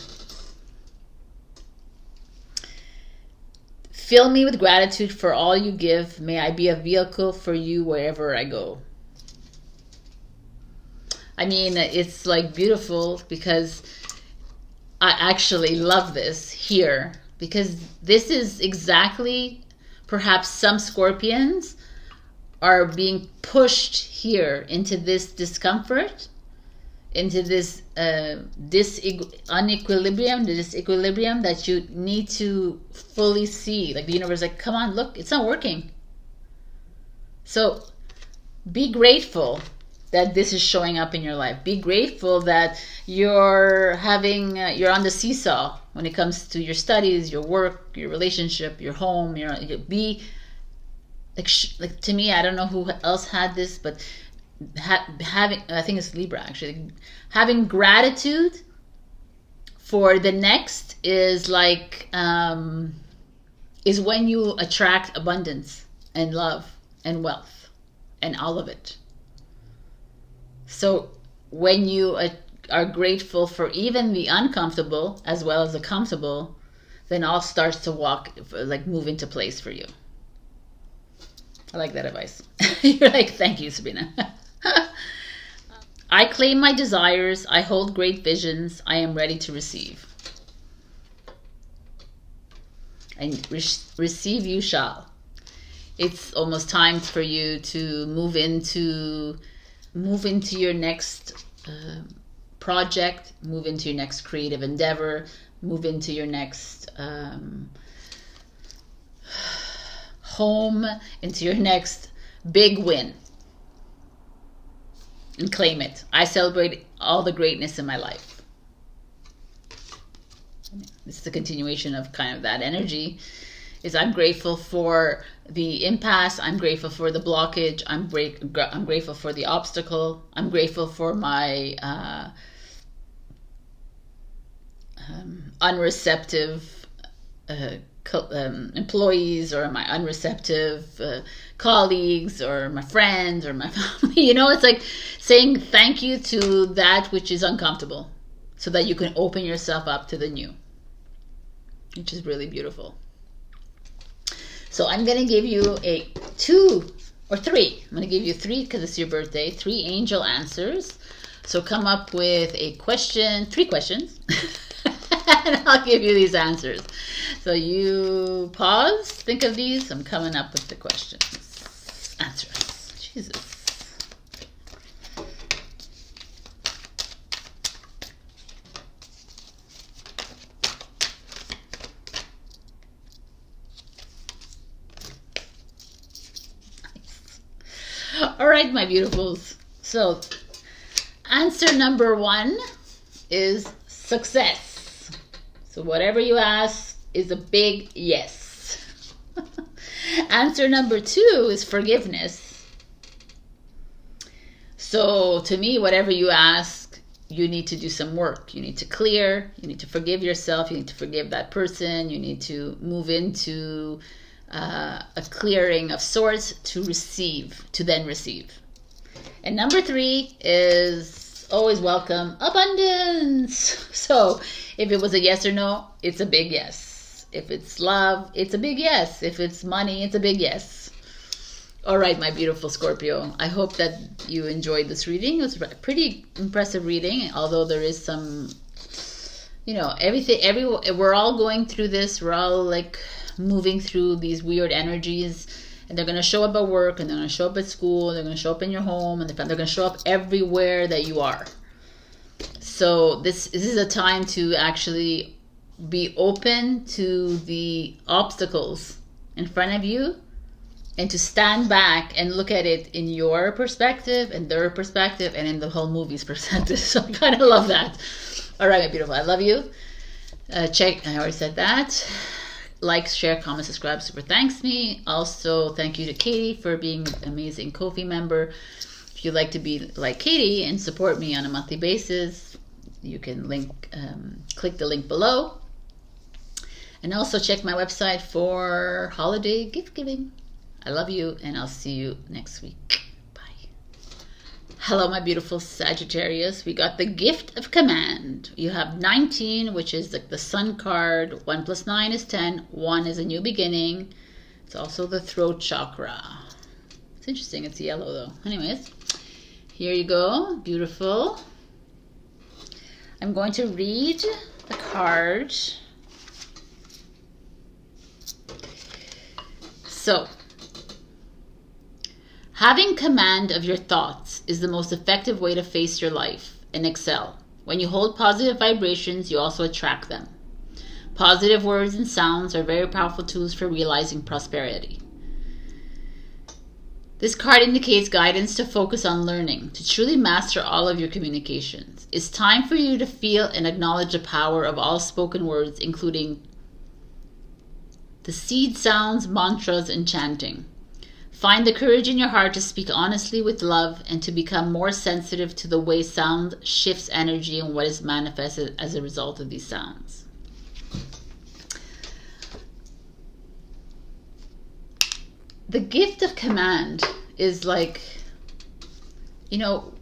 Fill me with gratitude for all you give. May I be a vehicle for you wherever I go. I mean, it's like beautiful, because I actually love this here, because this is exactly, perhaps some Scorpions are being pushed here into this discomfort, into this disequilibrium that you need to fully see. Like the universe is like, come on, look, it's not working. So be grateful that this is showing up in your life. Be grateful that you're you're on the seesaw when it comes to your studies, your work, your relationship, your home. Be like to me, I don't know who else had this, but having, I think it's Libra actually, having gratitude for the next is like is when you attract abundance and love and wealth and all of it. So when you are grateful for even the uncomfortable as well as the comfortable, then all starts to move into place for you. I like that advice. You're like, thank you, Sabrina. I claim my desires. I hold great visions. I am ready to receive. And receive you shall. It's almost time for you to move into your next project, move into your next creative endeavor, move into your next home, into your next big win. And claim it. I celebrate all the greatness in my life. This is a continuation of kind of that energy. I'm grateful for the impasse. I'm grateful for the blockage. I'm grateful for the obstacle. I'm grateful for my unreceptive employees, or my unreceptive colleagues, or my friends, or my family. It's like saying thank you to that which is uncomfortable so that you can open yourself up to the new, which is really beautiful. So I'm going to give you I'm going to give you 3 because it's your birthday, 3 angel answers. So come up with 3 questions, and I'll give you these answers. So you pause, think of these. I'm coming up with the answers. Jesus. All right, my beautifuls. So answer number 1 is success. So whatever you ask is a big yes. Answer number 2 is forgiveness. So to me, whatever you ask, you need to do some work. You need to clear. You need to forgive yourself. You need to forgive that person. You need to move into a clearing of sorts to then receive. And number 3 is always welcome abundance. So if it was a yes or no, it's a big yes. If it's love, it's a big yes. If it's money, it's a big yes. All right, my beautiful Scorpio. I hope that you enjoyed this reading. It was a pretty impressive reading, although there is some, we're all going through this. We're all like moving through these weird energies, and they're going to show up at work, and they're going to show up at school, they're going to show up in your home, and they're going to show up everywhere that you are. So this is a time to actually be open to the obstacles in front of you, and to stand back and look at it in your perspective and their perspective and in the whole movie's perspective. So I kind of love that. All right, my beautiful, I love you. I already said that. Like, share, comment, subscribe, super thanks me. Also, thank you to Katie for being an amazing Ko-fi member. If you'd like to be like Katie and support me on a monthly basis, you can click the link below. And also check my website for holiday gift giving. I love you, and I'll see you next week. Bye. Hello, my beautiful Sagittarius. We got the gift of command. You have 19, which is the Sun card. 1 + 9 is 10. 1 is a new beginning. It's also the throat chakra. It's interesting. It's yellow, though. Anyways, here you go. Beautiful. I'm going to read the card. So, having command of your thoughts is the most effective way to face your life and excel. When you hold positive vibrations, you also attract them. Positive words and sounds are very powerful tools for realizing prosperity. This card indicates guidance to focus on learning, to truly master all of your communications. It's time for you to feel and acknowledge the power of all spoken words, including the seed sounds, mantras, and chanting. Find the courage in your heart to speak honestly with love and to become more sensitive to the way sound shifts energy and what is manifested as a result of these sounds. The gift of command is like, you know,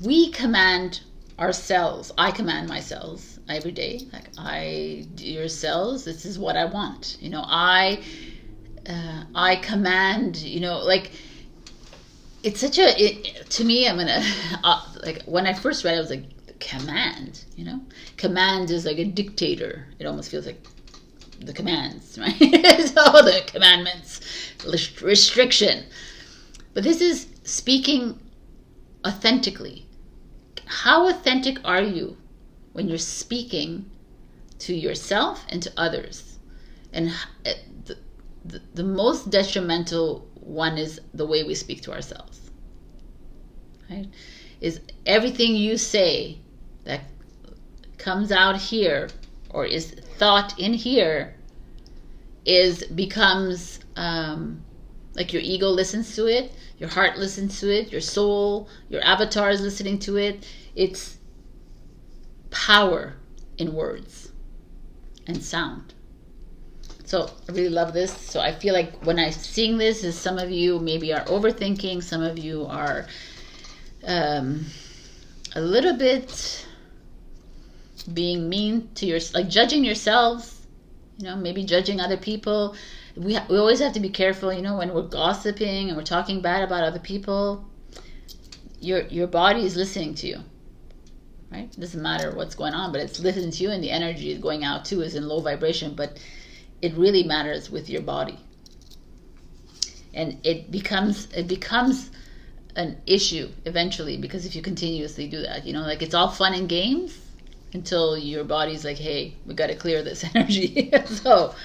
we command ourselves. I command myself every day. Like, dear cells, this is what I want. You know, I command, you know, like, it's such a, to me, I'm gonna, like, when I first read it, I was like, command, you know? Command is like a dictator. It almost feels like the commands, right? So the commandments, restriction. But this is speaking authentically. How authentic are you when you're speaking to yourself and to others? And the most detrimental one is the way we speak to ourselves, right? Is everything you say that comes out here or is thought in here becomes like your ego listens to it, your heart listens to it, your soul, your avatar is listening to it. It's power in words and sound. So I really love this. So I feel like when I'm seeing this, is some of you maybe are overthinking, some of you are a little bit being mean to like judging yourselves, you know, maybe judging other people. We always have to be careful, you know, when we're gossiping and we're talking bad about other people. Your body is listening to you, right? It doesn't matter what's going on, but it's listening to you, and the energy is going out too, is in low vibration. But it really matters with your body, and it becomes an issue eventually, because if you continuously do that, you know, like, it's all fun and games until your body's like, hey, we got to clear this energy. So,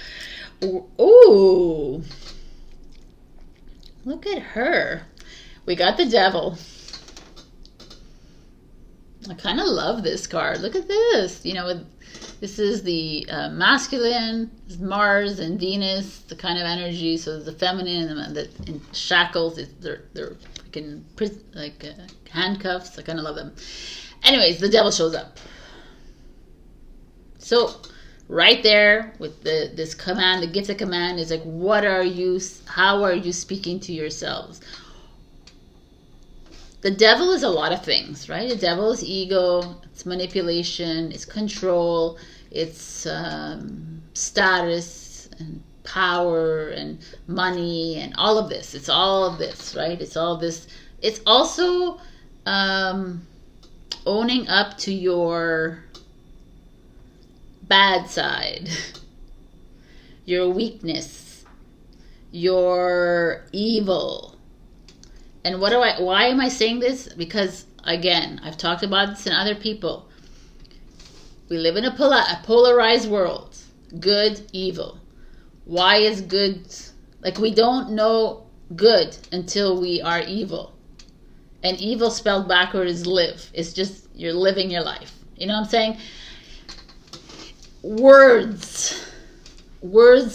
ooh, look at her. We got the devil. I kind of love this card. Look at this. You know, this is the masculine, Mars and Venus, the kind of energy. So the feminine and the in shackles. They're freaking like handcuffs. I kind of love them. Anyways, the devil shows up. So right there with this command, the gift of command is like, how are you speaking to yourselves? The devil is a lot of things, right? The devil is ego, it's manipulation, it's control, it's status and power and money and all of this. It's all of this, right? It's all this. It's also owning up to your bad side, your weakness, your evil. And why am I saying this? Because, again, I've talked about this in other people. We live in a polarized world. Good, evil. Why is good? Like, we don't know good until we are evil. And evil spelled backward is live. It's just, you're living your life. You know what I'm saying? Words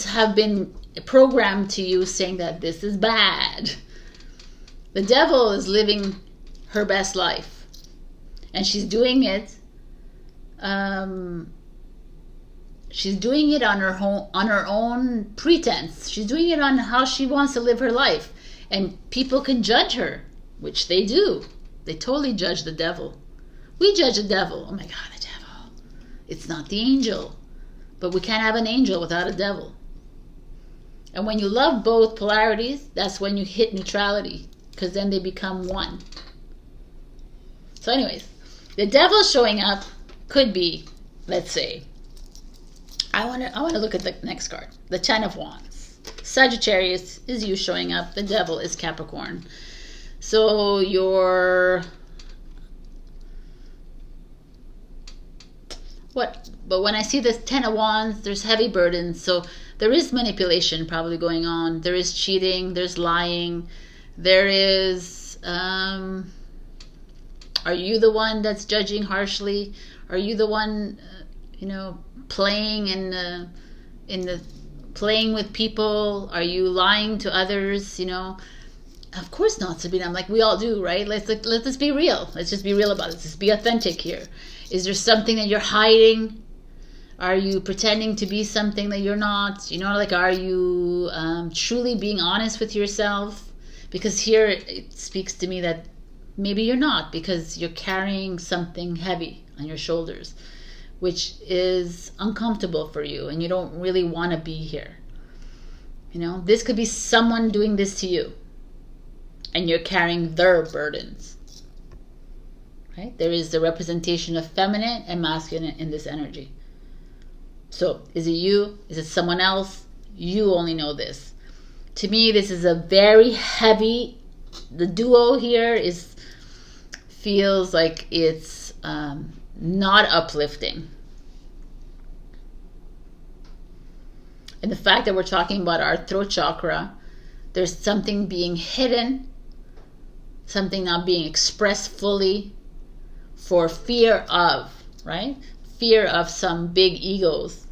have been programmed to you saying that this is bad. The devil is living her best life, and she's doing it. She's doing it on her own pretense. She's doing it on how she wants to live her life, and people can judge her, which they do. They totally judge the devil. We judge the devil. Oh my God, the devil! It's not the angel, but we can't have an angel without a devil. And when you love both polarities, that's when you hit neutrality. Because then they become one. So anyways, the devil showing up could be, let's say, I want to look at the next card, the 10 of Wands. Sagittarius is you showing up. The devil is Capricorn. So your But when I see this 10 of Wands, there's heavy burdens. So there is manipulation probably going on. There is cheating. There's lying. There is, are you the one that's judging harshly? Are you the one, playing playing with people? Are you lying to others? Of course not, Sabrina. I'm like, we all do, right? Let's be real. Let's just be real about it. Let's be authentic here. Is there something that you're hiding? Are you pretending to be something that you're not? Are you truly being honest with yourself? Because here it speaks to me that maybe you're not, because you're carrying something heavy on your shoulders, which is uncomfortable for you, and you don't really want to be here. This could be someone doing this to you, and you're carrying their burdens. Right? There is the representation of feminine and masculine in this energy. So, is it you? Is it someone else? You only know this. To me, this is a very heavy. The duo here feels like it's not uplifting. And the fact that we're talking about our throat chakra, there's something being hidden, something not being expressed fully, for fear of, right? Fear of some big egos.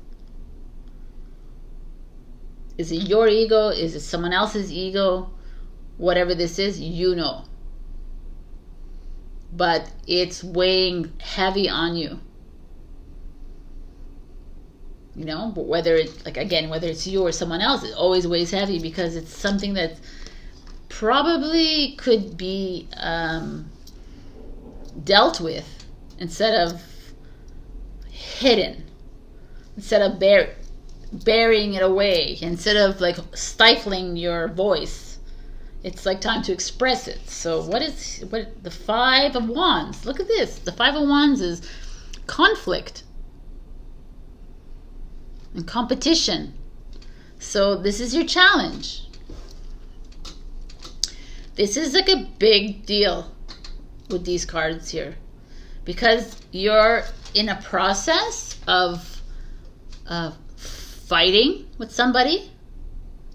Is it your ego? Is it someone else's ego? Whatever this is, But it's weighing heavy on you. But whether it's you or someone else, it always weighs heavy, because it's something that probably could be dealt with instead of hidden, instead of burying it away, instead of stifling your voice. It's time to express it. So what the 5 of Wands? Look at this. The 5 of Wands is conflict and competition. So this is your challenge. This is a big deal with these cards here, because you're in a process of fighting with somebody,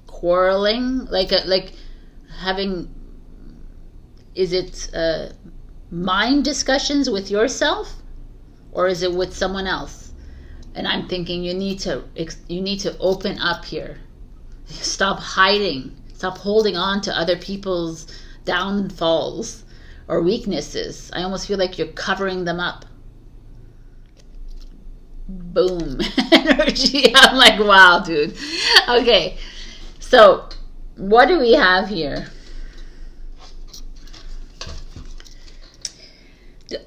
quarreling, having, is it mind discussions with yourself, or is it with someone else? And I'm thinking you need to open up here. Stop hiding. Stop holding on to other people's downfalls or weaknesses. I almost feel like you're covering them up. Boom. Energy. I'm like, wow, dude. Okay. So, what do we have here?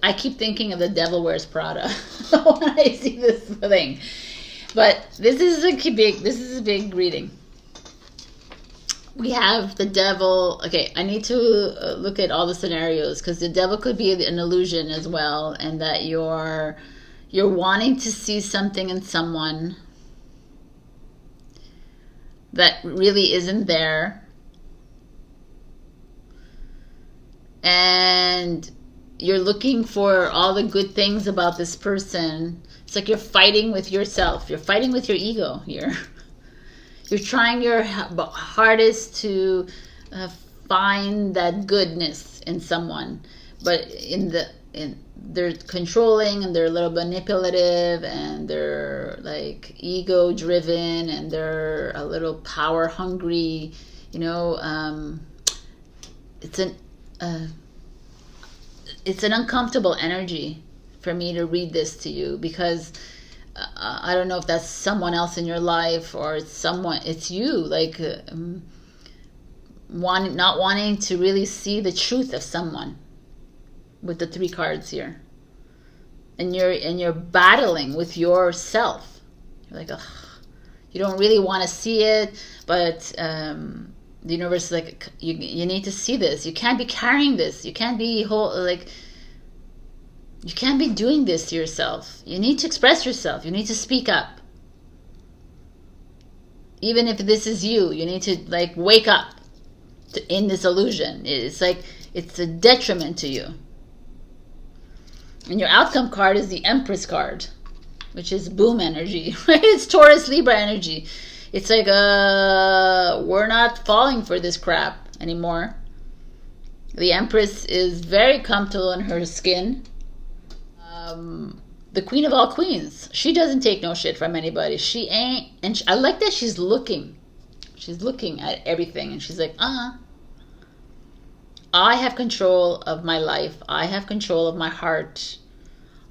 I keep thinking of The Devil Wears Prada when I see this thing. But this is a big reading. We have the devil. Okay, I need to look at all the scenarios, because the devil could be an illusion as well, and that you're wanting to see something in someone that really isn't there, and you're looking for all the good things about this person. It's like you're fighting with yourself. You're fighting with your ego here. You're trying your hardest to find that goodness in someone, but they're controlling, and they're a little manipulative, and they're ego driven, and they're a little power hungry. It's an uncomfortable energy for me to read this to you, because I don't know if that's someone else in your life, or it's you, not wanting to really see the truth of someone with the 3 cards here. And you're battling with yourself. You're like, ugh, you don't really want to see it, but the universe is like, you need to see this. You can't be carrying this. You can't be you can't be doing this to yourself. You need to express yourself. You need to speak up. Even if this is you need to wake up in this illusion. It's it's a detriment to you. And your outcome card is the Empress card. which is boom energy, right? It's Taurus Libra energy. It's like, we're not falling for this crap anymore. The Empress is very comfortable in her skin. The Queen of all queens. She doesn't take no shit from anybody. She ain't, and I like that she's looking. She's looking at everything, and she's like, I have control of my life. I have control of my heart.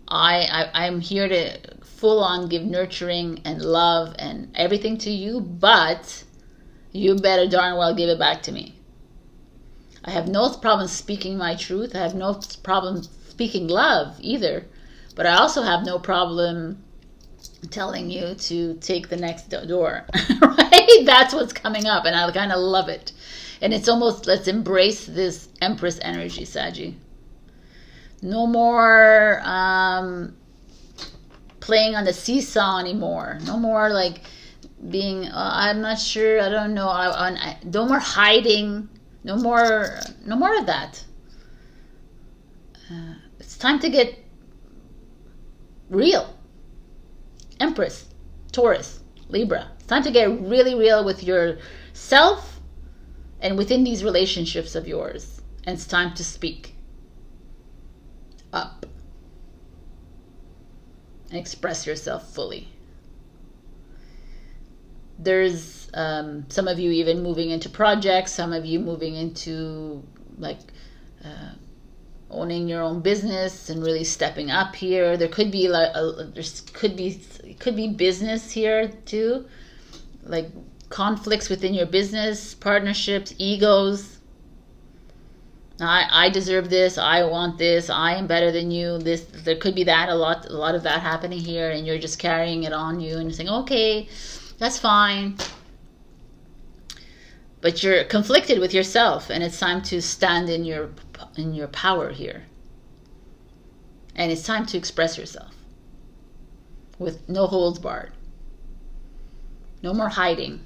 I'm here to full on give nurturing and love and everything to you, but you better darn well give it back to me. I have no problem speaking my truth. I have no problem speaking love either, but I also have no problem telling you to take the next door, right? That's what's coming up, and I kind of love it. And it's almost, let's embrace this Empress energy, Saggy. No more playing on the seesaw anymore. No more like being, I'm not sure, I don't know. No more hiding. No more of that. It's time to get real. Empress, Taurus, Libra. It's time to get really real with yourself and within these relationships of yours. And it's time to speak up and express yourself fully. There's some of you even moving into projects, some of you moving into like owning your own business and really stepping up here. There could be like could be business here too, like conflicts within your business, partnerships, egos. I deserve this. I want this. I am better than you. This, there could be that a lot of that happening here, and you're just carrying it on you and saying, okay, that's fine. But you're conflicted with yourself, and it's time to stand in your power here. And it's time to express yourself with no holds barred. No more hiding.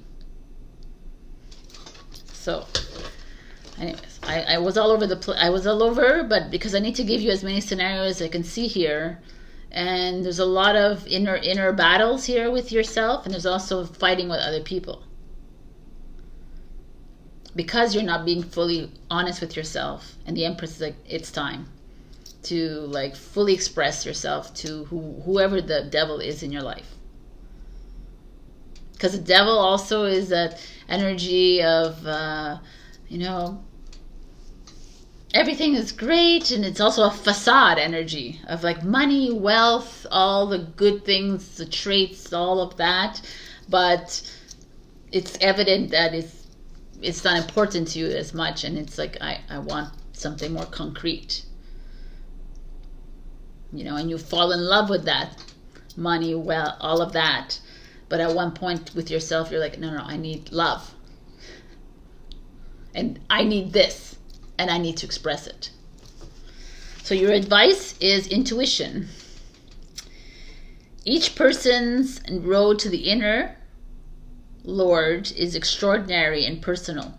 So, anyways, I was all over I was all over, but because I need to give you as many scenarios as I can see here, and there's a lot of inner battles here with yourself, and there's also fighting with other people. Because you're not being fully honest with yourself, and the Empress is like, it's time to like fully express yourself to whoever the devil is in your life. Because the devil also is that energy of, everything is great, and it's also a facade energy of like money, wealth, all the good things, the traits, all of that. But it's evident that it's not important to you as much, and it's like, I want something more concrete. And you fall in love with that money, well, all of that. But at one point with yourself, you're like, no, I need love. And I need this, and I need to express it. So your advice is intuition. Each person's road to the inner Lord is extraordinary and personal.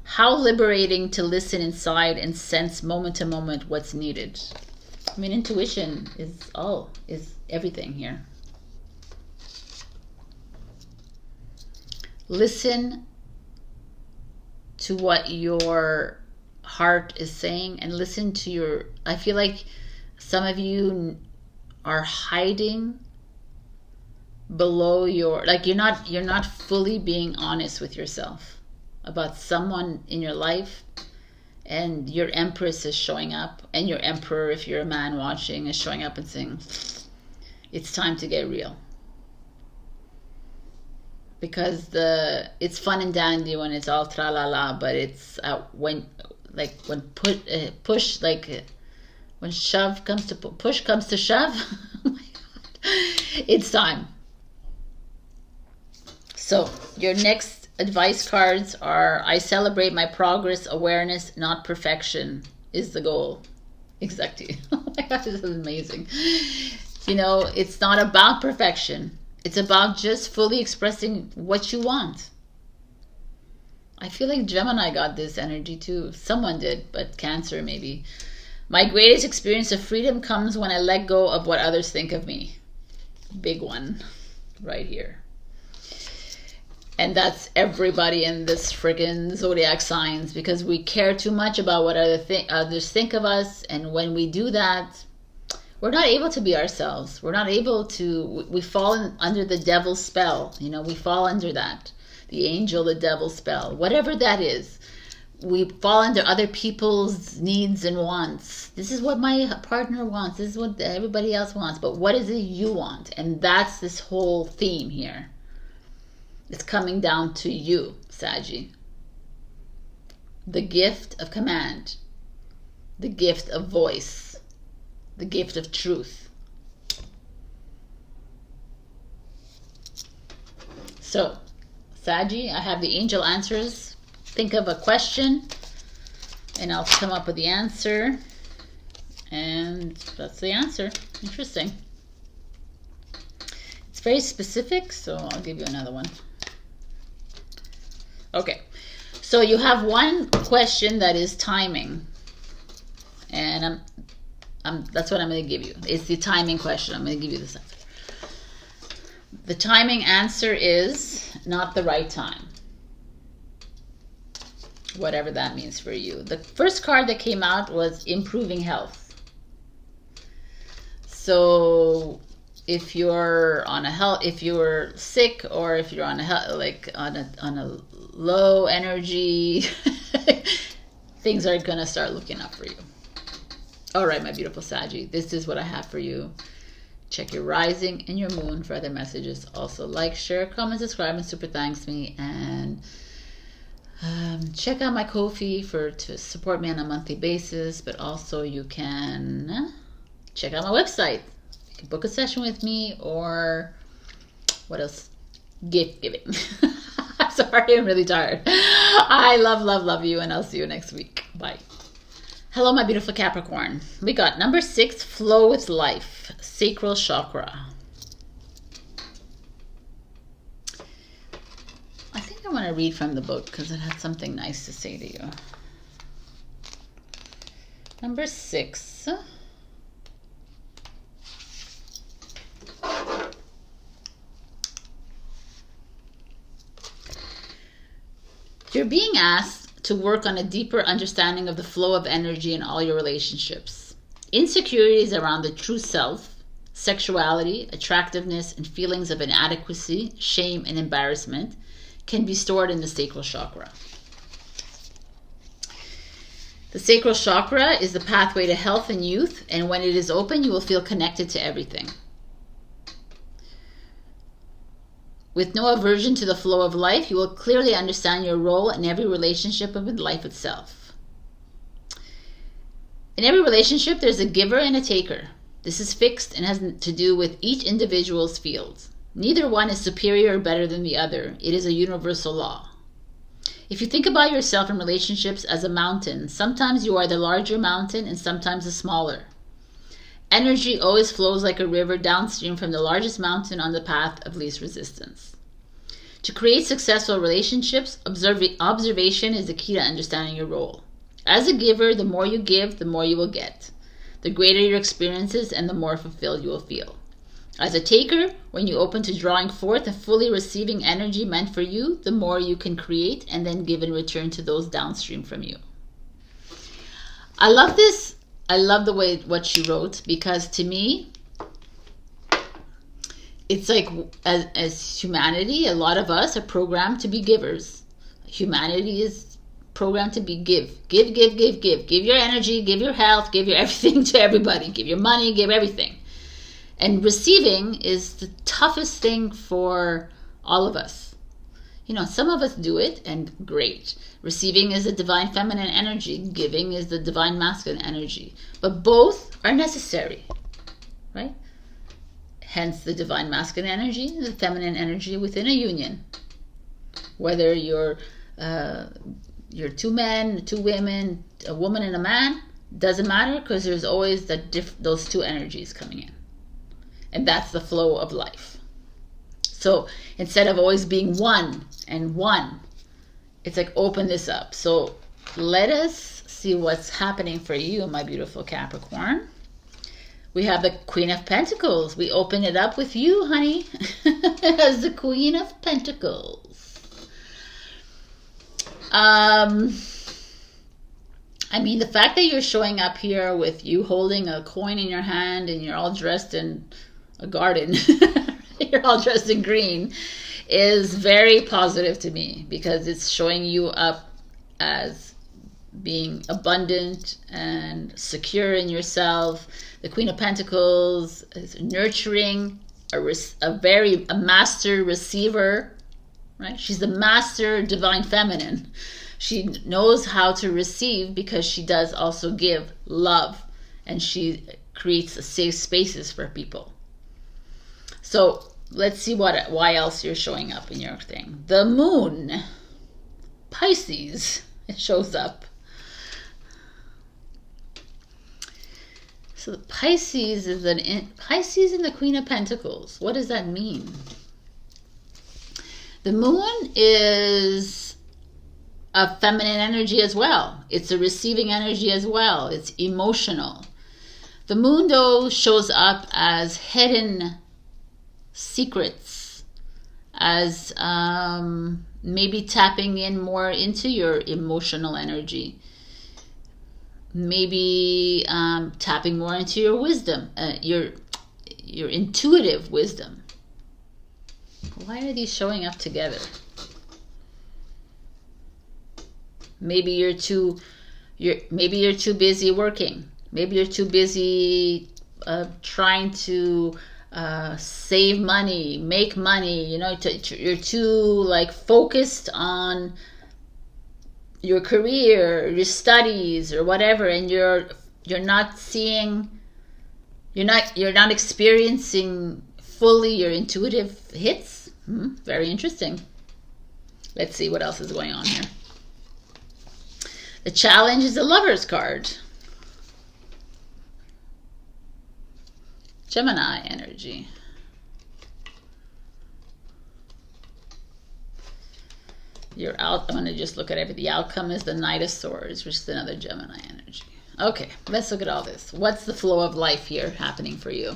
How liberating to listen inside and sense moment to moment what's needed. I mean, intuition is everything here. Listen to what your heart is saying, and listen to I feel like some of you are hiding below you're not fully being honest with yourself about someone in your life, and your Empress is showing up, and your Emperor, if you're a man watching, is showing up and saying, it's time to get real. Because it's fun and dandy when it's all tra la la, but it's when push, like when shove comes to push comes to shove. Oh my God, it's time. So your next advice cards are: I celebrate my progress, awareness, not perfection is the goal. Exactly. Oh my God, this is amazing. It's not about perfection. It's about just fully expressing what you want. I feel like Gemini got this energy too. Someone did, but Cancer maybe. My greatest experience of freedom comes when I let go of what others think of me. big one right here. And that's everybody in this friggin' zodiac signs, because we care too much about what others think of us. And when we do that, we're not able to be ourselves. We're not able to, we fall under the devil's spell. You know, we fall under that. The angel, the devil spell, whatever that is. We fall under other people's needs and wants. This is what my partner wants. This is what everybody else wants. But what is it you want? And that's this whole theme here. It's coming down to you, Saggy. The gift of command. The gift of voice. The gift of truth. So, Saggy, I have the angel answers. Think of a question and I'll come up with the answer. And that's the answer. Interesting. It's very specific, so I'll give you another one. Okay, so you have one question that is timing, and that's what I'm going to give you. It's the timing question. I'm going to give you this answer. The timing answer is not the right time, whatever that means for you. The first card that came out was improving health. So if you're on if you're sick, or if you're on a low energy, things are gonna start looking up for you. All right, my beautiful Saggy, this is what I have for you. Check your rising and your moon for other messages. Also, like, share, comment, subscribe, and super thanks me. And check out my Ko-fi to support me on a monthly basis. But also, you can check out my website. You can book a session with me, or what else? Gift giving. I'm sorry, I'm really tired. I love you, and I'll see you next week. Bye. Hello, my beautiful Capricorn. We got number 6, flow with life, sacral chakra. I think I want to read from the book because it had something nice to say to you. Number 6. You're being asked to work on a deeper understanding of the flow of energy in all your relationships. Insecurities around the true self, sexuality, attractiveness, and feelings of inadequacy, shame, and embarrassment can be stored in the sacral chakra. The sacral chakra is the pathway to health and youth, and when it is open, you will feel connected to everything. With no aversion to the flow of life, you will clearly understand your role in every relationship and with life itself. In every relationship, there's a giver and a taker. This is fixed and has to do with each individual's field. Neither one is superior or better than the other. It is a universal law. If you think about yourself in relationships as a mountain, sometimes you are the larger mountain and sometimes the smaller. Energy always flows like a river downstream from the largest mountain on the path of least resistance. To create successful relationships, observation is the key to understanding your role. As a giver, the more you give, the more you will get. The greater your experiences and the more fulfilled you will feel. As a taker, when you open to drawing forth and fully receiving energy meant for you, the more you can create and then give in return to those downstream from you. I love this. I love the way what she wrote, because to me, it's like as humanity, a lot of us are programmed to be givers. Humanity is programmed to be give your energy, give your health, give your everything to everybody, give your money, give everything. And receiving is the toughest thing for all of us. You know, some of us do it, and great. Receiving is the divine feminine energy. Giving is the divine masculine energy. But both are necessary, right? Hence the divine masculine energy and the feminine energy within a union. Whether you're 2 men, 2 women, a woman and a man, doesn't matter, because there's always those 2 energies coming in. And that's the flow of life. So instead of always being one and one, it's like open this up. So let us see what's happening for you, my beautiful Capricorn. We have the Queen of Pentacles. We open it up with you, honey, as the Queen of Pentacles. I mean, the fact that you're showing up here with you holding a coin in your hand and you're all dressed in a garden, you're all dressed in green, is very positive to me, because it's showing you up as being abundant and secure in yourself. The Queen of Pentacles is nurturing, a master receiver, right? She's the master divine feminine. She knows how to receive because she does also give love, and she creates safe spaces for people. So let's see why else you're showing up in your thing. The Moon, Pisces, it shows up. So the Pisces is Pisces and the Queen of Pentacles. What does that mean? The Moon is a feminine energy as well. It's a receiving energy as well. It's emotional. The Moon, though, shows up as hidden secrets, as maybe tapping in more into your emotional energy, maybe tapping more into your wisdom, your intuitive wisdom. Why are these showing up together? Maybe you're too busy working. Maybe you're too busy trying to save money, make money. You know, you're too focused on your career, your studies, or whatever, and you're not experiencing fully your intuitive hits. Very interesting. Let's see what else is going on here. The Challenge is the Lover's card. Gemini energy. You're out. I'm going to just look at everything. The outcome is the Knight of Swords, which is another Gemini energy. Okay, let's look at all this. What's the flow of life here happening for you?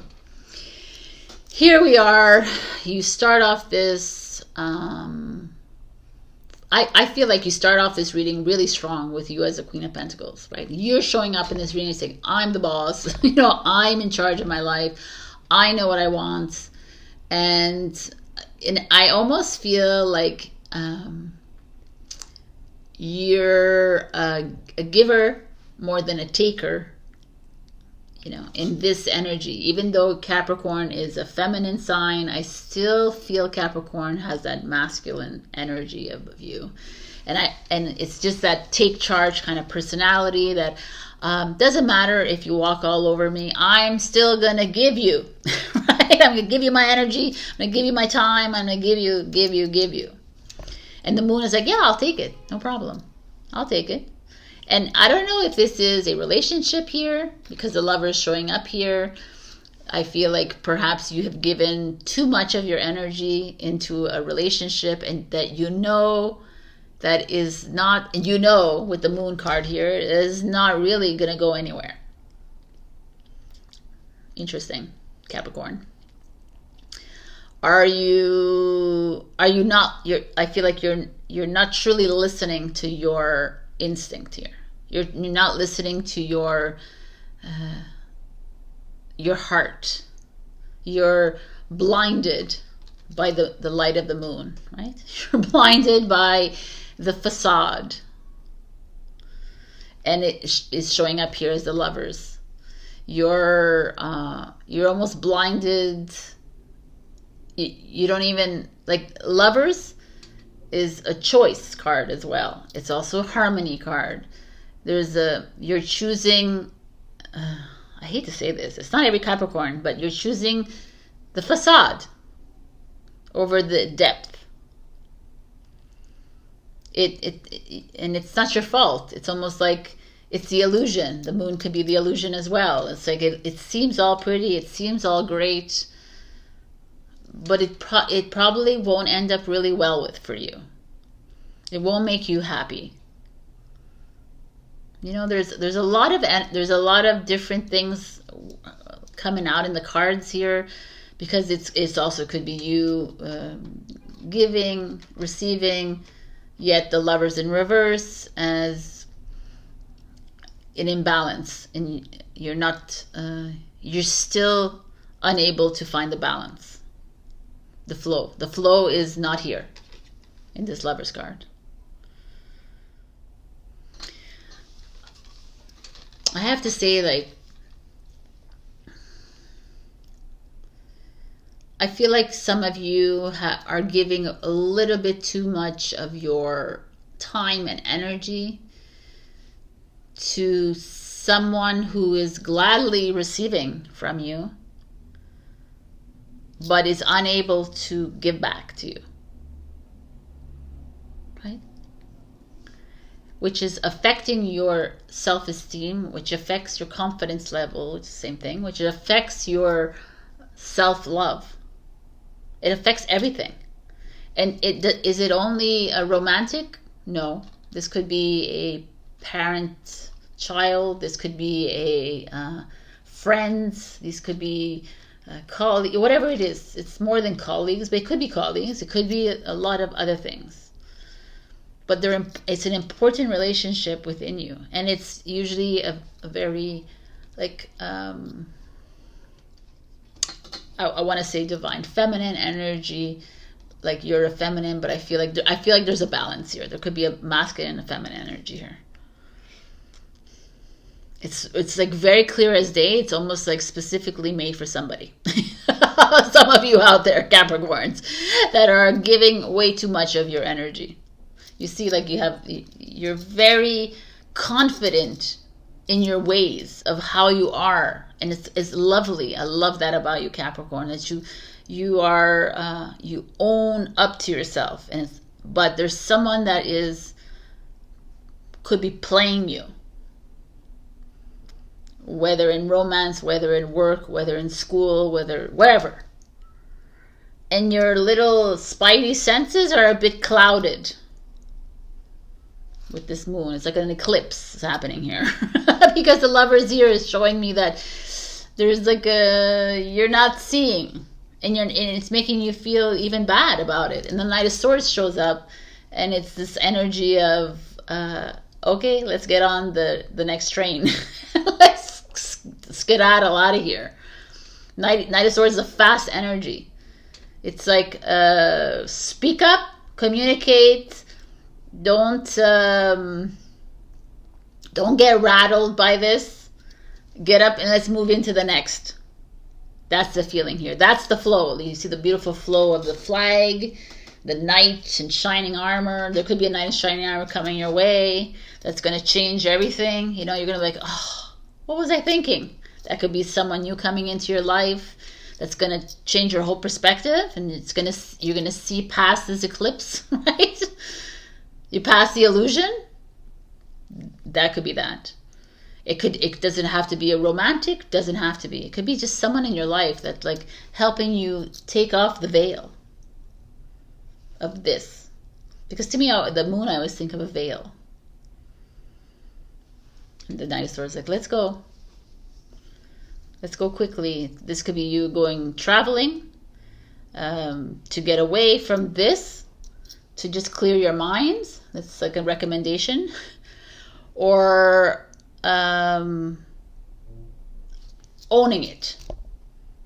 Here we are. You start off this... I feel like you start off this reading really strong with you as a Queen of Pentacles, right? You're showing up in this reading saying, I'm the boss. You know, I'm in charge of my life. I know what I want. And I almost feel like you're a giver more than a taker, you know, in this energy. Even though Capricorn is a feminine sign, I still feel Capricorn has that masculine energy of you. And it's just that take charge kind of personality that doesn't matter if you walk all over me, I'm still gonna give you, right? I'm gonna give you my energy, I'm gonna give you my time, I'm gonna give you. And the Moon is like, yeah, I'll take it, no problem, I'll take it. And I don't know if this is a relationship here, because the Lover is showing up here. I feel like perhaps you have given too much of your energy into a relationship, and that that is not, and with the Moon card here, is not really going to go anywhere. Interesting, Capricorn. I feel like you're not truly listening to your instinct here. You're not listening to your heart. You're blinded by the light of the Moon, right? You're blinded by the facade. And it is showing up here as the Lovers. You're almost blinded. You don't even, Lovers is a choice card as well. It's also a harmony card. You're choosing, I hate to say this, it's not every Capricorn, but you're choosing the facade over the depth. And it's not your fault. It's almost like it's the illusion. The Moon could be the illusion as well. It's like it seems all pretty, it seems all great, but it probably won't end up really well for you. It won't make you happy. You know, there's a lot of different things coming out in the cards here, because it's also could be you giving, receiving, yet the Lovers in reverse as an imbalance, and you're not you're still unable to find the balance, the flow is not here in this Lovers card. I have to say, like, I feel like some of you are giving a little bit too much of your time and energy to someone who is gladly receiving from you, but is unable to give back to you, right? Which is affecting your self-esteem, which affects your confidence level, which is the same thing, which affects your self-love. It affects everything. And is it only a romantic? No. This could be a parent-child. This could be a friends. These could be colleagues. Whatever it is. It's more than colleagues, but it could be colleagues. It could be a lot of other things. But it's an important relationship within you. And it's usually a very, like, I want to say divine feminine energy, like you're a feminine, but I feel like there's a balance here. There could be a masculine and a feminine energy here. It's like very clear as day. It's almost like specifically made for somebody. Some of you out there, Capricorns, that are giving way too much of your energy. You see, like you're very confident in your ways of how you are, and it's lovely. I love that about you, Capricorn, that you are you own up to yourself, but there's someone that could be playing you, whether in romance, whether in work, whether in school, wherever, and your little spidey senses are a bit clouded with this moon. It's like an eclipse is happening here because the Lover's here is showing me that there's like you're not seeing, and it's making you feel even bad about it. And the Knight of Swords shows up, and it's this energy of okay, let's get on the next train. Let's skedaddle out of here. Knight of Swords is a fast energy. It's like speak up, communicate. Don't get rattled by this. Get up and let's move into the next. That's the feeling here. That's the flow. You see the beautiful flow of the flag, the knight in shining armor. There could be a knight in shining armor coming your way. That's going to change everything. You know, you're going to be like, oh, what was I thinking? That could be someone new coming into your life. That's going to change your whole perspective, and you're going to see past this eclipse, right? You pass the illusion. That could be that. It doesn't have to be a romantic, doesn't have to be. It could be just someone in your life that's like helping you take off the veil of this. Because to me, the moon, I always think of a veil. And the Knight of Swords, like, let's go. Let's go quickly. This could be you going traveling to get away from this, to just clear your minds. That's like a recommendation. Or owning it.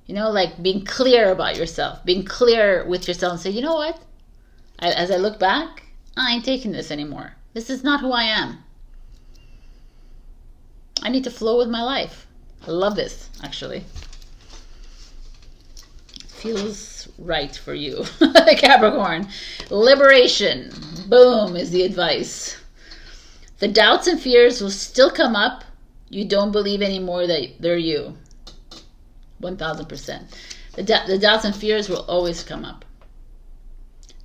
You know, like being clear about yourself. Being clear with yourself and say, you know what? As I look back, I ain't taking this anymore. This is not who I am. I need to flow with my life. I love this, actually. Feels right for you. Capricorn. Liberation. Boom is the advice. The doubts and fears will still come up. You don't believe anymore that they're you. 1000%. The doubts and fears will always come up.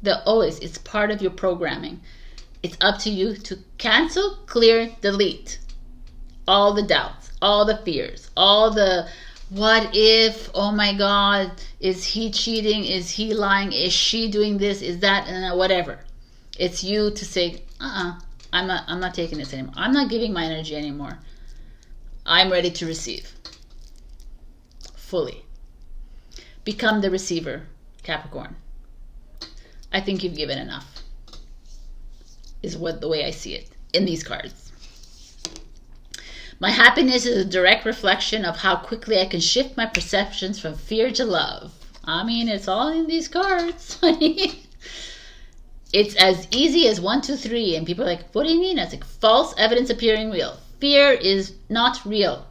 They'll always. It's part of your programming. It's up to you to cancel, clear, delete. All the doubts, all the fears, all the what if, oh my God, is he cheating? Is he lying? Is she doing this? Is that, and whatever. It's you to say, I'm not taking this anymore. I'm not giving my energy anymore. I'm ready to receive. fully. Become the receiver, Capricorn. I think you've given enough, is the way I see it in these cards. My happiness is a direct reflection of how quickly I can shift my perceptions from fear to love. I mean, it's all in these cards. It's as easy as 1, 2, 3. And people are like, what do you mean? It's like false evidence appearing real. Fear is not real.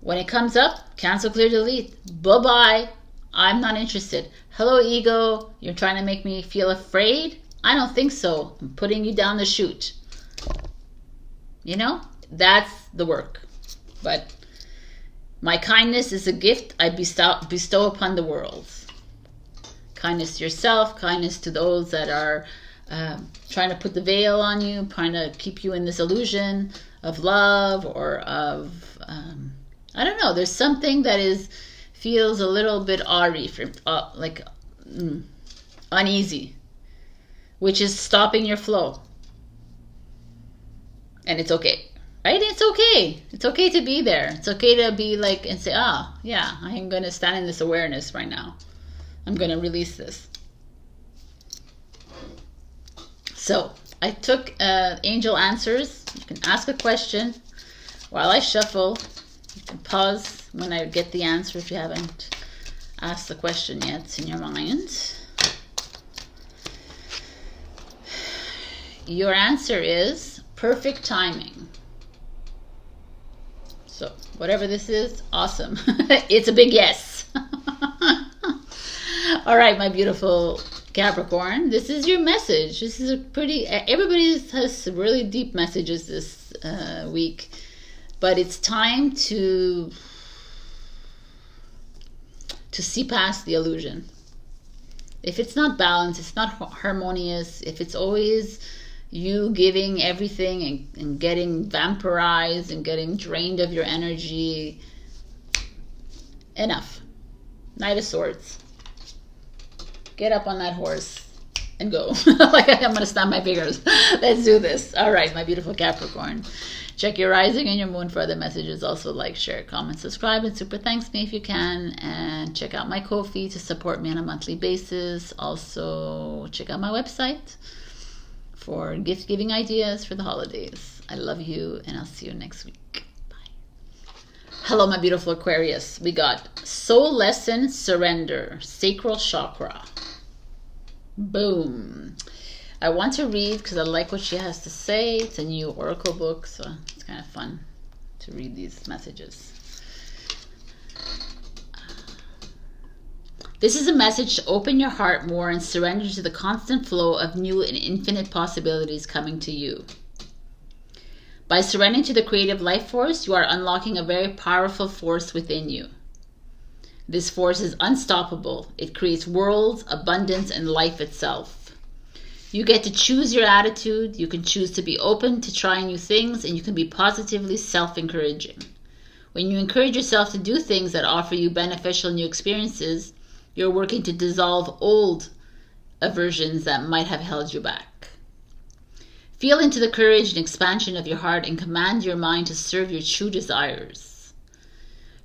When it comes up, cancel, clear, delete. Bye-bye. I'm not interested. Hello, ego. You're trying to make me feel afraid? I don't think so. I'm putting you down the chute. You know, that's the work. But my kindness is a gift I bestow upon the world. Kindness to yourself, kindness to those that are trying to put the veil on you, trying to keep you in this illusion of love or of, I don't know, there's something that feels a little bit uneasy, which is stopping your flow. And it's okay, right? It's okay. It's okay to be there. It's okay to be like and say, yeah, I'm going to stand in this awareness right now. I'm going to release this. So I took angel answers. You can ask a question while I shuffle. You can pause when I get the answer if you haven't asked the question yet. It's in your mind. Your answer is perfect timing. So whatever this is, awesome. It's a big yes. All right, my beautiful Capricorn, this is your message. This is a pretty, everybody has really deep messages this week, but it's time to see past the illusion. If it's not balanced, it's not harmonious, if it's always you giving everything and getting vampirized and getting drained of your energy, enough. Knight of Swords. Get up on that horse and go. Like, I'm going to snap my fingers. Let's do this. All right, my beautiful Capricorn. Check your rising and your moon for other messages. Also, like, share, comment, subscribe, and super thanks me if you can. And check out my Ko-fi to support me on a monthly basis. Also, check out my website for gift giving ideas for the holidays. I love you, and I'll see you next week. Bye. Hello, my beautiful Aquarius. We got Soul Lesson, Surrender, Sacral Chakra. Boom. I want to read because I like what she has to say. It's a new oracle book, so it's kind of fun to read these messages. This is a message to open your heart more and surrender to the constant flow of new and infinite possibilities coming to you. By surrendering to the creative life force, you are unlocking a very powerful force within you. This force is unstoppable. It creates worlds, abundance, and life itself. You get to choose your attitude. You can choose to be open to trying new things, and you can be positively self-encouraging. When you encourage yourself to do things that offer you beneficial new experiences, you're working to dissolve old aversions that might have held you back. Feel into the courage and expansion of your heart and command your mind to serve your true desires.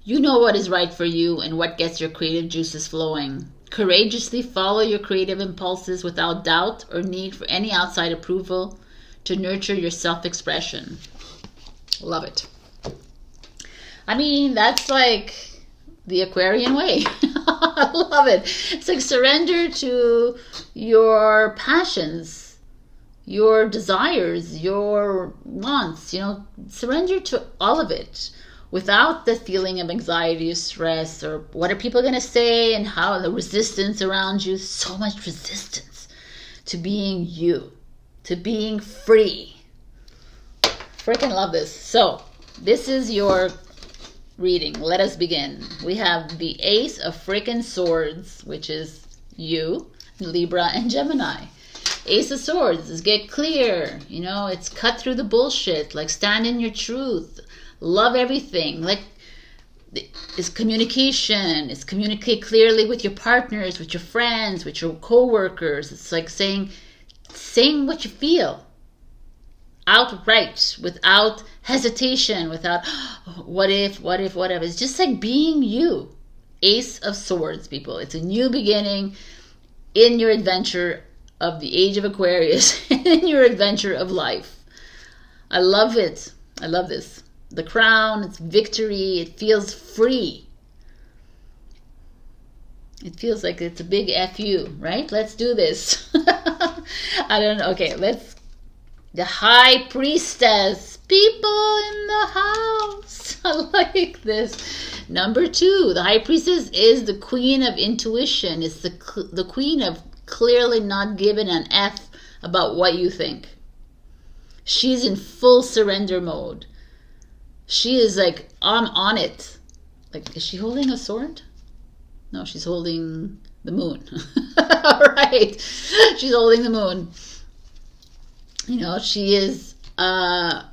You know what is right for you and what gets your creative juices flowing. Courageously follow your creative impulses without doubt or need for any outside approval to nurture your self-expression. Love it. I mean, that's like the Aquarian way. I love it. It's like surrender to your passions, your desires, your wants, surrender to all of it without the feeling of anxiety or stress or what are people going to say and how the resistance around you. So much resistance to being you, to being free. Freaking love this. So this is your reading. Let us begin. We have the Ace of freaking Swords, which is you, Libra, and Gemini. Ace of Swords is get clear. It's cut through the bullshit. Like, stand in your truth. Love everything. Like, it's communication. It's communicate clearly with your partners, with your friends, with your co-workers. It's like saying what you feel outright, without hesitation, without what if, whatever. It's just like being you. Ace of Swords, people. It's a new beginning in your adventure of the age of Aquarius, in your adventure of life. I love it. I love this. The crown, it's victory. It feels free. It feels like it's a big FU, right? Let's do this. I don't know. Okay, let's. The High Priestess. People in the house. I like this. Number 2, the High Priestess is the queen of intuition. It's the queen of clearly not giving an F about what you think. She's in full surrender mode. She is like, I'm on it. Like, is she holding a sword? No, she's holding the moon. All right. She's holding the moon. You know, she is, the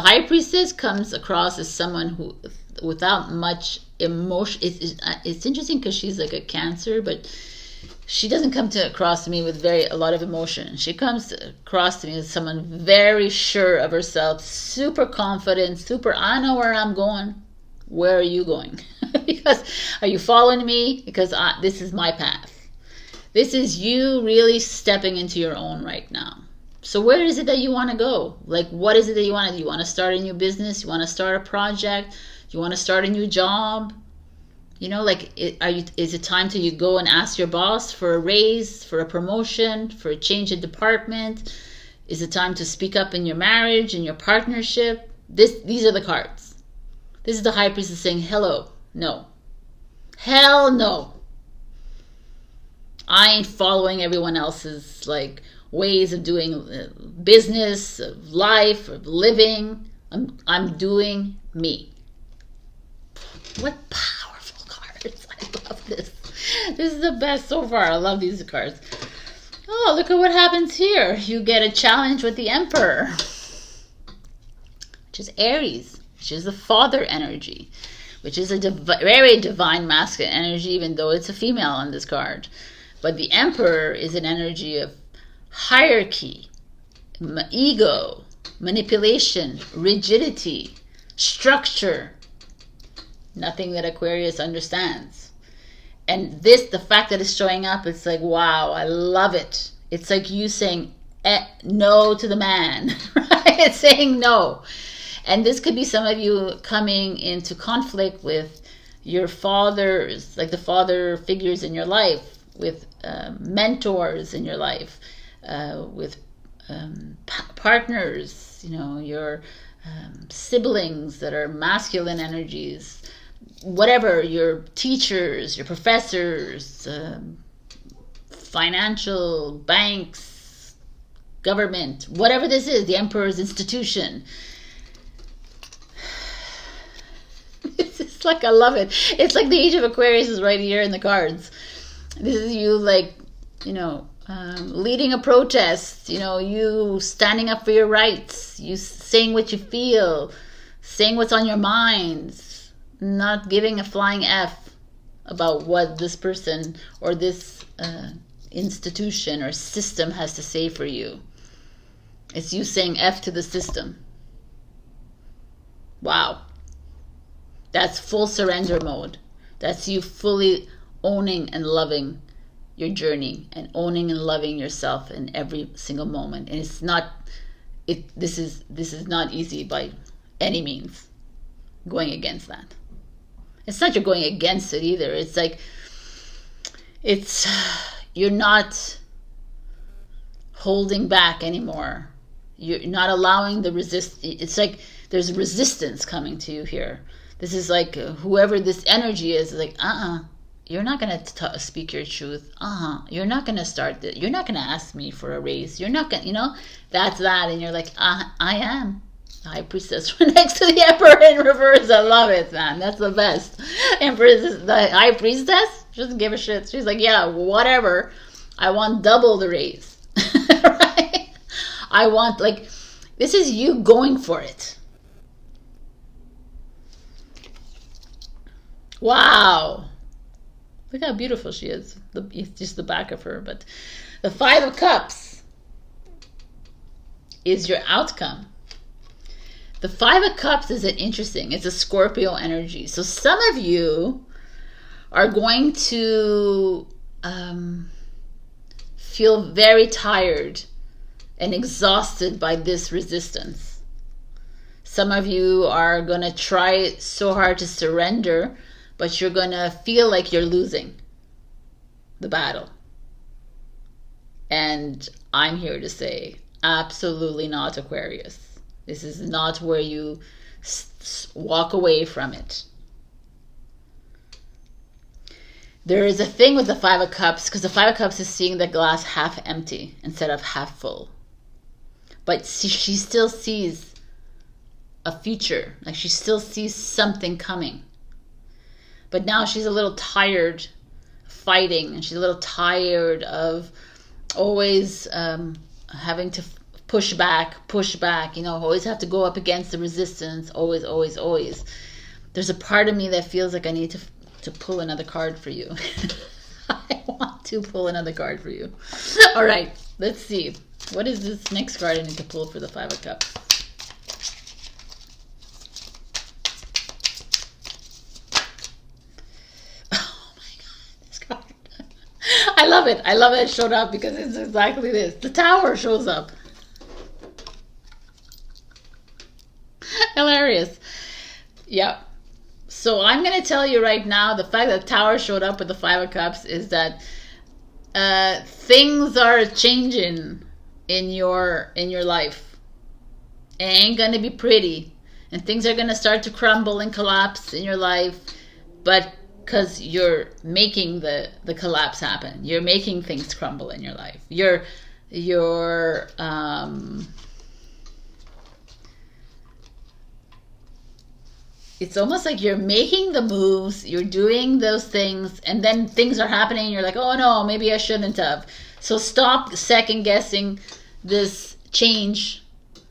High Priestess comes across as someone who, without much emotion, it's interesting because she's like a Cancer, but she doesn't come across to me with a lot of emotion. She comes across to me as someone very sure of herself, super confident, I know where I'm going. Where are you going? Because are you following me? Because this is my path. This is you really stepping into your own right now. So where is it that you want to go? Like, what is it that you want to do? You want to start a new business? You want to start a project? You want to start a new job? You know, like, is it time to you go and ask your boss for a raise, for a promotion, for a change of department? Is it time to speak up in your marriage, in your partnership? These are the cards. This is the High Priestess saying, hello, no. Hell no. I ain't following everyone else's, like, ways of doing business, of life, of living. I'm doing me. What powerful cards. I love this. This is the best so far. I love these cards. Oh, look at what happens here. You get a challenge with the Emperor, which is Aries, which is the father energy, which is a very divine masculine energy, even though it's a female on this card. But the Emperor is an energy of hierarchy, ego, manipulation, rigidity, structure, nothing that Aquarius understands. And the fact that it's showing up, it's like, wow, I love it. It's like you saying no to the man, right? It's saying no. And this could be some of you coming into conflict with your fathers, like the father figures in your life, with mentors in your life, with partners, you know, your siblings that are masculine energies, whatever, your teachers, your professors, financial, banks, government, whatever this is, the Emperor's institution. It's like, I love it. It's like the Age of Aquarius is right here in the cards. This is you, like, you know, leading a protest, you know, you standing up for your rights, you saying what you feel, saying what's on your mind, not giving a flying F about what this person or this institution or system has to say for you. It's you saying F to the system. Wow. That's full surrender mode. That's you fully owning and loving your journey and owning and loving yourself in every single moment. And it's not, this is not easy by any means, going against that. It's not you're going against it either. It's like, you're not holding back anymore. You're not allowing the it's like there's resistance coming to you here. This is like whoever this energy is like, you're not going to speak your truth. You're not going to start this. You're not going to ask me for a raise. You're not going to, you know, that's that. And you're like, I am. The High Priestess next to the Emperor in reverse. I love it, man. That's the best. Empress, the High Priestess, she doesn't give a shit. She's like, yeah, whatever. I want double the raise. Right? I want, like, this is you going for it. Wow. Look how beautiful she is. It's just the back of her. But the Five of Cups is your outcome. The Five of Cups is interesting. It's a Scorpio energy. So some of you are going to feel very tired and exhausted by this resistance. Some of you are going to try so hard to surrender, but you're going to feel like you're losing the battle. And I'm here to say, absolutely not, Aquarius. This is not where you walk away from it. There is a thing with the Five of Cups, because the Five of Cups is seeing the glass half empty instead of half full. But she still sees a future, like she still sees something coming. But now she's a little tired fighting, and she's a little tired of always having to push back, you know, always have to go up against the resistance, always. There's a part of me that feels like I need to pull another card for you. I want to pull another card for you. All right, let's see. What is this next card I need to pull for the Five of Cups? Oh my God, this card. I love it. I love that it showed up because it's exactly this. The Tower shows up. Hilarious. Yep. So I'm going to tell you right now, the fact that Tower showed up with the Five of Cups is that things are changing in your life. It ain't going to be pretty. And things are going to start to crumble and collapse in your life. But because you're making the collapse happen. You're making things crumble in your life. It's almost like you're making the moves, you're doing those things, and then things are happening, and you're like, oh no, maybe I shouldn't have. So stop second guessing this change.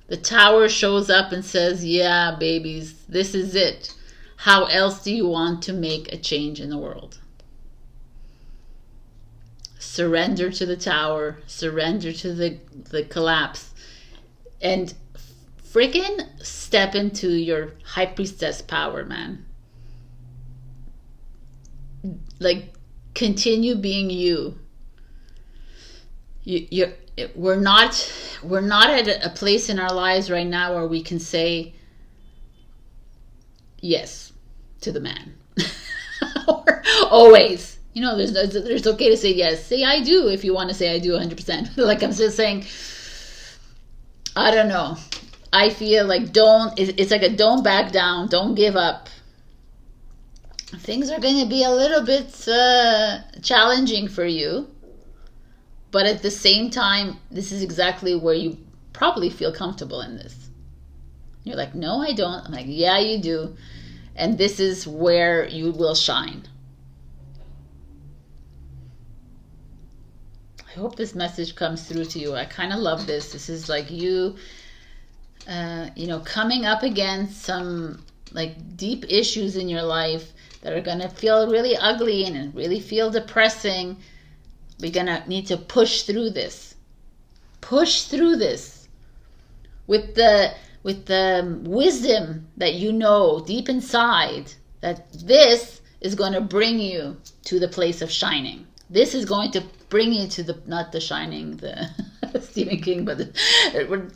The Tower shows up and says, yeah, babies, this is it. How else do you want to make a change in the world? Surrender to the Tower, surrender to the collapse, and freaking step into your High Priestess power, man. Like, continue being you. We're not at a place in our lives right now where we can say yes to the man. Or always. You know, there's okay to say yes. Say I do if you want to say I do 100%. Like I'm just saying, I don't know. I feel like it's like a don't back down, don't give up. Things are going to be a little bit challenging for you. But at the same time, this is exactly where you probably feel comfortable in this. You're like, no, I don't. I'm like, yeah, you do. And this is where you will shine. I hope this message comes through to you. I kind of love this. This is like you, coming up against some like deep issues in your life that are going to feel really ugly and really feel depressing. We're going to need to push through this. Push through this with the wisdom that you know deep inside that this is going to bring you to the place of shining. This is going to bring you to the, not the shining, the Stephen King, but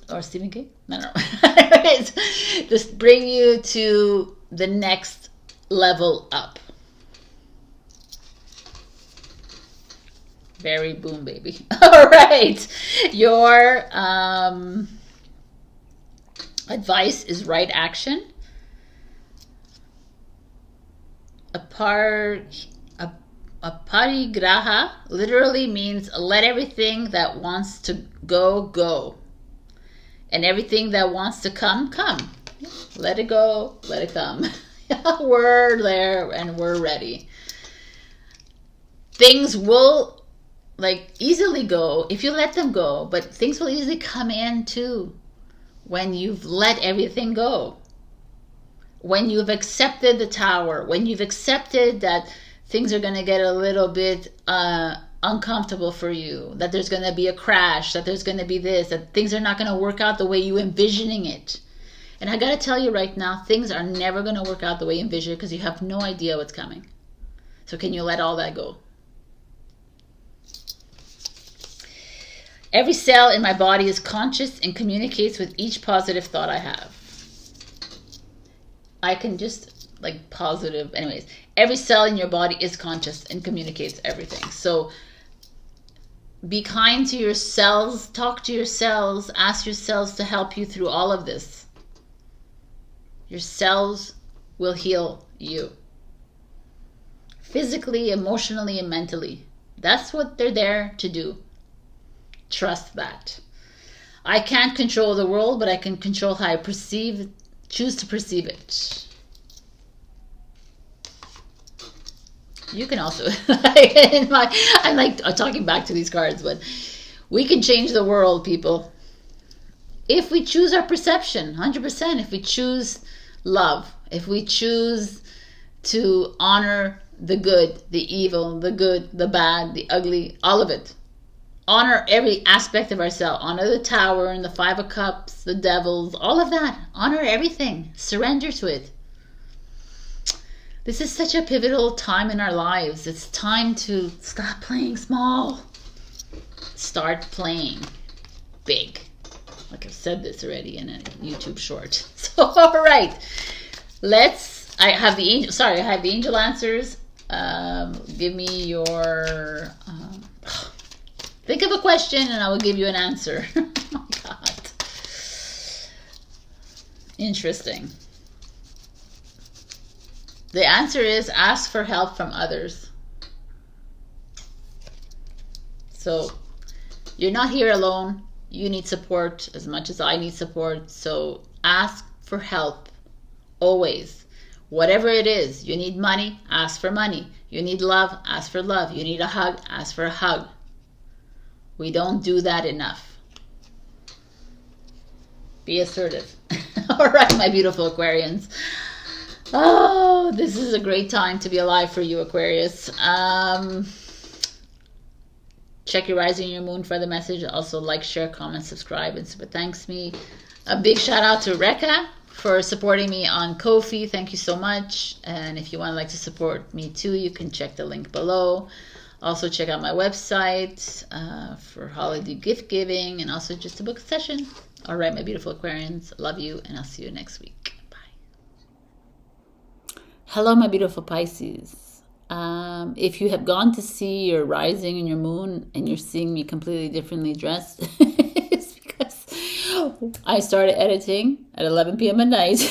or Stephen King? I don't know. Just bring you to the next level up. Very boom, baby. All right. Your advice is right action. Aparigraha literally means let everything that wants to go, go. And everything that wants to come, come. Let it go, let it come. We're there and we're ready. Things will easily go if you let them go, but things will easily come in too when you've let everything go. When you've accepted the Tower, when you've accepted that things are going to get a little bit uncomfortable for you, that there's going to be a crash, that there's going to be this, that things are not going to work out the way you envisioning it. And I got to tell you right now, things are never going to work out the way you envision it because you have no idea what's coming. So can you let all that go? Every cell in my body is conscious and communicates with each positive thought I have. I can just like positive, anyways. Every cell in your body is conscious and communicates everything. So be kind to your cells, talk to your cells, ask your cells to help you through all of this. Your cells will heal you. Physically, emotionally, and mentally. That's what they're there to do. Trust that. I can't control the world, but I can control how I choose to perceive it. You can also, I'm like talking back to these cards, but we can change the world, people. If we choose our perception, 100%, if we choose love, if we choose to honor the good, the evil, the good, the bad, the ugly, all of it. Honor every aspect of ourselves. Honor the Tower and the Five of Cups, the Devils, all of that. Honor everything. Surrender to it. This is such a pivotal time in our lives. It's time to stop playing small. Start playing big. Like I've said this already in a YouTube short. So, all right. I have the angel answers. Give me your... think of a question and I will give you an answer. Oh my God. Interesting. The answer is ask for help from others. So you're not here alone. You need support as much as I need support. So ask for help always. Whatever it is, you need money, ask for money. You need love, ask for love. You need a hug, ask for a hug. We don't do that enough. Be assertive. All right, my beautiful Aquarians. Oh, this is a great time to be alive for you, Aquarius. Check your rising and your moon for the message. Also like, share, comment, subscribe, and super thanks me. A big shout out to Rekha for supporting me on Ko-fi. Thank you so much. And if you want to support me too, you can check the link below. Also check out my website for holiday gift giving and also just to book a session. All right, my beautiful Aquarians. Love you, and I'll see you next week. Bye. Hello, my beautiful Pisces. If you have gone to see your rising and your moon and you're seeing me completely differently dressed, it's because I started editing at 11 p.m. at night.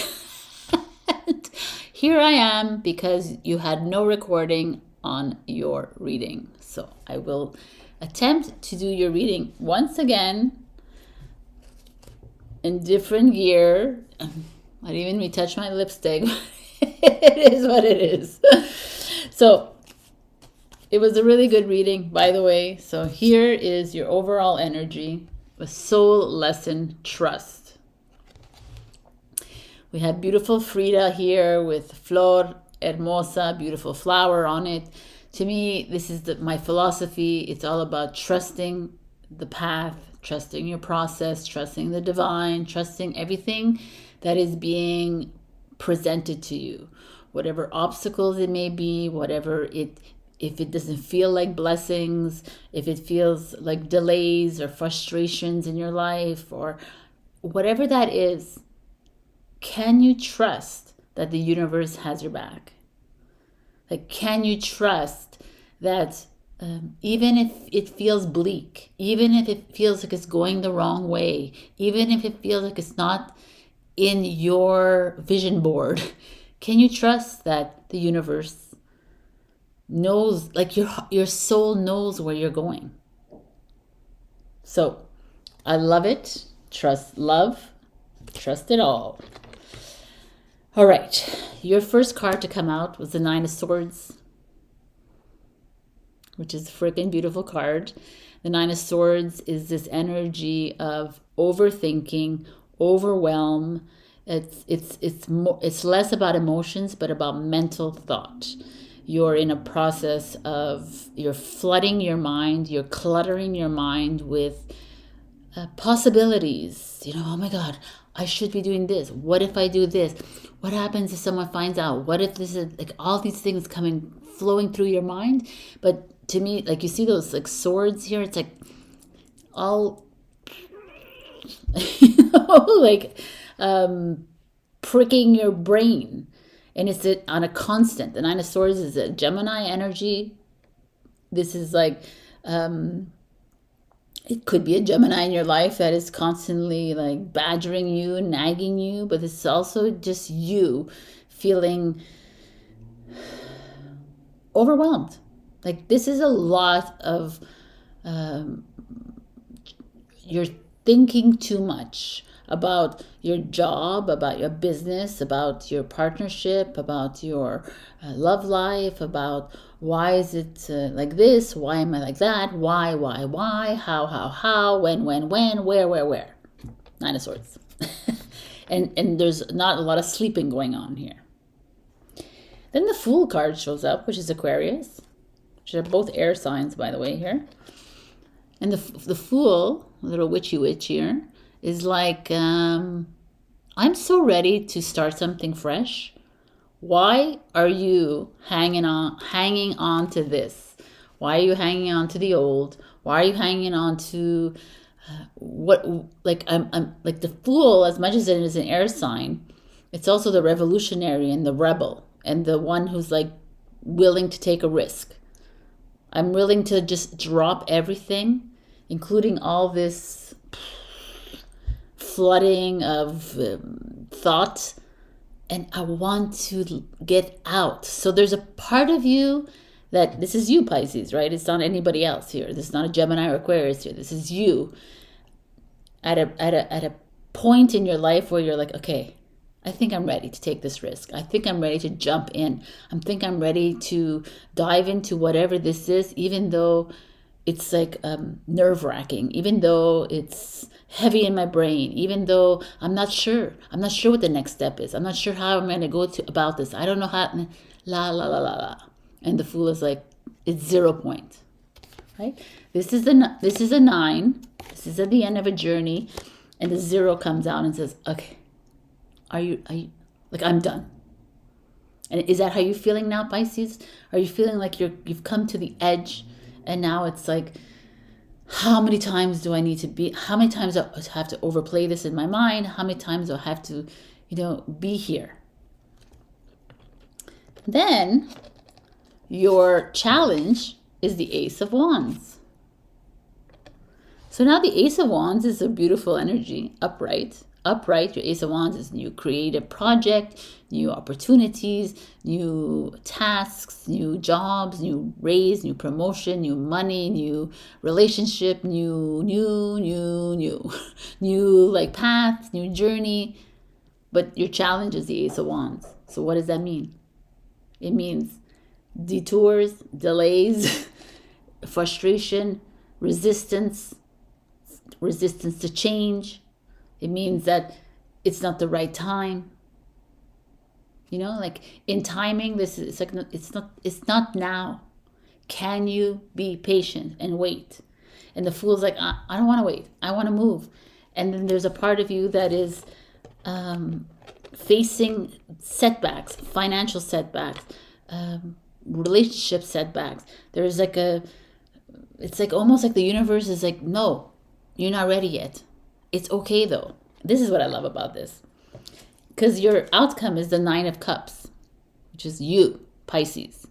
And here I am because you had no recording on your reading. So I will attempt to do your reading once again in different gear. I didn't even retouch my lipstick. It is what it is. So it was a really good reading, by the way. So here is your overall energy. A soul lesson, trust. We have beautiful Frida here with Flor Hermosa, beautiful flower on it. To me, this is my philosophy. It's all about trusting the path, trusting your process, trusting the divine, trusting everything that is being presented to you. Whatever obstacles it may be, if it doesn't feel like blessings, if it feels like delays or frustrations in your life or whatever that is, can you trust that the universe has your back? Like, can you trust that even if it feels bleak, even if it feels like it's going the wrong way, even if it feels like it's not in your vision board, can you trust that the universe knows, like your soul knows where you're going? So I love it. Trust love. Trust it all. All right. Your first card to come out was the Nine of Swords, which is a freaking beautiful card. The Nine of Swords is this energy of overthinking, overwhelm. It's less about emotions, but about mental thought. You're in a process of, you're flooding your mind, you're cluttering your mind with possibilities. Oh my God, I should be doing this. What if I do this? What happens if someone finds out? What if this is like all these things flowing through your mind? But to me, like you see those like swords here, it's like all like pricking your brain. And it's on a constant. The Nine of Swords is a Gemini energy. This is like, it could be a Gemini in your life that is constantly like badgering you, nagging you, but it's also just you feeling overwhelmed. Like this is a lot of, you're thinking too much about your job, about your business, about your partnership, about your love life, about why is it like this? Why am I like that? Why? How? When? Where? Nine of Swords. and there's not a lot of sleeping going on here. Then the Fool card shows up, which is Aquarius, which are both air signs, by the way, here. And the Fool, a little witchy here, is like, I'm so ready to start something fresh. Why are you hanging on to this? Why are you hanging on to the old? Why are you hanging on to what? Like I'm like the Fool. As much as it is an air sign, it's also the revolutionary and the rebel and the one who's like willing to take a risk. I'm willing to just drop everything, including all this flooding of thought, and I want to get out. So there's a part of you that, this is you, Pisces, right? It's not anybody else here. This is not a Gemini or Aquarius here. This is you at a point in your life where you're like, okay, I think I'm ready to take this risk. I think I'm ready to jump in. I think I'm ready to dive into whatever this is, even though it's like nerve-wracking, even though it's heavy in my brain, even though I'm not sure what the next step is. I'm not sure how I'm going to go about this. I don't know how, la. And the Fool is like, it's 0 point, right? This is a 9. This is at the end of a journey, and the 0 comes out and says, okay, are you like, I'm done. And is that how you're feeling now, Pisces? Are you feeling like you've come to the edge, and now it's like, how many times do I need to be, how many times do I have to overplay this in my mind? How many times do I have to, be here? Then your challenge is the Ace of Wands. So now the Ace of Wands is a beautiful energy, upright. Your Ace of Wands is new creative project, new opportunities, new tasks, new jobs, new raise, new promotion, new money, new relationship, new like path, new journey. But your challenge is the Ace of Wands. So what does that mean? It means detours, delays, frustration, resistance to change. It means that it's not the right time. Like in timing, this is like, it's not now. Can you be patient and wait? And the Fool's like, I don't want to wait. I want to move. And then there's a part of you that is facing setbacks, financial setbacks, relationship setbacks. There's like it's like almost like the universe is like, no, you're not ready yet. It's okay though. This is what I love about this. Because your outcome is the 9 of Cups, which is you, Pisces.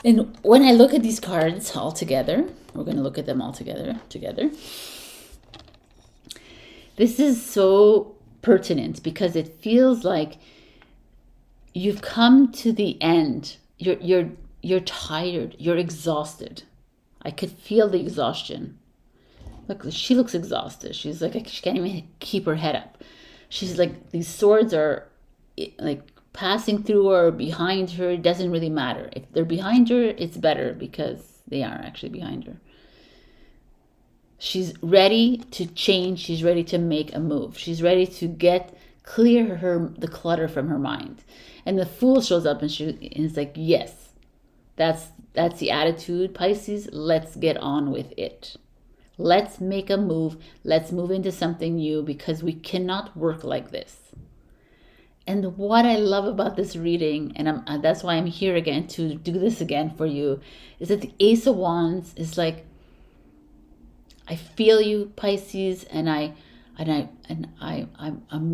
And when I look at these cards all together, we're going to look at them all together. This is so pertinent because it feels like you've come to the end. You're tired. You're exhausted. I could feel the exhaustion. Look, she looks exhausted. She's like, she can't even keep her head up. She's like, these swords are like passing through her or behind her. It doesn't really matter. If they're behind her, it's better because they are actually behind her. She's ready to change. She's ready to make a move. She's ready to clear the clutter from her mind. And the Fool shows up and it's like, yes, that's the attitude, Pisces. Let's get on with it. Let's make a move. Let's move into something new because we cannot work like this. And what I love about this reading, and that's why I'm here again to do this again for you, is that the Ace of Wands is like, I feel you, Pisces, and I'm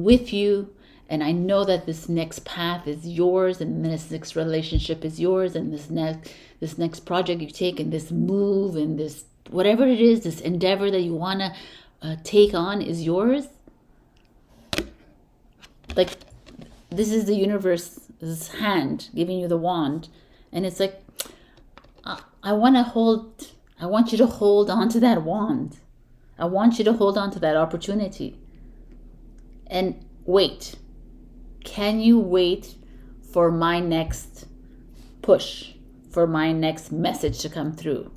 with you, and I know that this next path is yours, and this next relationship is yours, and this next project you take, and this move, and this whatever it is, this endeavor that you want to take on is yours. Like, this is the universe's hand giving you the wand, and it's like, I want you to hold on to that wand. I want you to hold on to that opportunity. And wait. Can you wait for my next push, for my next message to come through?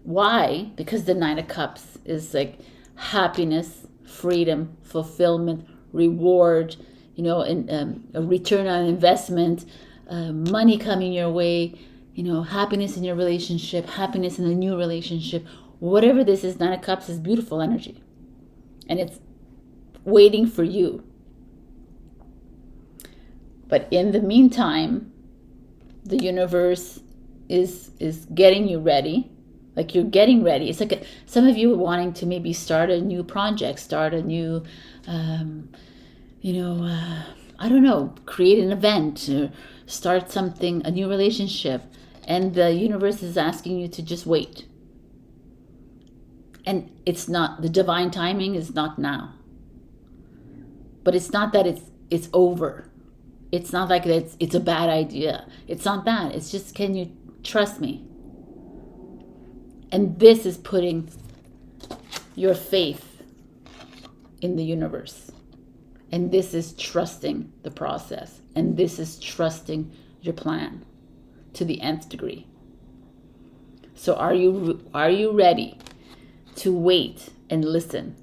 Why? Because the Nine of Cups is like happiness, freedom, fulfillment, reward, and a return on investment, money coming your way, happiness in your relationship, happiness in a new relationship. Whatever this is, Nine of Cups is beautiful energy. And it's waiting for you. But in the meantime, the universe is getting you ready. Like, you're getting ready. It's like some of you are wanting to maybe start a new project, start a new, I don't know, create an event or start something, a new relationship. And the universe is asking you to just wait. And it's not, the divine timing is not now. But it's not that it's over. It's not like it's a bad idea. It's not that. It's just, can you trust me? And this is putting your faith in the universe. And this is trusting the process. And this is trusting your plan to the nth degree. So are you ready to wait and listen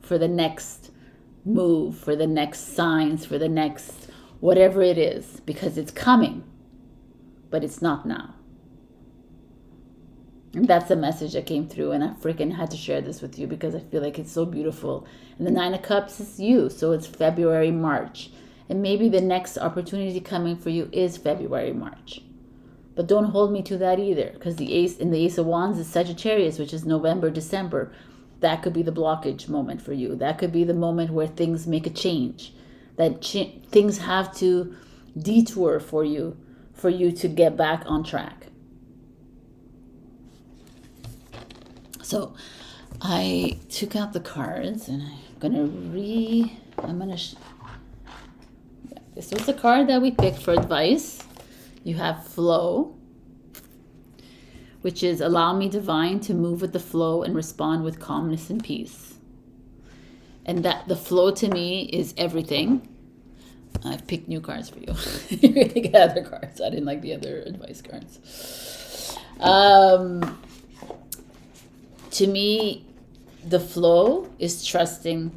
for the next move, for the next signs, for the next whatever it is? Because it's coming, but it's not now. And that's the message that came through, and I freaking had to share this with you because I feel like it's so beautiful. And the Nine of Cups is you, so it's February, March. And maybe the next opportunity coming for you is February, March. But don't hold me to that either, because the Ace of Wands is Sagittarius, which is November, December. That could be the blockage moment for you. That could be the moment where things make a change. That things have to detour for you to get back on track. So I took out the cards and this was the card that we picked for advice. You have flow, which is allow me, divine, to move with the flow and respond with calmness and peace. And that the flow to me is everything. I've picked new cards for you. You're going to get other cards. I didn't like the other advice cards. To me, the flow is trusting,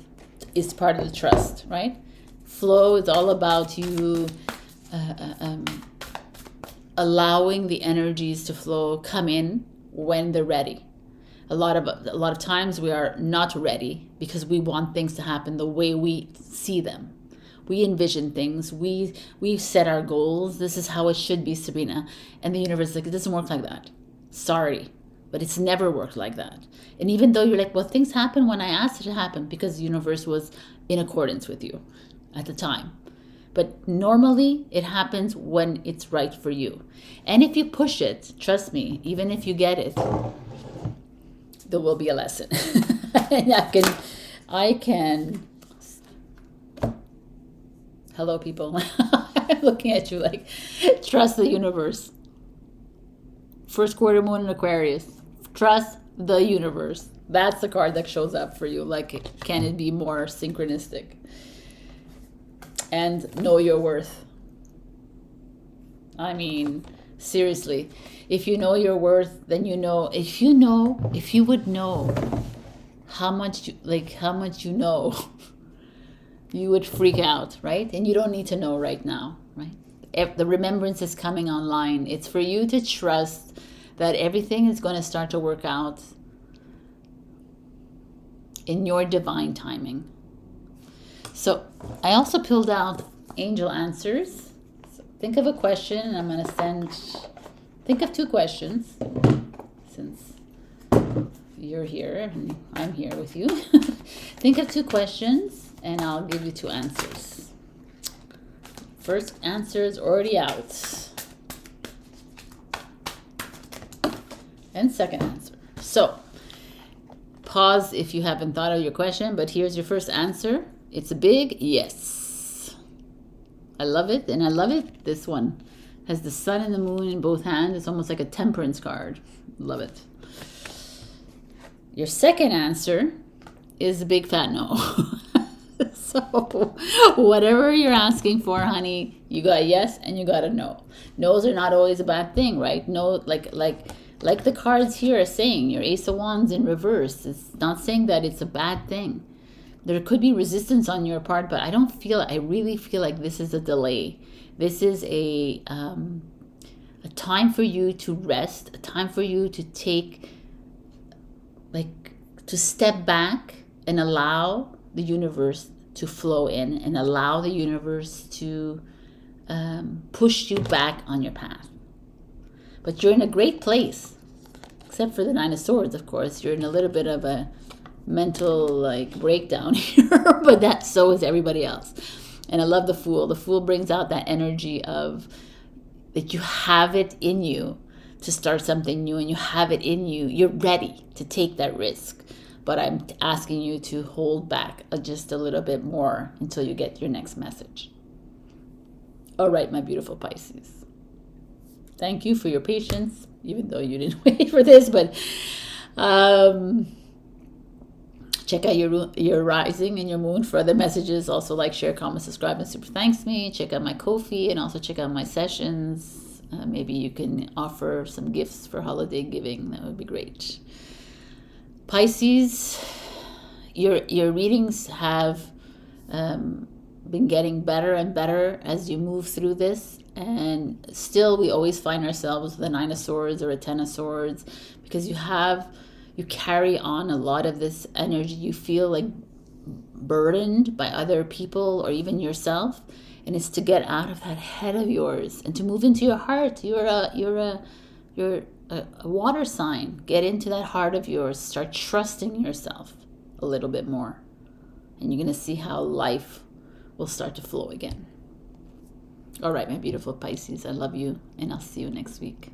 is part of the trust, right? Flow is all about you allowing the energies to flow, come in when they're ready. A lot of times we are not ready because we want things to happen the way we see them. We envision things. We set our goals. This is how it should be, Sabrina. And the universe is like, it doesn't work like that. Sorry. But it's never worked like that. And even though you're like, well, things happen when I asked it to happen because the universe was in accordance with you at the time. But normally it happens when it's right for you. And if you push it, trust me, even if you get it, there will be a lesson. And I can. Hello, people. I'm looking at you like, trust the universe. First quarter moon in Aquarius. Trust the universe. That's the card that shows up for you. Like, can it be more synchronistic? And know your worth. I mean, seriously. If you know your worth, then you know. If you would know how much you know, you would freak out, right? And you don't need to know right now, right? If the remembrance is coming online. It's for you to trust that everything is going to start to work out in your divine timing. So I also pulled out angel answers. So think of a question, and I'm going to think of 2 questions, since you're here and I'm here with you. Think of 2 questions, and I'll give you 2 answers. First answer is already out. And second answer. So pause if you haven't thought of your question, but here's your first answer. It's a big yes. I love it, and I love it. This one has the sun and the moon in both hands. It's almost like a temperance card. Love it. Your second answer is a big fat no. So whatever you're asking for, honey, you got a yes and you got a no. No's are not always a bad thing, right? No, like the cards here are saying, your Ace of Wands in reverse. It's not saying that it's a bad thing. There could be resistance on your part, but I really feel like this is a delay. This is a time for you to rest, a time for you to to step back and allow the universe to flow in, and allow the universe to push you back on your path. But you're in a great place, except for the 9 of Swords, of course. You're in a little bit of a mental breakdown here, but so is everybody else. And I love the Fool. The Fool brings out that energy of that you have it in you to start something new, and you have it in you. You're ready to take that risk. But I'm asking you to hold back just a little bit more until you get your next message. All right, my beautiful Pisces. Thank you for your patience, even though you didn't wait for this. But check out your rising and your moon for other messages. Also, like, share, comment, subscribe, and super thanks me. Check out my Ko-fi, and also check out my sessions. Maybe you can offer some gifts for holiday giving. That would be great. Pisces, your readings have been getting better and better as you move through this, and still we always find ourselves with a 9 of Swords or a 10 of Swords, because you carry on a lot of this energy. You feel like burdened by other people or even yourself, and it's to get out of that head of yours and to move into your heart. You're a water sign. Get into that heart of yours. Start trusting yourself a little bit more, and you're going to see how life will start to flow again. All right, my beautiful Pisces, I love you, and I'll see you next week.